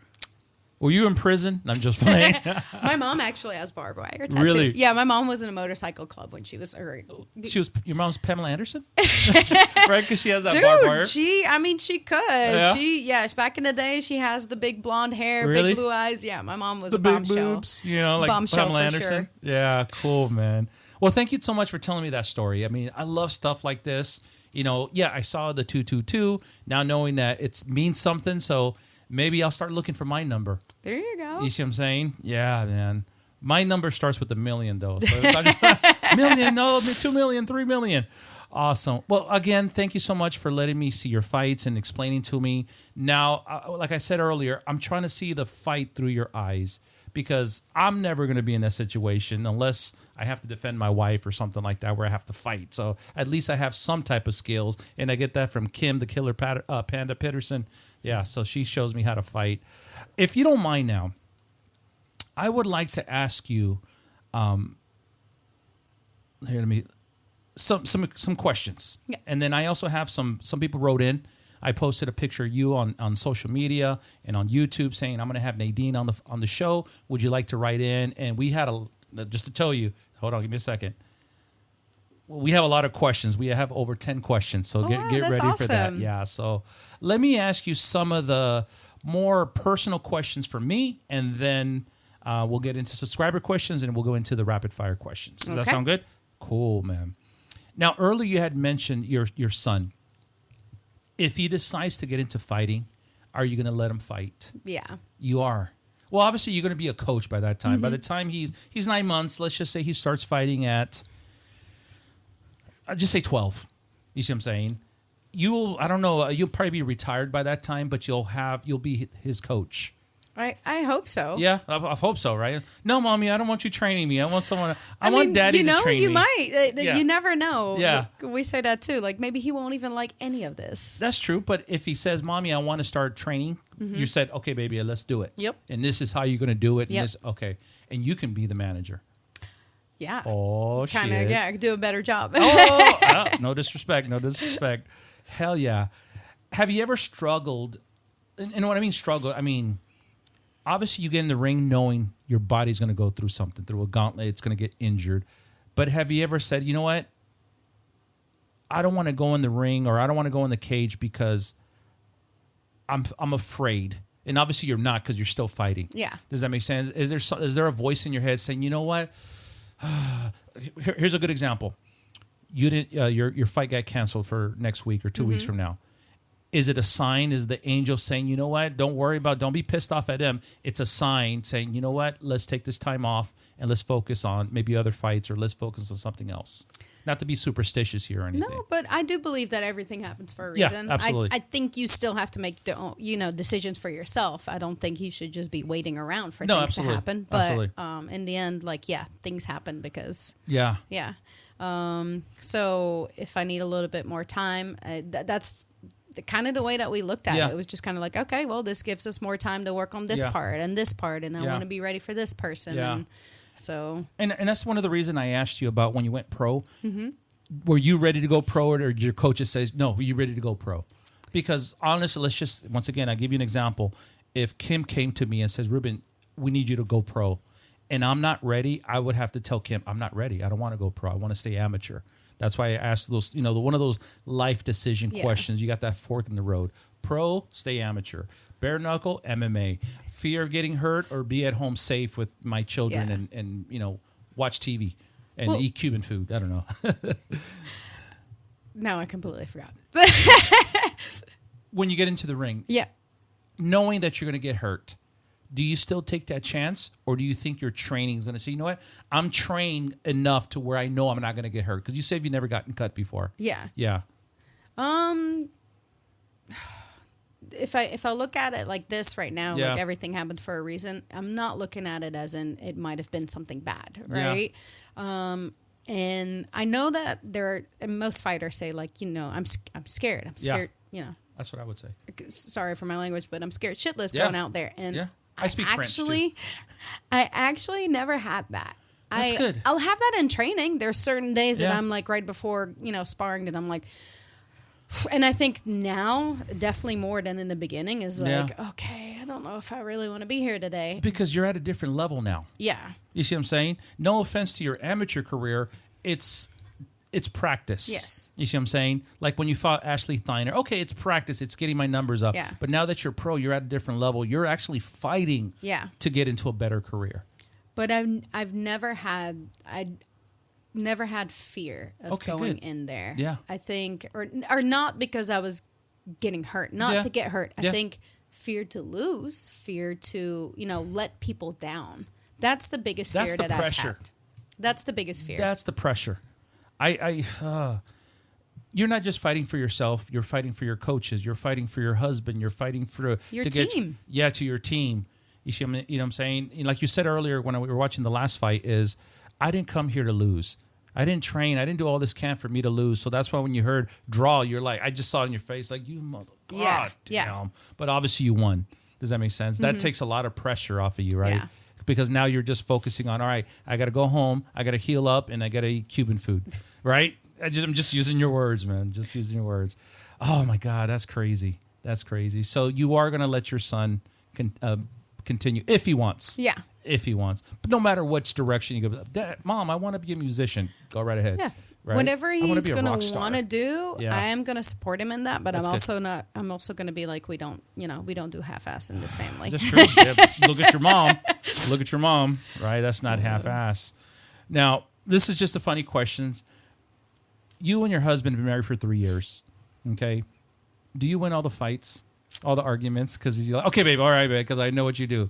Were you in prison? I'm just playing. My mom actually has barbed wire tattoo. Really? Yeah, my mom was in a motorcycle club when she was. Your mom's Pamela Anderson, right? Because she has that barbed wire. She could. Yeah. Back in the day, she has the big blonde hair, big blue eyes. Yeah, my mom was a bombshell. Big boobs, like bombshell Pamela Anderson. Sure. Yeah, cool, man. Well, thank you so much for telling me that story. I mean, I love stuff like this. I saw the 222. Now knowing that it means something, so. Maybe I'll start looking for my number. There you go. You see what I'm saying? Yeah, man. My number starts with $1 million, though. So million, no, it'll be 2 million, 3 million. Awesome. Well, again, thank you so much for letting me see your fights and explaining to me. Now, like I said earlier, I'm trying to see the fight through your eyes because I'm never going to be in that situation unless I have to defend my wife or something like that where I have to fight. So at least I have some type of skills, and I get that from Kim, the Killer Panda Peterson. Yeah, so she shows me how to fight. If you don't mind now, I would like to ask you some questions. Yeah. And then I also have some people wrote in. I posted a picture of you on social media and on YouTube saying I'm going to have Nadine on the show. Would you like to write in? And we had just to tell you, hold on, give me a second. We have a lot of questions. We have over 10 questions, so get ready for that. Yeah, so let me ask you some of the more personal questions for me, and then we'll get into subscriber questions, and we'll go into the rapid fire questions. Does that sound good? Cool, man. Now, earlier you had mentioned your son. If he decides to get into fighting, are you going to let him fight? Yeah. You are. Well, obviously, you're going to be a coach by that time. Mm-hmm. By the time he's 9 months, let's just say he starts fighting at, I'll just say 12. You see what I'm saying? You'll probably be retired by that time, but you'll be his coach. I hope so. Yeah, I hope so, right? No, Mommy, I don't want you training me. I want someone. I want Daddy to train me. You might. You never know. Yeah. We say that too. Like maybe he won't even like any of this. That's true. But if he says, Mommy, I want to start training, you said, okay, baby, let's do it. Yep. And this is how you're going to do it. Yep. Okay. And you can be the manager. Yeah. Oh, shit. Kind of, yeah, do a better job. No disrespect. No disrespect. Hell yeah. Have you ever struggled? And what I mean struggle, I mean, obviously, you get in the ring knowing your body's going to go through something, through a gauntlet. It's going to get injured. But have you ever said, you know what? I don't want to go in the ring or I don't want to go in the cage because I'm afraid. And obviously, you're not because you're still fighting. Yeah. Does that make sense? Is there a voice in your head saying, you know what? Here's a good example. You didn't. Your fight got canceled for next week or 2 weeks from now. Is it a sign? Is the angel saying, you know what? Don't be pissed off at him. It's a sign saying, you know what? Let's take this time off and let's focus on maybe other fights or let's focus on something else. Not to be superstitious here or anything. No, but I do believe that everything happens for a reason. Yeah, absolutely. I think you still have to make decisions for yourself. I don't think you should just be waiting around for things to happen. But in the end, things happen because yeah. So if I need a little bit more time, that's kind of the way that we looked at it. It was just kind of like, okay, well, this gives us more time to work on this part and this part, and I want to be ready for this person. Yeah. And so, and that's one of the reasons I asked you about when you went pro. Mm-hmm. Were you ready to go pro, or did your coach says, no, were you ready to go pro? Because honestly, once again, I'll give you an example. If Kim came to me and says, Ruben, we need you to go pro, and I'm not ready, I would have to tell Kim, I'm not ready. I don't want to go pro. I want to stay amateur. That's why I asked those, one of those life decision questions. You got that fork in the road. Pro, stay amateur. Bare knuckle, MMA. Fear of getting hurt or be at home safe with my children and watch TV and eat Cuban food. I don't know. No, I completely forgot. When you get into the ring, knowing that you're going to get hurt, do you still take that chance, or do you think your training is going to say, you know what, I'm trained enough to where I know I'm not going to get hurt? Because you said you've never gotten cut before. Yeah. Yeah. If I look at it like this right now, like everything happened for a reason, I'm not looking at it as in it might have been something bad, right? Yeah. And I know that most fighters say like, I'm scared. I'm scared, That's what I would say. Sorry for my language, but I'm scared shitless going out there. And I speak French too. I actually never had that. That's good. I'll have that in training. There's certain days that I'm like right before, sparring that I'm like, and I think now definitely more than in the beginning is like, okay, I don't know if I really want to be here today. Because you're at a different level now. Yeah. You see what I'm saying? No offense to your amateur career. It's practice. Yes. You see what I'm saying? Like when you fought Ashley Thiner, okay, it's practice. It's getting my numbers up. Yeah. But now that you're pro, you're at a different level. You're actually fighting to get into a better career. But I've never had fear of going in there. Yeah. I think or not because I was getting hurt, not to get hurt. I think fear to lose, fear to, let people down. That's the biggest fear that I've had. That's the biggest fear. That's the pressure. You're not just fighting for yourself. You're fighting for your coaches. You're fighting for your husband. You're fighting for your team. To your team. You see, you know what I'm saying? Like you said earlier when we were watching the last fight is, I didn't come here to lose. I didn't train. I didn't do all this camp for me to lose. So that's why when you heard draw, you're like, I just saw it in your face, like, you mother. God damn. Yeah. But obviously you won. Does that make sense? That takes a lot of pressure off of you, right? Yeah. Because now you're just focusing on, all right, I got to go home, I got to heal up, and I got to eat Cuban food, right? I'm just using your words, man. Just using your words. Oh, my God, that's crazy. That's crazy. So you are going to let your son continue if he wants. Yeah. If he wants. But no matter which direction you go, Dad, Mom, I want to be a musician. Go right ahead. Yeah. Right? Whatever he's gonna want to do, I am gonna support him in that. But I'm also gonna be like, we don't do half-ass in this family. That's true. Yeah, look at your mom. Look at your mom. Right. That's not half-ass. Now, this is just a funny questions. You and your husband have been married for 3 years. Okay. Do you win all the fights, all the arguments? Because you're like, okay, babe, all right, babe, because I know what you do.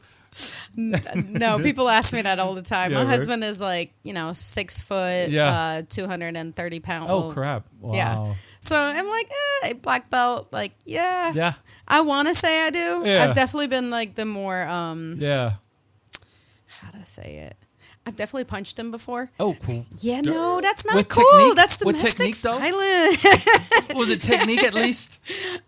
No, people ask me that all the time. My husband is like, 6 foot, 230 pounds. Oh, crap. Wow. Yeah. So I'm like, black belt, like, yeah. I want to say I do. Yeah. I've definitely been like the more, how to say it? I've definitely punched him before. Oh, cool. Yeah, no, that's not with cool. Technique? That's domestic technique, though? violence. Was it technique at least?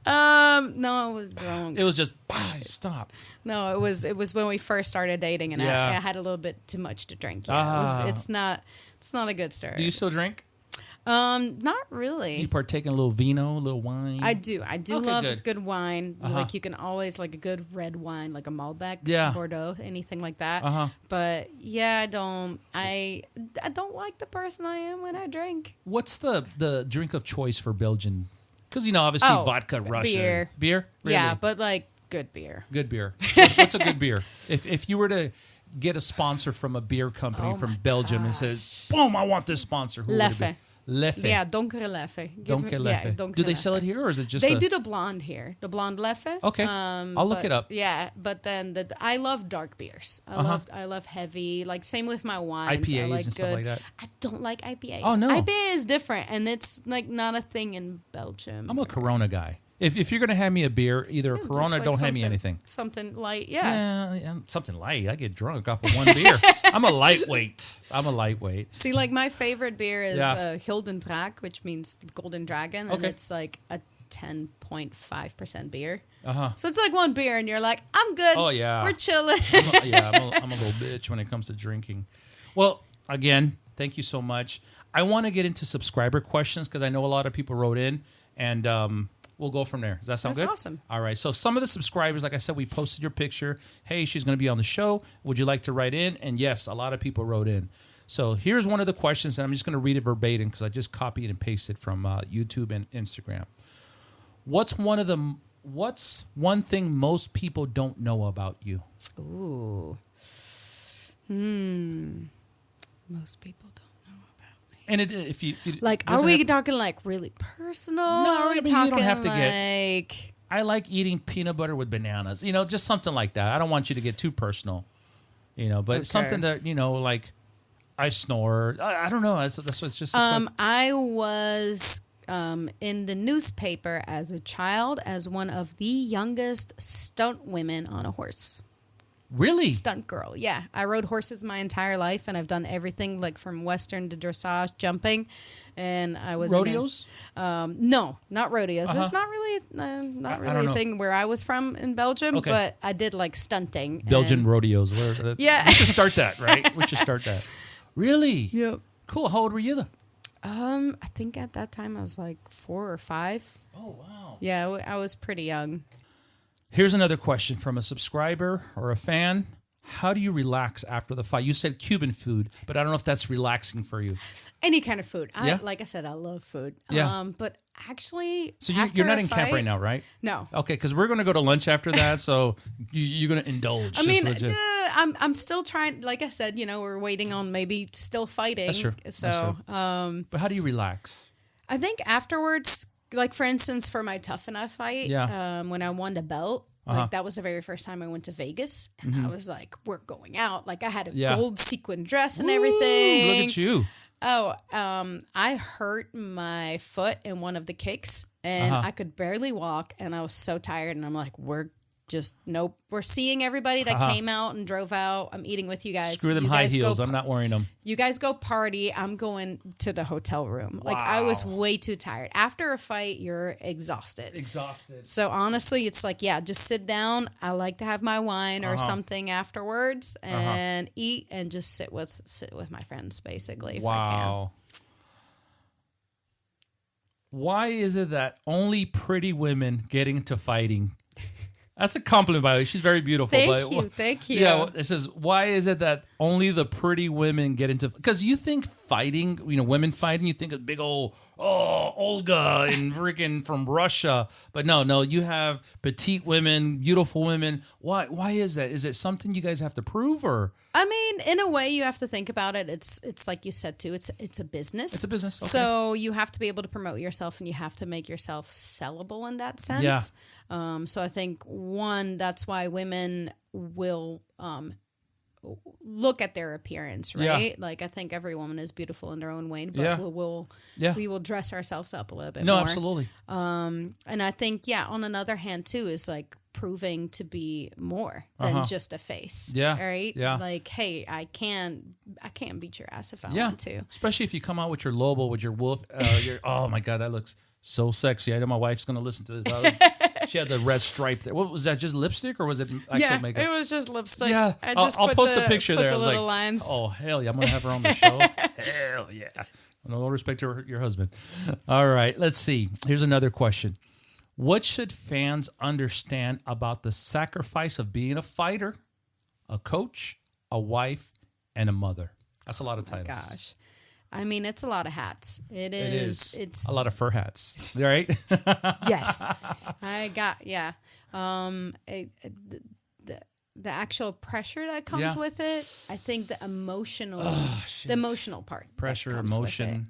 No, it was drunk. It was just, stop. No, it was when we first started dating, and I had a little bit too much to drink. Yeah, it's not a good start. Do you still drink? Not really. You partake in a little vino, a little wine? I do love good wine. Like you can always like a good red wine, like a Malbec, Bordeaux, anything like that. But yeah, I don't like the person I am when I drink. What's the drink of choice for Belgians? Because obviously vodka, Russia, beer. Really? Yeah, but like good beer. Good beer. What's a good beer? If you were to get a sponsor from a beer company from Belgium and says, boom, I want this sponsor. Who would it be? Leffe. Yeah, Donkere Leffe. Donkere Leffe. Do they sell it here or is it just They do the blonde here. The blonde Leffe. Okay. I'll look it up. Yeah, but then I love dark beers. I love heavy, like same with my wines. IPAs I like and stuff like that. I don't like IPAs. Oh, no. IPA is different and it's like not a thing in Belgium. I'm a Corona guy. If you're going to hand me a beer, either a Corona, don't hand me anything. Something light, yeah. Something light. I get drunk off of one beer. I'm a lightweight. See, like my favorite beer is Gulden Draak, which means Golden Dragon, and it's like a 10.5% beer. So it's like one beer, and you're like, I'm good. Oh, yeah. We're chilling. I'm a little bitch when it comes to drinking. Well, again, thank you so much. I want to get into subscriber questions because I know a lot of people wrote in, and we'll go from there. Does that sound good? That's awesome. All right. So some of the subscribers, like I said, we posted your picture. Hey, she's going to be on the show. Would you like to write in? And yes, a lot of people wrote in. So here's one of the questions, and I'm just going to read it verbatim because I just copied and pasted from YouTube and Instagram. What's one thing most people don't know about you? Ooh. Most people don't. And if you like, are we talking like really personal? No, are we talking you don't have to like? I like eating peanut butter with bananas. Just something like that. I don't want you to get too personal. But something that like I snore. I don't know. That's what's just. I was in the newspaper as a child as one of the youngest stunt women on a horse. Really? Stunt girl, yeah. I rode horses my entire life, and I've done everything like from western to dressage, jumping, and I was rodeos. No, not rodeos. It's not really a thing where I was from in Belgium, but I did like stunting. Belgian rodeos. Yeah, we should start that, right? We should start that. Really? Yep. Cool. How old were you? I think at that time I was like 4 or 5. Oh wow. Yeah, I was pretty young. Here's another question from a subscriber or a fan. How do you relax after the fight? You said Cuban food, but I don't know if that's relaxing for you. Any kind of food. Like I said, I love food. Yeah. But actually, so you're not in camp right now, right? No. Okay, because we're going to go to lunch after that, so you're going to indulge. I mean, I'm still trying. Like I said, we're waiting on maybe still fighting. That's true. So, That's true. But how do you relax? I think afterwards. Like, for instance, for my Tough Enough fight, when I won the belt, Like that was the very first time I went to Vegas, and I was like, "We're going out!" Like I had a gold sequin dress and everything. Look at you! Oh, I hurt my foot in one of the kicks, and I could barely walk, and I was so tired, and I'm like, nope. We're seeing everybody that came out and drove out. I'm eating with you guys. Screw them you high heels. I'm not wearing them. You guys go party. I'm going to the hotel room. Wow. Like I was way too tired. After a fight, you're exhausted. So honestly, it's like, just sit down. I like to have my wine or something afterwards and eat and just sit with my friends basically if I can. Why is it that only pretty women get into fighting? That's a compliment, by the way. She's very beautiful. Thank you. Yeah, it says, why is it that only the pretty women get into... Because you think fighting, women fighting, you think of big old, Olga and freaking from Russia. But no, you have petite women, beautiful women. Why is that? Is it something you guys have to prove or... I mean, in a way, you have to think about it. It's like you said, too. It's a business. It's a business. Okay. So you have to be able to promote yourself and you have to make yourself sellable in that sense. Yeah. So I think, one, that's why women will look at their appearance, right? Yeah. Like, I think every woman is beautiful in their own way, but we will dress ourselves up a little bit more. No, absolutely. And I think, on another hand, too, is like, proving to be more than just a face. Yeah. Right? Yeah. Like, hey, I can beat your ass if I want to. Especially if you come out with your Lobo, with your wolf. Oh my God, that looks so sexy. I know my wife's going to listen to this. She had the red stripe there. What was that, just lipstick or was it actual makeup? It was just lipstick. Yeah. I'll post a picture there. I was like, lines. Oh, hell yeah. I'm going to have her on the show. Hell yeah. No respect to your husband. All right. Let's see. Here's another question. What should fans understand about the sacrifice of being a fighter, a coach, a wife, and a mother? That's a lot of titles. Gosh. I mean, it's a lot of hats. It is. It's a lot of fur hats, right? Yes. The actual pressure that comes with it, I think the emotional part. Pressure, emotion.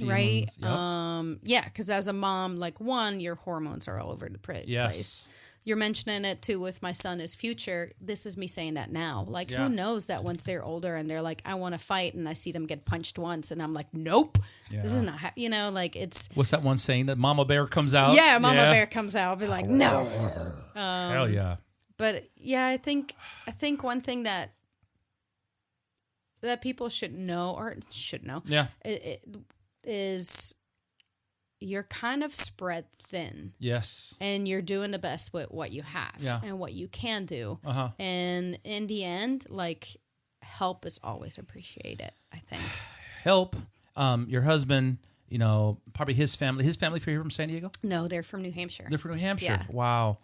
Right? Yep. Because as a mom, like, one, your hormones are all over the place. You're mentioning it too with my son, his future. This is me saying that now. Like, who knows that once they're older and they're like, I want to fight, and I see them get punched once, and I'm like, nope, this is not, like it's. What's that one saying that Mama Bear comes out? Yeah, Mama Bear comes out. I'll be like, no. Hell yeah. But I think one thing that people should know. Yeah. Is you're kind of spread thin. Yes. And you're doing the best with what you have and what you can do. And in the end, like, help is always appreciated, I think. Help. Your husband, probably his family. His family from San Diego? No, they're from New Hampshire. They're from New Hampshire. Yeah. Wow.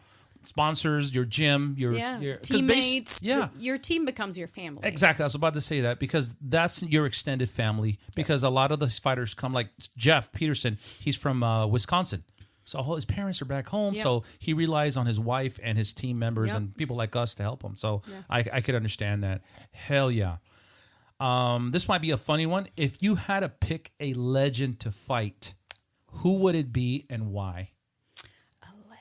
Sponsors, your gym, your teammates. Your team becomes your family. Exactly. I was about to say that because that's your extended family. Because a lot of the fighters come, like Jeff Peterson, he's from Wisconsin. So his parents are back home. So he relies on his wife and his team members and people like us to help him. So I could understand that. Hell yeah. This might be a funny one. If you had to pick a legend to fight, who would it be and why?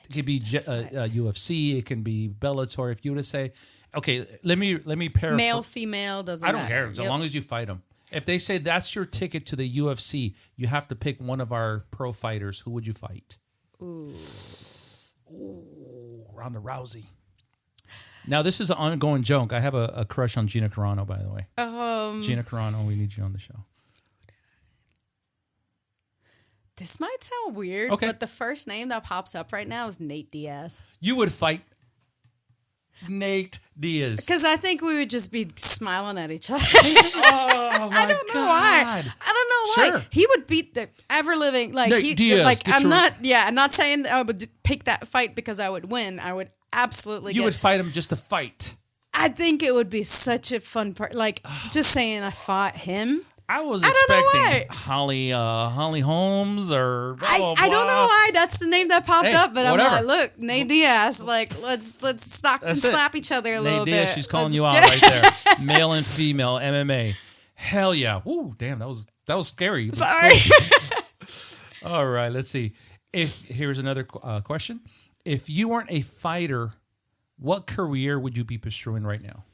It could be UFC. It can be Bellator. If you were to say, okay, let me paraphrase. Male, female, doesn't matter. I don't care as long as you fight them. If they say that's your ticket to the UFC, you have to pick one of our pro fighters. Who would you fight? Ooh, Ronda Rousey. Now this is an ongoing joke. I have a crush on Gina Carano, by the way. Gina Carano, we need you on the show. This might sound weird, but the first name that pops up right now is Nate Diaz. You would fight Nate Diaz. Because I think we would just be smiling at each other. Oh, my I don't know why. I don't know why. Sure. He would beat the ever living. Like, Nate Diaz, I'm not saying I would pick that fight because I would win. I would absolutely would fight him just to fight. I think it would be such a fun part. Like, just saying I fought him. I was expecting Holly Holmes or I don't know why that's the name that popped up, but whatever. I'm like, look, Nate Diaz, like let's stock and slap each other a little bit. Nate Diaz, she's calling you out right there. Male and female MMA. Hell yeah. Ooh, damn, that was scary. Sorry. All right, let's see. Here's another question. If you weren't a fighter, what career would you be pursuing right now?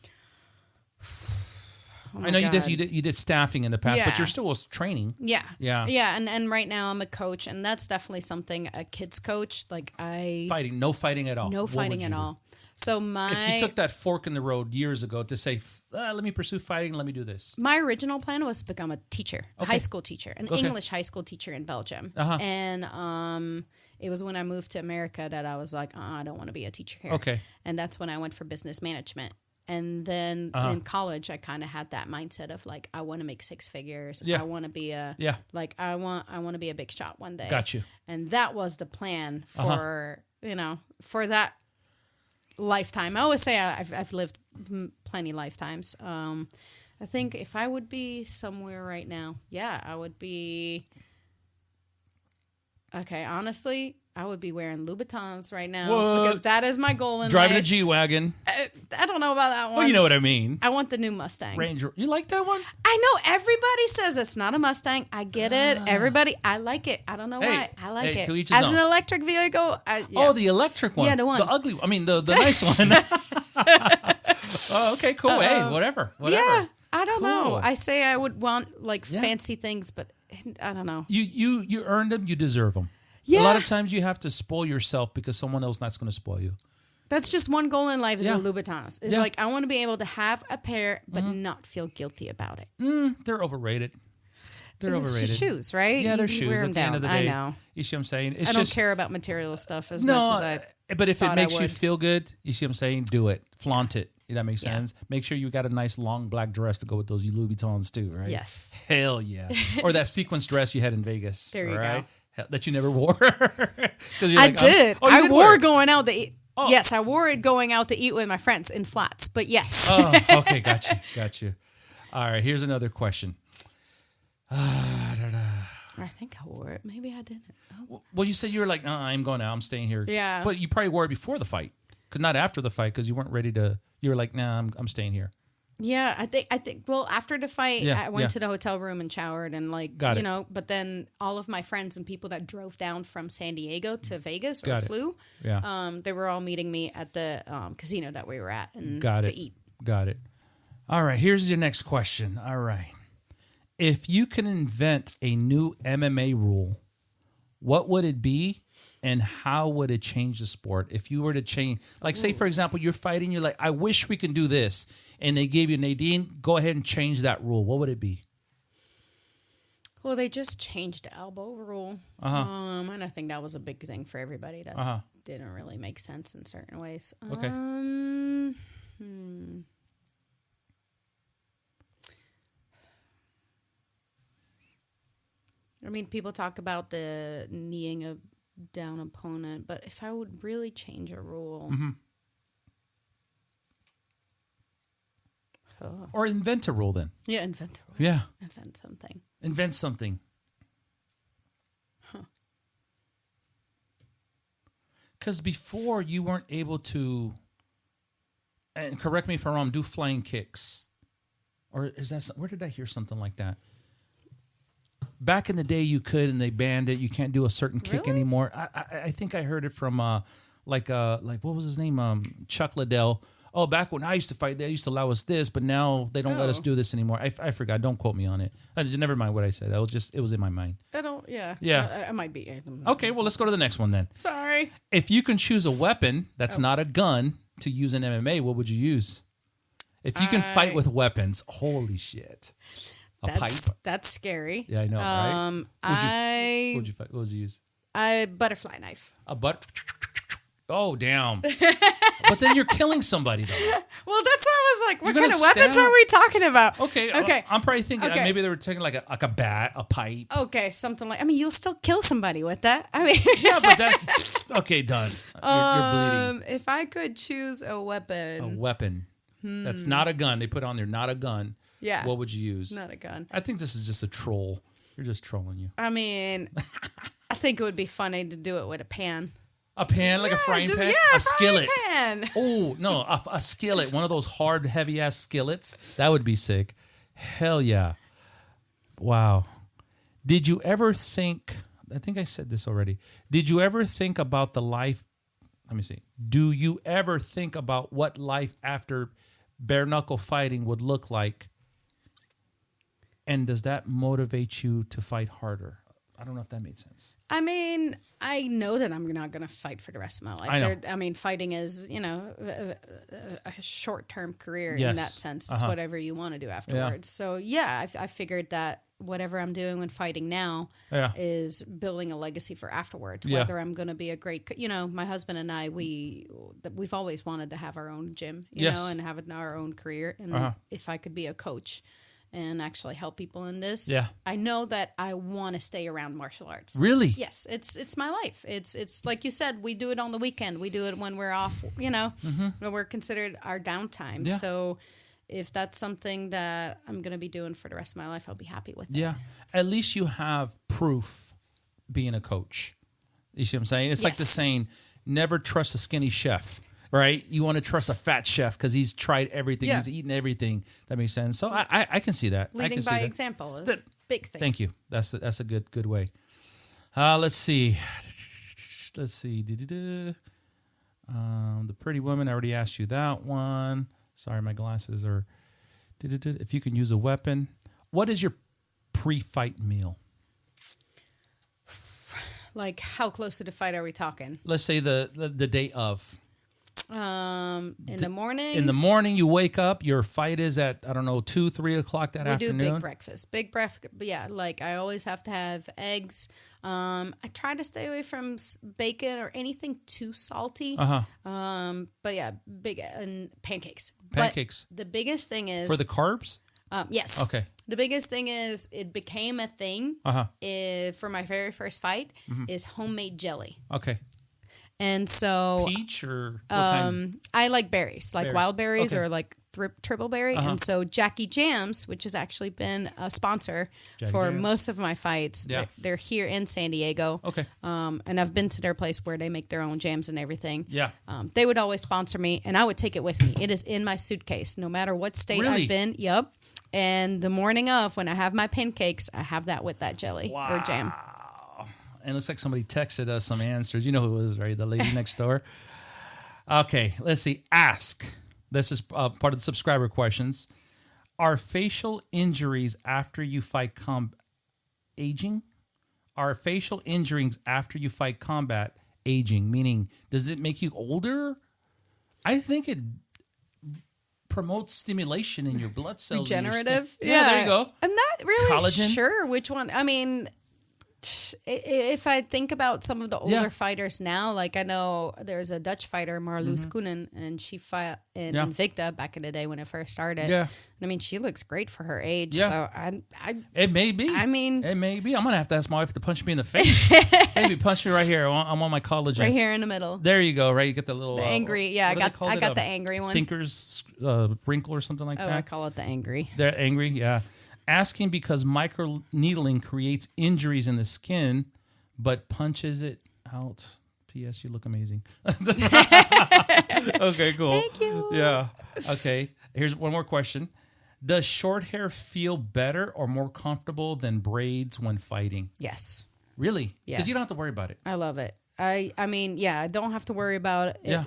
Oh I know God. you did staffing in the past, but you're still training. Yeah. Yeah. And right now I'm a coach, and that's definitely something, a kids coach. Like No fighting at all. No fighting at all. So if you took that fork in the road years ago to say, let me pursue fighting, let me do this. My original plan was to become a teacher, a high school teacher, an English high school teacher in Belgium. And it was when I moved to America that I was like, I don't want to be a teacher here. Okay. And that's when I went for business management. And then in college, I kind of had that mindset of like, I want to make six figures. Yeah. I want to be I want to be a big shot one day. Got you. And that was the plan for, for that lifetime. I always say I've lived plenty lifetimes. I think if I would be somewhere right now, I would be, honestly, I would be wearing Louboutins right now because that is my goal in Driving life. a G-Wagon. I don't know about that one. Well, you know what I mean. I want the new Mustang. Ranger. You like that one? I know everybody says it's not a Mustang. I get it. Everybody, I like it. I don't know why. I like it. To each his As own. an electric vehicle. Oh, the electric one. Yeah, the one. The ugly one. I mean, the nice one. Oh, okay, cool. Hey, whatever. Yeah, I don't know. I say I would want fancy things, but I don't know. You earned them. You deserve them. Yeah. A lot of times you have to spoil yourself because someone else not going to spoil you. That's just one goal in life is the Louboutins. It's like I want to be able to have a pair but not feel guilty about it. They're overrated. They're It's overrated. just shoes, right? Yeah, they're You shoes. wear them At the end of the down. day, I know. You see what I'm saying? I don't care about material stuff as much as I. But if it thought makes I you would. feel good, you see what I'm saying? Do it. Flaunt it. That makes sense. Make sure you got a nice long black dress to go with those Louis Vuittons too, right? Yes. Hell yeah. Or that sequence dress you had in Vegas. There you right? go. That you never wore. I did. I wore it going out to eat. Oh. Yes, I wore it going out to eat with my friends in flats. But yes. Oh, okay, got you. All right, here's another question. I think I wore it. Maybe I didn't. Oh. Well, you said you were like, I'm going out. I'm staying here. Yeah. But you probably wore it before the fight, because not after the fight, because you weren't ready to. You were like, nah, I'm staying here. Yeah, I think. Well, after the fight, I went to the hotel room and showered and But then all of my friends and people that drove down from San Diego to Vegas or flew, they were all meeting me at the casino that we were at and to eat. Got it. All right, here's your next question. All right, if you can invent a new MMA rule, what would it be? And how would it change the sport? If you were to change, like say, for example, you're fighting, you're like, I wish we can do this. And they gave you, Nadine, go ahead and change that rule. What would it be? Well, they just changed the elbow rule. And I think that was a big thing for everybody that didn't really make sense in certain ways. Okay. I mean, people talk about the kneeing a down opponent, but if I would really change a rule, or invent a rule, then. Yeah, invent a rule. Yeah, invent something. Invent something. Because before you weren't able to, and correct me if I'm wrong, do flying kicks, or is that where did I hear something like that? Back in the day, you could, and they banned it. You can't do a certain kick anymore. I think I heard it from like what was his name? Chuck Liddell. Oh, back when I used to fight, they used to allow us this, but now they don't let us do this anymore. I forgot. Don't quote me on it. Never mind what I said. It was in my mind. I don't. Yeah. Yeah. I might be. Okay. Well, let's go to the next one then. Sorry. If you can choose a weapon that's not a gun to use in MMA, what would you use? If you can fight with weapons, holy shit. Pipe. That's scary. Yeah, I know, right? What would you use? A butterfly knife. A Oh, damn. But then you're killing somebody, though. Well, that's why I was like, what kind of weapons are we talking about? Okay. I'm probably thinking maybe they were taking like a bat, a pipe. Okay, something like, you'll still kill somebody with that. I mean. Yeah, but that's, okay, done. You're bleeding. If I could choose a weapon. A weapon. That's not a gun. They put on there, not a gun. Yeah. What would you use? Not a gun. I think this is just a troll. You're just trolling you. I mean, I think it would be funny to do it with a pan. A pan, like a frying pan? Yeah, a skillet. Pan. Oh, no, a skillet. One of those hard, heavy-ass skillets. That would be sick. Hell yeah. Wow. Did you ever think, I think I said this already, did you ever think about the life, let me see. Do you ever think about what life after bare knuckle fighting would look like? And does that motivate you to fight harder? I don't know if that made sense. I mean, I know that I'm not going to fight for the rest of my life. I mean, fighting is, a short-term career in that sense. It's whatever you want to do afterwards. Yeah. So, yeah, I figured that whatever I'm doing when fighting now is building a legacy for afterwards. Yeah. Whether I'm going to be a great, my husband and I, we've always wanted to have our own gym, you know, and have our own career. And if I could be a coach and actually help people in this. Yeah. I know that I want to stay around martial arts. Really? Yes. It's my life. It's like you said, we do it on the weekend. We do it when we're off, when we're considered our downtime. Yeah. So if that's something that I'm going to be doing for the rest of my life, I'll be happy with it. Yeah. At least you have proof being a coach. You see what I'm saying? It's like the saying, never trust a skinny chef. Right? You want to trust a fat chef because he's tried everything. Yeah. He's eaten everything. That makes sense. So I can see that. Leading by example is a big thing. Thank you. That's a good way. Let's see. The pretty woman, I already asked you that one. Sorry, my glasses are... If you can use a weapon. What is your pre-fight meal? Like, how close to the fight are we talking? Let's say the day of. In the morning. In the morning, you wake up. Your fight is at 2, 3 o'clock that afternoon. We do big breakfast. But yeah, like I always have to have eggs. I try to stay away from bacon or anything too salty. But yeah, big and pancakes. Pancakes. But the biggest thing is for the carbs. Yes. Okay. The biggest thing is it became a thing. For my very first fight is homemade jelly. Okay. And so peach or I like berries, like wild berries or like triple berry. And so Jackie Jams, which has actually been a sponsor for most of my fights, they're here in San Diego. Okay. And I've been to their place where they make their own jams and everything. Yeah. They would always sponsor me, and I would take it with me. It is in my suitcase, no matter what state I've been. Yep. And the morning of, when I have my pancakes, I have that with that jelly or jam. And it looks like somebody texted us some answers. You know who it was, right? The lady next door. Okay, let's see. Ask. This is part of the subscriber questions. Are facial injuries after you fight aging? Are facial injuries after you fight combat aging? Meaning, does it make you older? I think it promotes stimulation in your blood cells. Regenerative? Yeah, there you go. I'm not really sure which one. I mean... If I think about some of the older fighters now, like I know there's a Dutch fighter, Marloes Koenen, and she fought in Invicta back in the day when it first started. Yeah. I mean, she looks great for her age. Yeah. So it may be. I mean, it may be. I'm going to have to ask my wife to punch me in the face. Maybe punch me right here. I'm on my collagen. Right here in the middle. There you go, right? You get the little... The angry, I got the angry one. Thinker's wrinkle or something like that. Oh, I call it the angry. They're angry, yeah. Asking because microneedling creates injuries in the skin, but punches it out. P.S. You look amazing. Okay, cool. Thank you. Yeah. Okay. Here's one more question. Does short hair feel better or more comfortable than braids when fighting? Yes. Really? Yes. Because you don't have to worry about it. I love it. I mean, I don't have to worry about it. Yeah.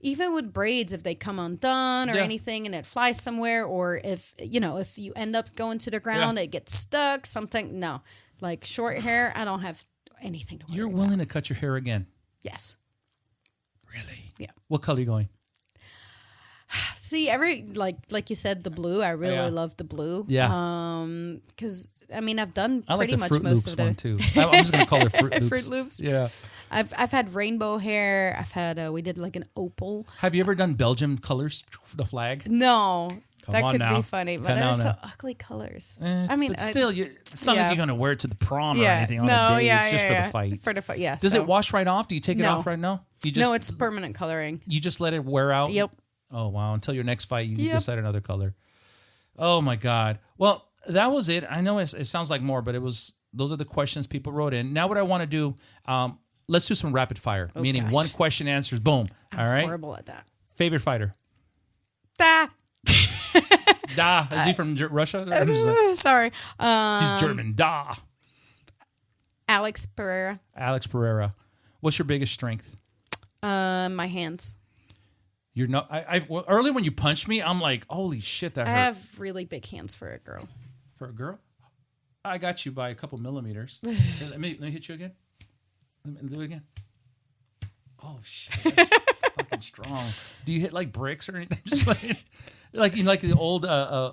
Even with braids, if they come undone or anything and it flies somewhere, or if you end up going to the ground, it gets stuck, something. No. Like short hair, I don't have anything to worry about. You're willing to cut your hair again? Yes. Really? Yeah. What color are you going? See, like you said, the blue. I really love the blue. Yeah. Because I mean, I've done pretty much most of the one too. I'm just gonna call her Fruit Loops. Fruit Loops. Yeah. I've had rainbow hair. I've had we did like an opal. Have you ever done Belgian colors? The flag? No. That could be funny, but they're so ugly colors. I mean, but still, it's not like you're gonna wear it to the prom or anything on a day. It's just for the fight. For the fight, yeah. Does it wash right off? Do you take it off right now? No, it's permanent coloring. You just let it wear out? Yep. Oh, wow. Until your next fight, you decide another color. Oh, my God. Well, that was it. I know it sounds like more, but those are the questions people wrote in. Now what I want to do, let's do some rapid fire, meaning one question answers, boom. All right? I'm horrible at that. Favorite fighter? Da. Da. Is he from Russia? Sorry. He's German. Da. Alex Pereira. Alex Pereira. What's your biggest strength? My hands. You're not. Well, early when you punched me, I'm like, holy shit, that hurt. I have really big hands for a girl. For a girl? I got you by a couple millimeters. Here, let me hit you again. Let me do it again. Oh shit, that's fucking strong. Do you hit like bricks or anything? Just like in like the old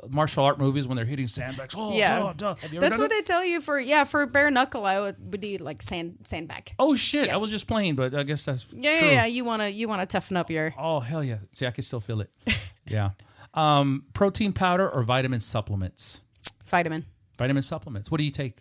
martial art movies when they're hitting sandbags. Oh, yeah. Duh. Have you ever That's done what they tell you for bare knuckle. I would do like sandbag. Oh shit! Yeah. I was just playing, but I guess that's true. Yeah. You wanna toughen up your. Oh hell yeah! See, I can still feel it. Yeah. Protein powder or vitamin supplements? Vitamin supplements. What do you take?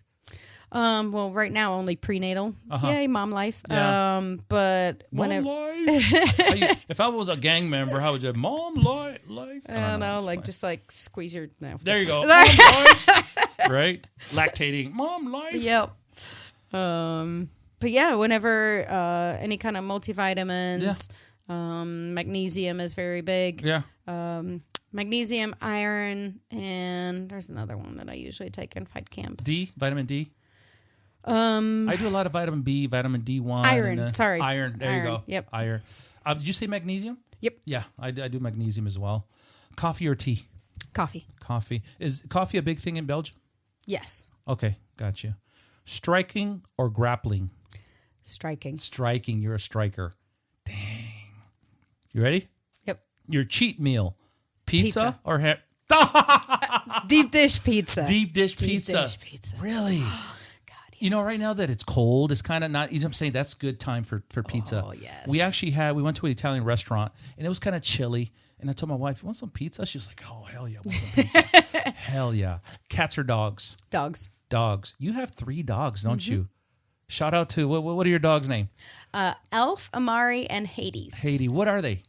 Well, right now only prenatal. Yay, mom life. Yeah. But mom life. If I was a gang member, how would you? Mom life. I don't know, like just like squeeze your. No. There you go. Mom life. Right. Lactating. Mom life. Yep. But yeah, whenever any kind of multivitamins, magnesium is very big. Yeah. Magnesium, iron, and there's another one that I usually take in fight camp. Vitamin D. I do a lot of vitamin B, vitamin D1. Iron. Iron. There you go. Yep. Iron. Did you say magnesium? Yep. Yeah, I do magnesium as well. Coffee or tea? Coffee. Coffee. Is coffee a big thing in Belgium? Yes. Okay, got you. Striking or grappling? Striking. Striking. You're a striker. Dang. You ready? Yep. Your cheat meal. Pizza. Or deep dish pizza. Deep dish pizza. Deep dish pizza. Really? God, yes. You know, right now that it's cold, it's kind of not, you know what I'm saying? That's good time for pizza. Oh, yes. We went to an Italian restaurant and it was kind of chilly. And I told my wife, you want some pizza? She was like, oh, hell yeah, I want some pizza. Hell yeah. Cats or dogs? Dogs. Dogs. You have 3 dogs, don't you? Shout out to, what are your dogs' name? Elf, Amari, and Hades. Hades. What are they?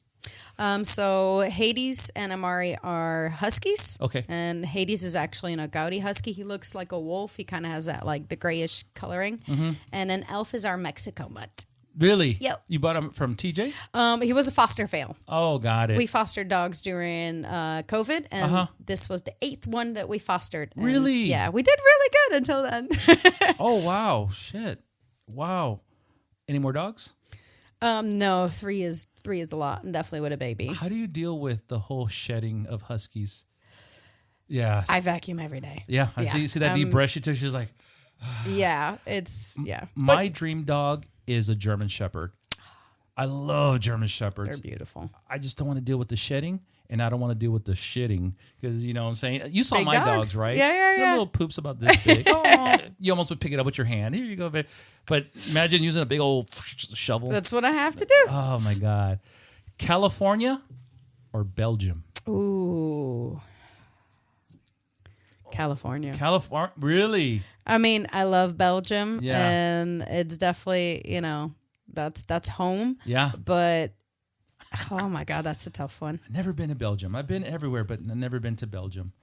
So Hades and Amari are huskies. Okay. And Hades is actually an Agouti husky. He looks like a wolf. He kind of has that like the grayish coloring. Mm-hmm. And then Elf is our Mexico mutt. Really? Yep. You bought him from TJ? He was a foster fail. Oh, got it. We fostered dogs during COVID, and this was the 8th one that we fostered. And really? Yeah, we did really good until then. Oh, wow. Shit. Wow. Any more dogs? No, 3 is a lot, and definitely with a baby. How do you deal with the whole shedding of huskies? Yeah. I vacuum every day. Yeah. I see that deep breath she took. She's like, My dream dog is a German Shepherd. I love German Shepherds. They're beautiful. I just don't want to deal with the shedding, and I don't want to deal with the shitting because, you know what I'm saying? You saw my dogs, right? Yeah. They're little poops about this big. Oh, you almost would pick it up with your hand. Here you go, babe. But imagine using a big old shovel. That's what I have to do. Oh, my God. California or Belgium? Ooh. California. Really? I mean, I love Belgium, yeah. And it's definitely, you know, that's home. Yeah. But, oh my God, that's a tough one. I've never been to Belgium. I've been everywhere, but I've never been to Belgium.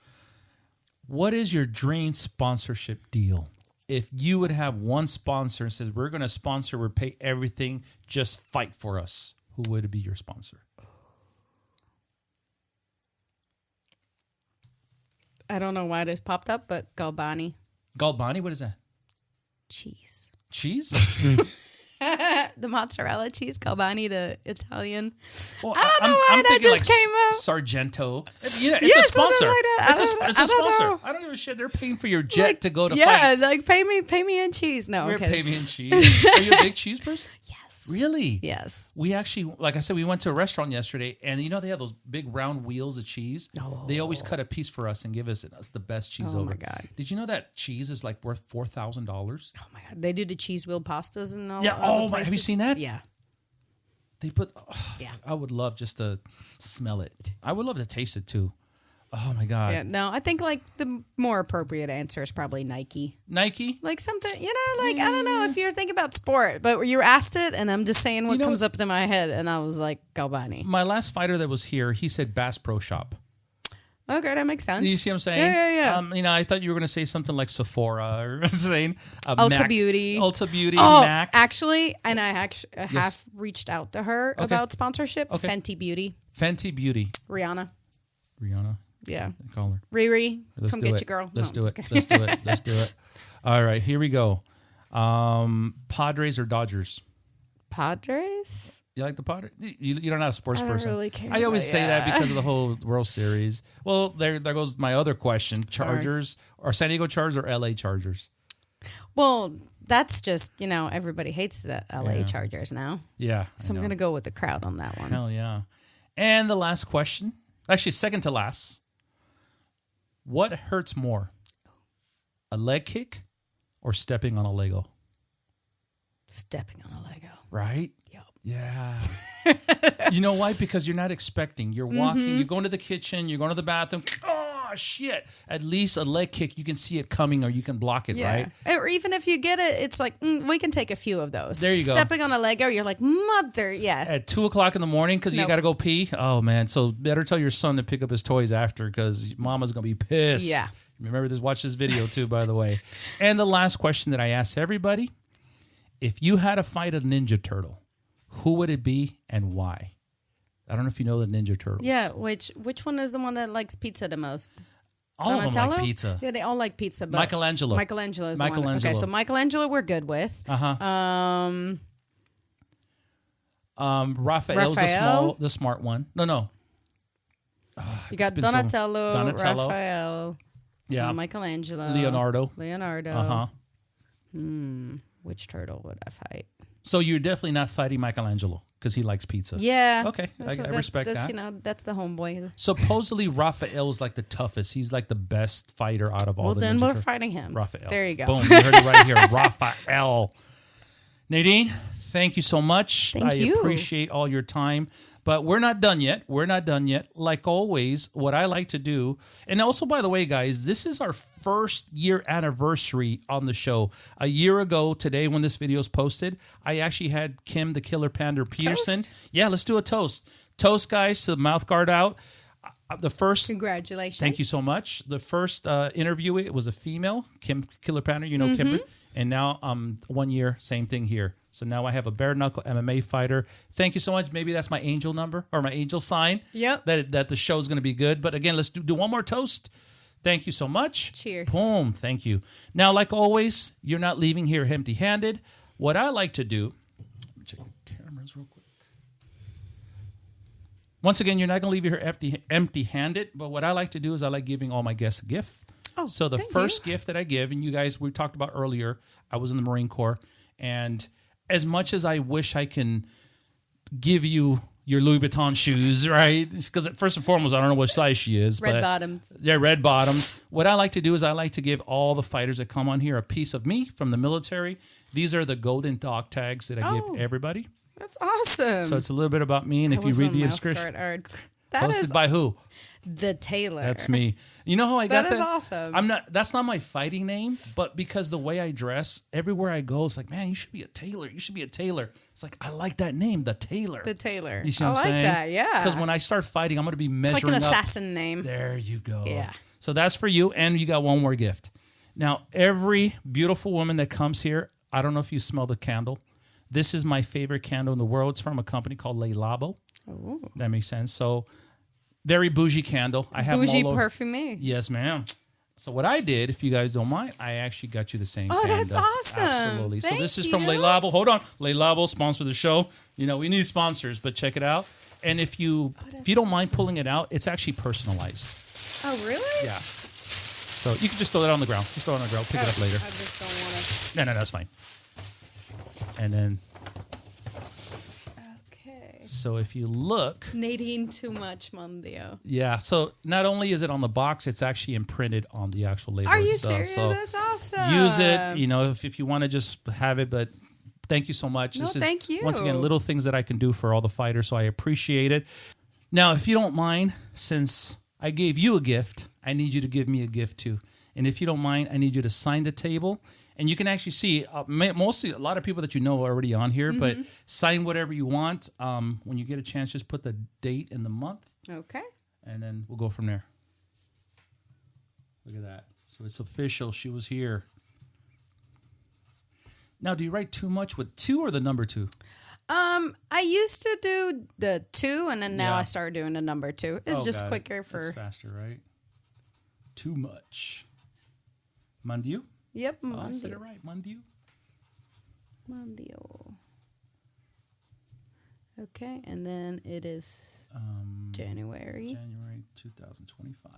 What is your dream sponsorship deal? If you would have one sponsor and says, we're going to sponsor, we'll pay everything, just fight for us, who would be your sponsor? I don't know why this popped up, but Galbani. Galbani? What is that? Cheese. Cheese? The mozzarella cheese, Galbani, the Italian. Well, I don't know why that just came out. Sargento. It's a sponsor. Like that. It's a sponsor. Know. I don't give a shit. They're paying for your jet to go to fights. Yeah, like pay me in cheese. No, We're okay. pay me in cheese. Are you a big cheese person? Yes. Really? Yes. We actually, like I said, we went to a restaurant yesterday, and you know they have those big round wheels of cheese. Oh. They always cut a piece for us and give us the best cheese over. Oh my God! Did you know that cheese is like worth $4,000? Oh my God! They do the cheese wheel pastas and all. Yeah. Oh my! Have you seen that? Yeah. They put. Oh, yeah. I would love just to smell it. I would love to taste it too. Oh my God. Yeah. No, I think like the more appropriate answer is probably Nike. Nike. Like something, you know, like I don't know if you're thinking about sport, but you asked it, and I'm just saying what comes up to my head, and I was like Galbani. My last fighter that was here, he said Bass Pro Shop. Okay, that makes sense. You see what I'm saying? Yeah. You know, I thought you were going to say something like Sephora or saying Ulta Beauty. Ulta Beauty, oh, Mac. Actually, and I have reached out to her about sponsorship. Okay. Fenty Beauty. Fenty Beauty. Rihanna. Yeah. Call her. Riri, Let's come do get it. your girl. Let's do it. All right, here we go. Padres or Dodgers? Padres? You like the Padres? You're not a sports person. I don't really care. I always say that because of the whole World Series. Well, there goes my other question. Chargers or San Diego Chargers or LA Chargers? Well, that's just, everybody hates the LA Chargers now. Yeah. So I'm going to go with the crowd on that one. Hell yeah. And the last question, actually second to last. What hurts more? A leg kick or stepping on a Lego? Stepping on a Lego. Right? Yep. Yeah. You know why? Because you're not expecting. You're walking, you're going to the kitchen, you're going to the bathroom. Oh, shit. At least a leg kick, you can see it coming or you can block it, right? Or even if you get it, it's like, we can take a few of those. There you go. Stepping on a Lego, you're like, mother, At 2 o'clock in the morning because you got to go pee? Oh, man. So better tell your son to pick up his toys after because mama's going to be pissed. Yeah. Remember to watch this video too, by the way. And the last question that I ask everybody, if you had to fight a Ninja Turtle, who would it be and why? I don't know if you know the Ninja Turtles. Yeah, which one is the one that likes pizza the most? All Donatello? Of them like pizza. Yeah, they all like pizza. But Michelangelo. Michelangelo is the one. Okay, so Michelangelo we're good with. Raphael's the smart one. No. You got Donatello, Raphael, Michelangelo, Leonardo. Which turtle would I fight? So you're definitely not fighting Michelangelo because he likes pizza. Yeah. Okay, I respect that. That's the homeboy. Supposedly Raphael is like the toughest. He's like the best fighter out of all the Ninja Well, then we're fighting him. Raphael. There you go. Boom, you heard it right here. Raphael. Nadine, thank you so much. Thank you. I appreciate all your time. But we're not done yet. Like always, what I like to do, and also, by the way, guys, this is our first year anniversary on the show. A year ago today, when this video is posted, I actually had Kim the Killer Panda Peterson. Toast? Yeah, let's do a toast. Toast, guys, to Mouth Guard Out. The first. Congratulations. Thank you so much. The first interview, it was a female, Kim Killer Panda, Kimber. And now 1 year, same thing here. So now I have a bare-knuckle MMA fighter. Thank you so much. Maybe that's my angel number or my angel sign. Yep. That the show's going to be good. But again, let's do one more toast. Thank you so much. Cheers. Boom. Thank you. Now, like always, you're not leaving here empty-handed. What I like to do, let me check the cameras real quick. Once again, you're not going to leave here empty-handed. But what I like to do is I like giving all my guests a gift. Oh, so the first gift that I give, and you guys, we talked about earlier, I was in the Marine Corps, and as much as I wish I can give you your Louis Vuitton shoes, right? Because first and foremost, I don't know what size she is. Red bottoms. Yeah, red bottoms. What I like to do is I like to give all the fighters that come on here a piece of me from the military. These are the golden dog tags that I give everybody. That's awesome. So it's a little bit about me, and if you read the inscription. Hosted by who? The Tailor. That's me. You know how I got that? That is awesome. That's not my fighting name, but because the way I dress, everywhere I go, it's like, man, you should be a tailor. You should be a tailor. It's like, I like that name, The Tailor. The Tailor. You see what I'm saying? That, yeah. Because when I start fighting, I'm going to be measuring up. It's like an assassin name. There you go. Yeah. So that's for you, and you got one more gift. Now, every beautiful woman that comes here, I don't know if you smell the candle. This is my favorite candle in the world. It's from a company called Le Labo. Oh. That makes sense. So very bougie candle. I have bougie Molo. perfume. Yes, ma'am. So what I did, if you guys don't mind, I actually got you the same. Oh, that's awesome! Absolutely. Thank so this is you. from Le Labo. Hold on, Le Labo sponsor the show. You know we need sponsors, but check it out. And if you don't mind pulling it out, it's actually personalized. Oh, really? Yeah. So you can just throw that on the ground. Just throw it on the ground. Pick it up later. I just don't want No, that's fine. And then. So if you look... Nadine too much, Mandiau. Yeah. So not only is it on the box, it's actually imprinted on the actual label. Are you serious? So that's awesome. Use it, if you want to just have it. But thank you so much. No, thank you. Once again, little things that I can do for all the fighters, so I appreciate it. Now, if you don't mind, since I gave you a gift, I need you to give me a gift too. And if you don't mind, I need you to sign the table. And you can actually see, mostly a lot of people that you know are already on here, but sign whatever you want. When you get a chance, just put the date and the month. Okay. And then we'll go from there. Look at that. So it's official. She was here. Now, do you write too much with 2 or the number 2? I used to do the 2, and then now I started doing the number 2. It's just quicker for... It's faster, right? Too much. Mandiau? Yep, Mandiau. I said it right, Mandiau. Mandiau. Okay, and then it is January 2025.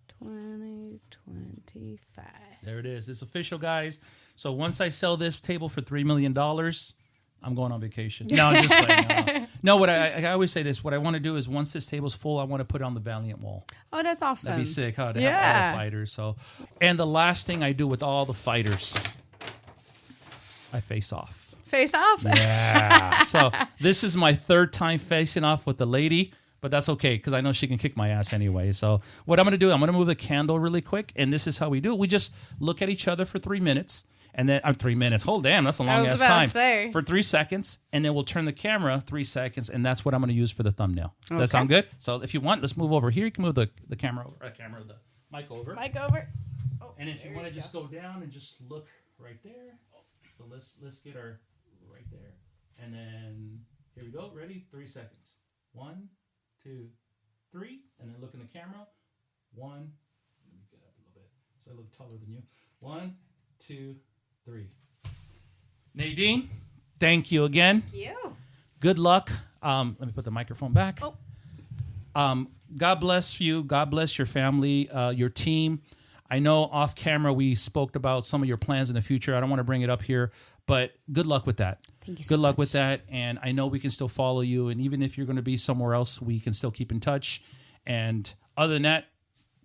2025. There it is. It's official, guys. So once I sell this table for $3 million, I'm going on vacation. No, I'm just playing. No, what I always say this. What I want to do is once this table's full, I want to put it on the Valiant wall. Oh, that's awesome. That'd be sick, huh? To have all the fighters. So, and the last thing I do with all the fighters, I face off. Face off? Yeah. So this is my third time facing off with the lady. But that's okay because I know she can kick my ass anyway. So what I'm going to do, I'm going to move the candle really quick. And this is how we do it. We just look at each other for 3 minutes. And then 3 minutes. Hold damn, that's a long ass time. For 3 seconds. And then we'll turn the camera 3 seconds. And that's what I'm going to use for the thumbnail. Does that sound good? So if you want, let's move over here. You can move the camera over. The mic over. Mic over. Oh, and if you want to just go down and just look right there. So let's get our right there. And then here we go. Ready? 3 seconds. 1, 2, 3, and then look in the camera. 1, let me get up a little bit so I look taller than you. 1, 2, 3. Nadine, thank you again. Thank you. Good luck. Let me put the microphone back. God bless you. God bless your family, your team. I know off camera we spoke about some of your plans in the future. I don't want to bring it up here, but good luck with that. Thank you so much. Good luck with that. And I know we can still follow you. And even if you're going to be somewhere else, we can still keep in touch. And other than that,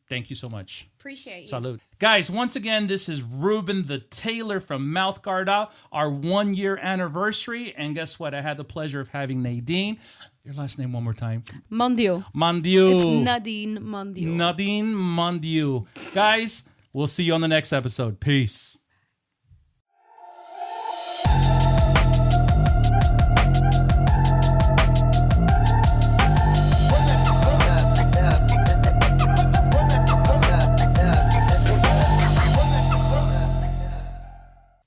thank you so much. Appreciate you. Salute. Guys, once again, this is Ruben The Tailor from MouthGuardOut, our 1-year anniversary. And guess what? I had the pleasure of having Nadine. Your last name one more time. Mandiau. Mandiau. It's Nadine Mandiau. Nadine Mandiau. Guys, we'll see you on the next episode. Peace.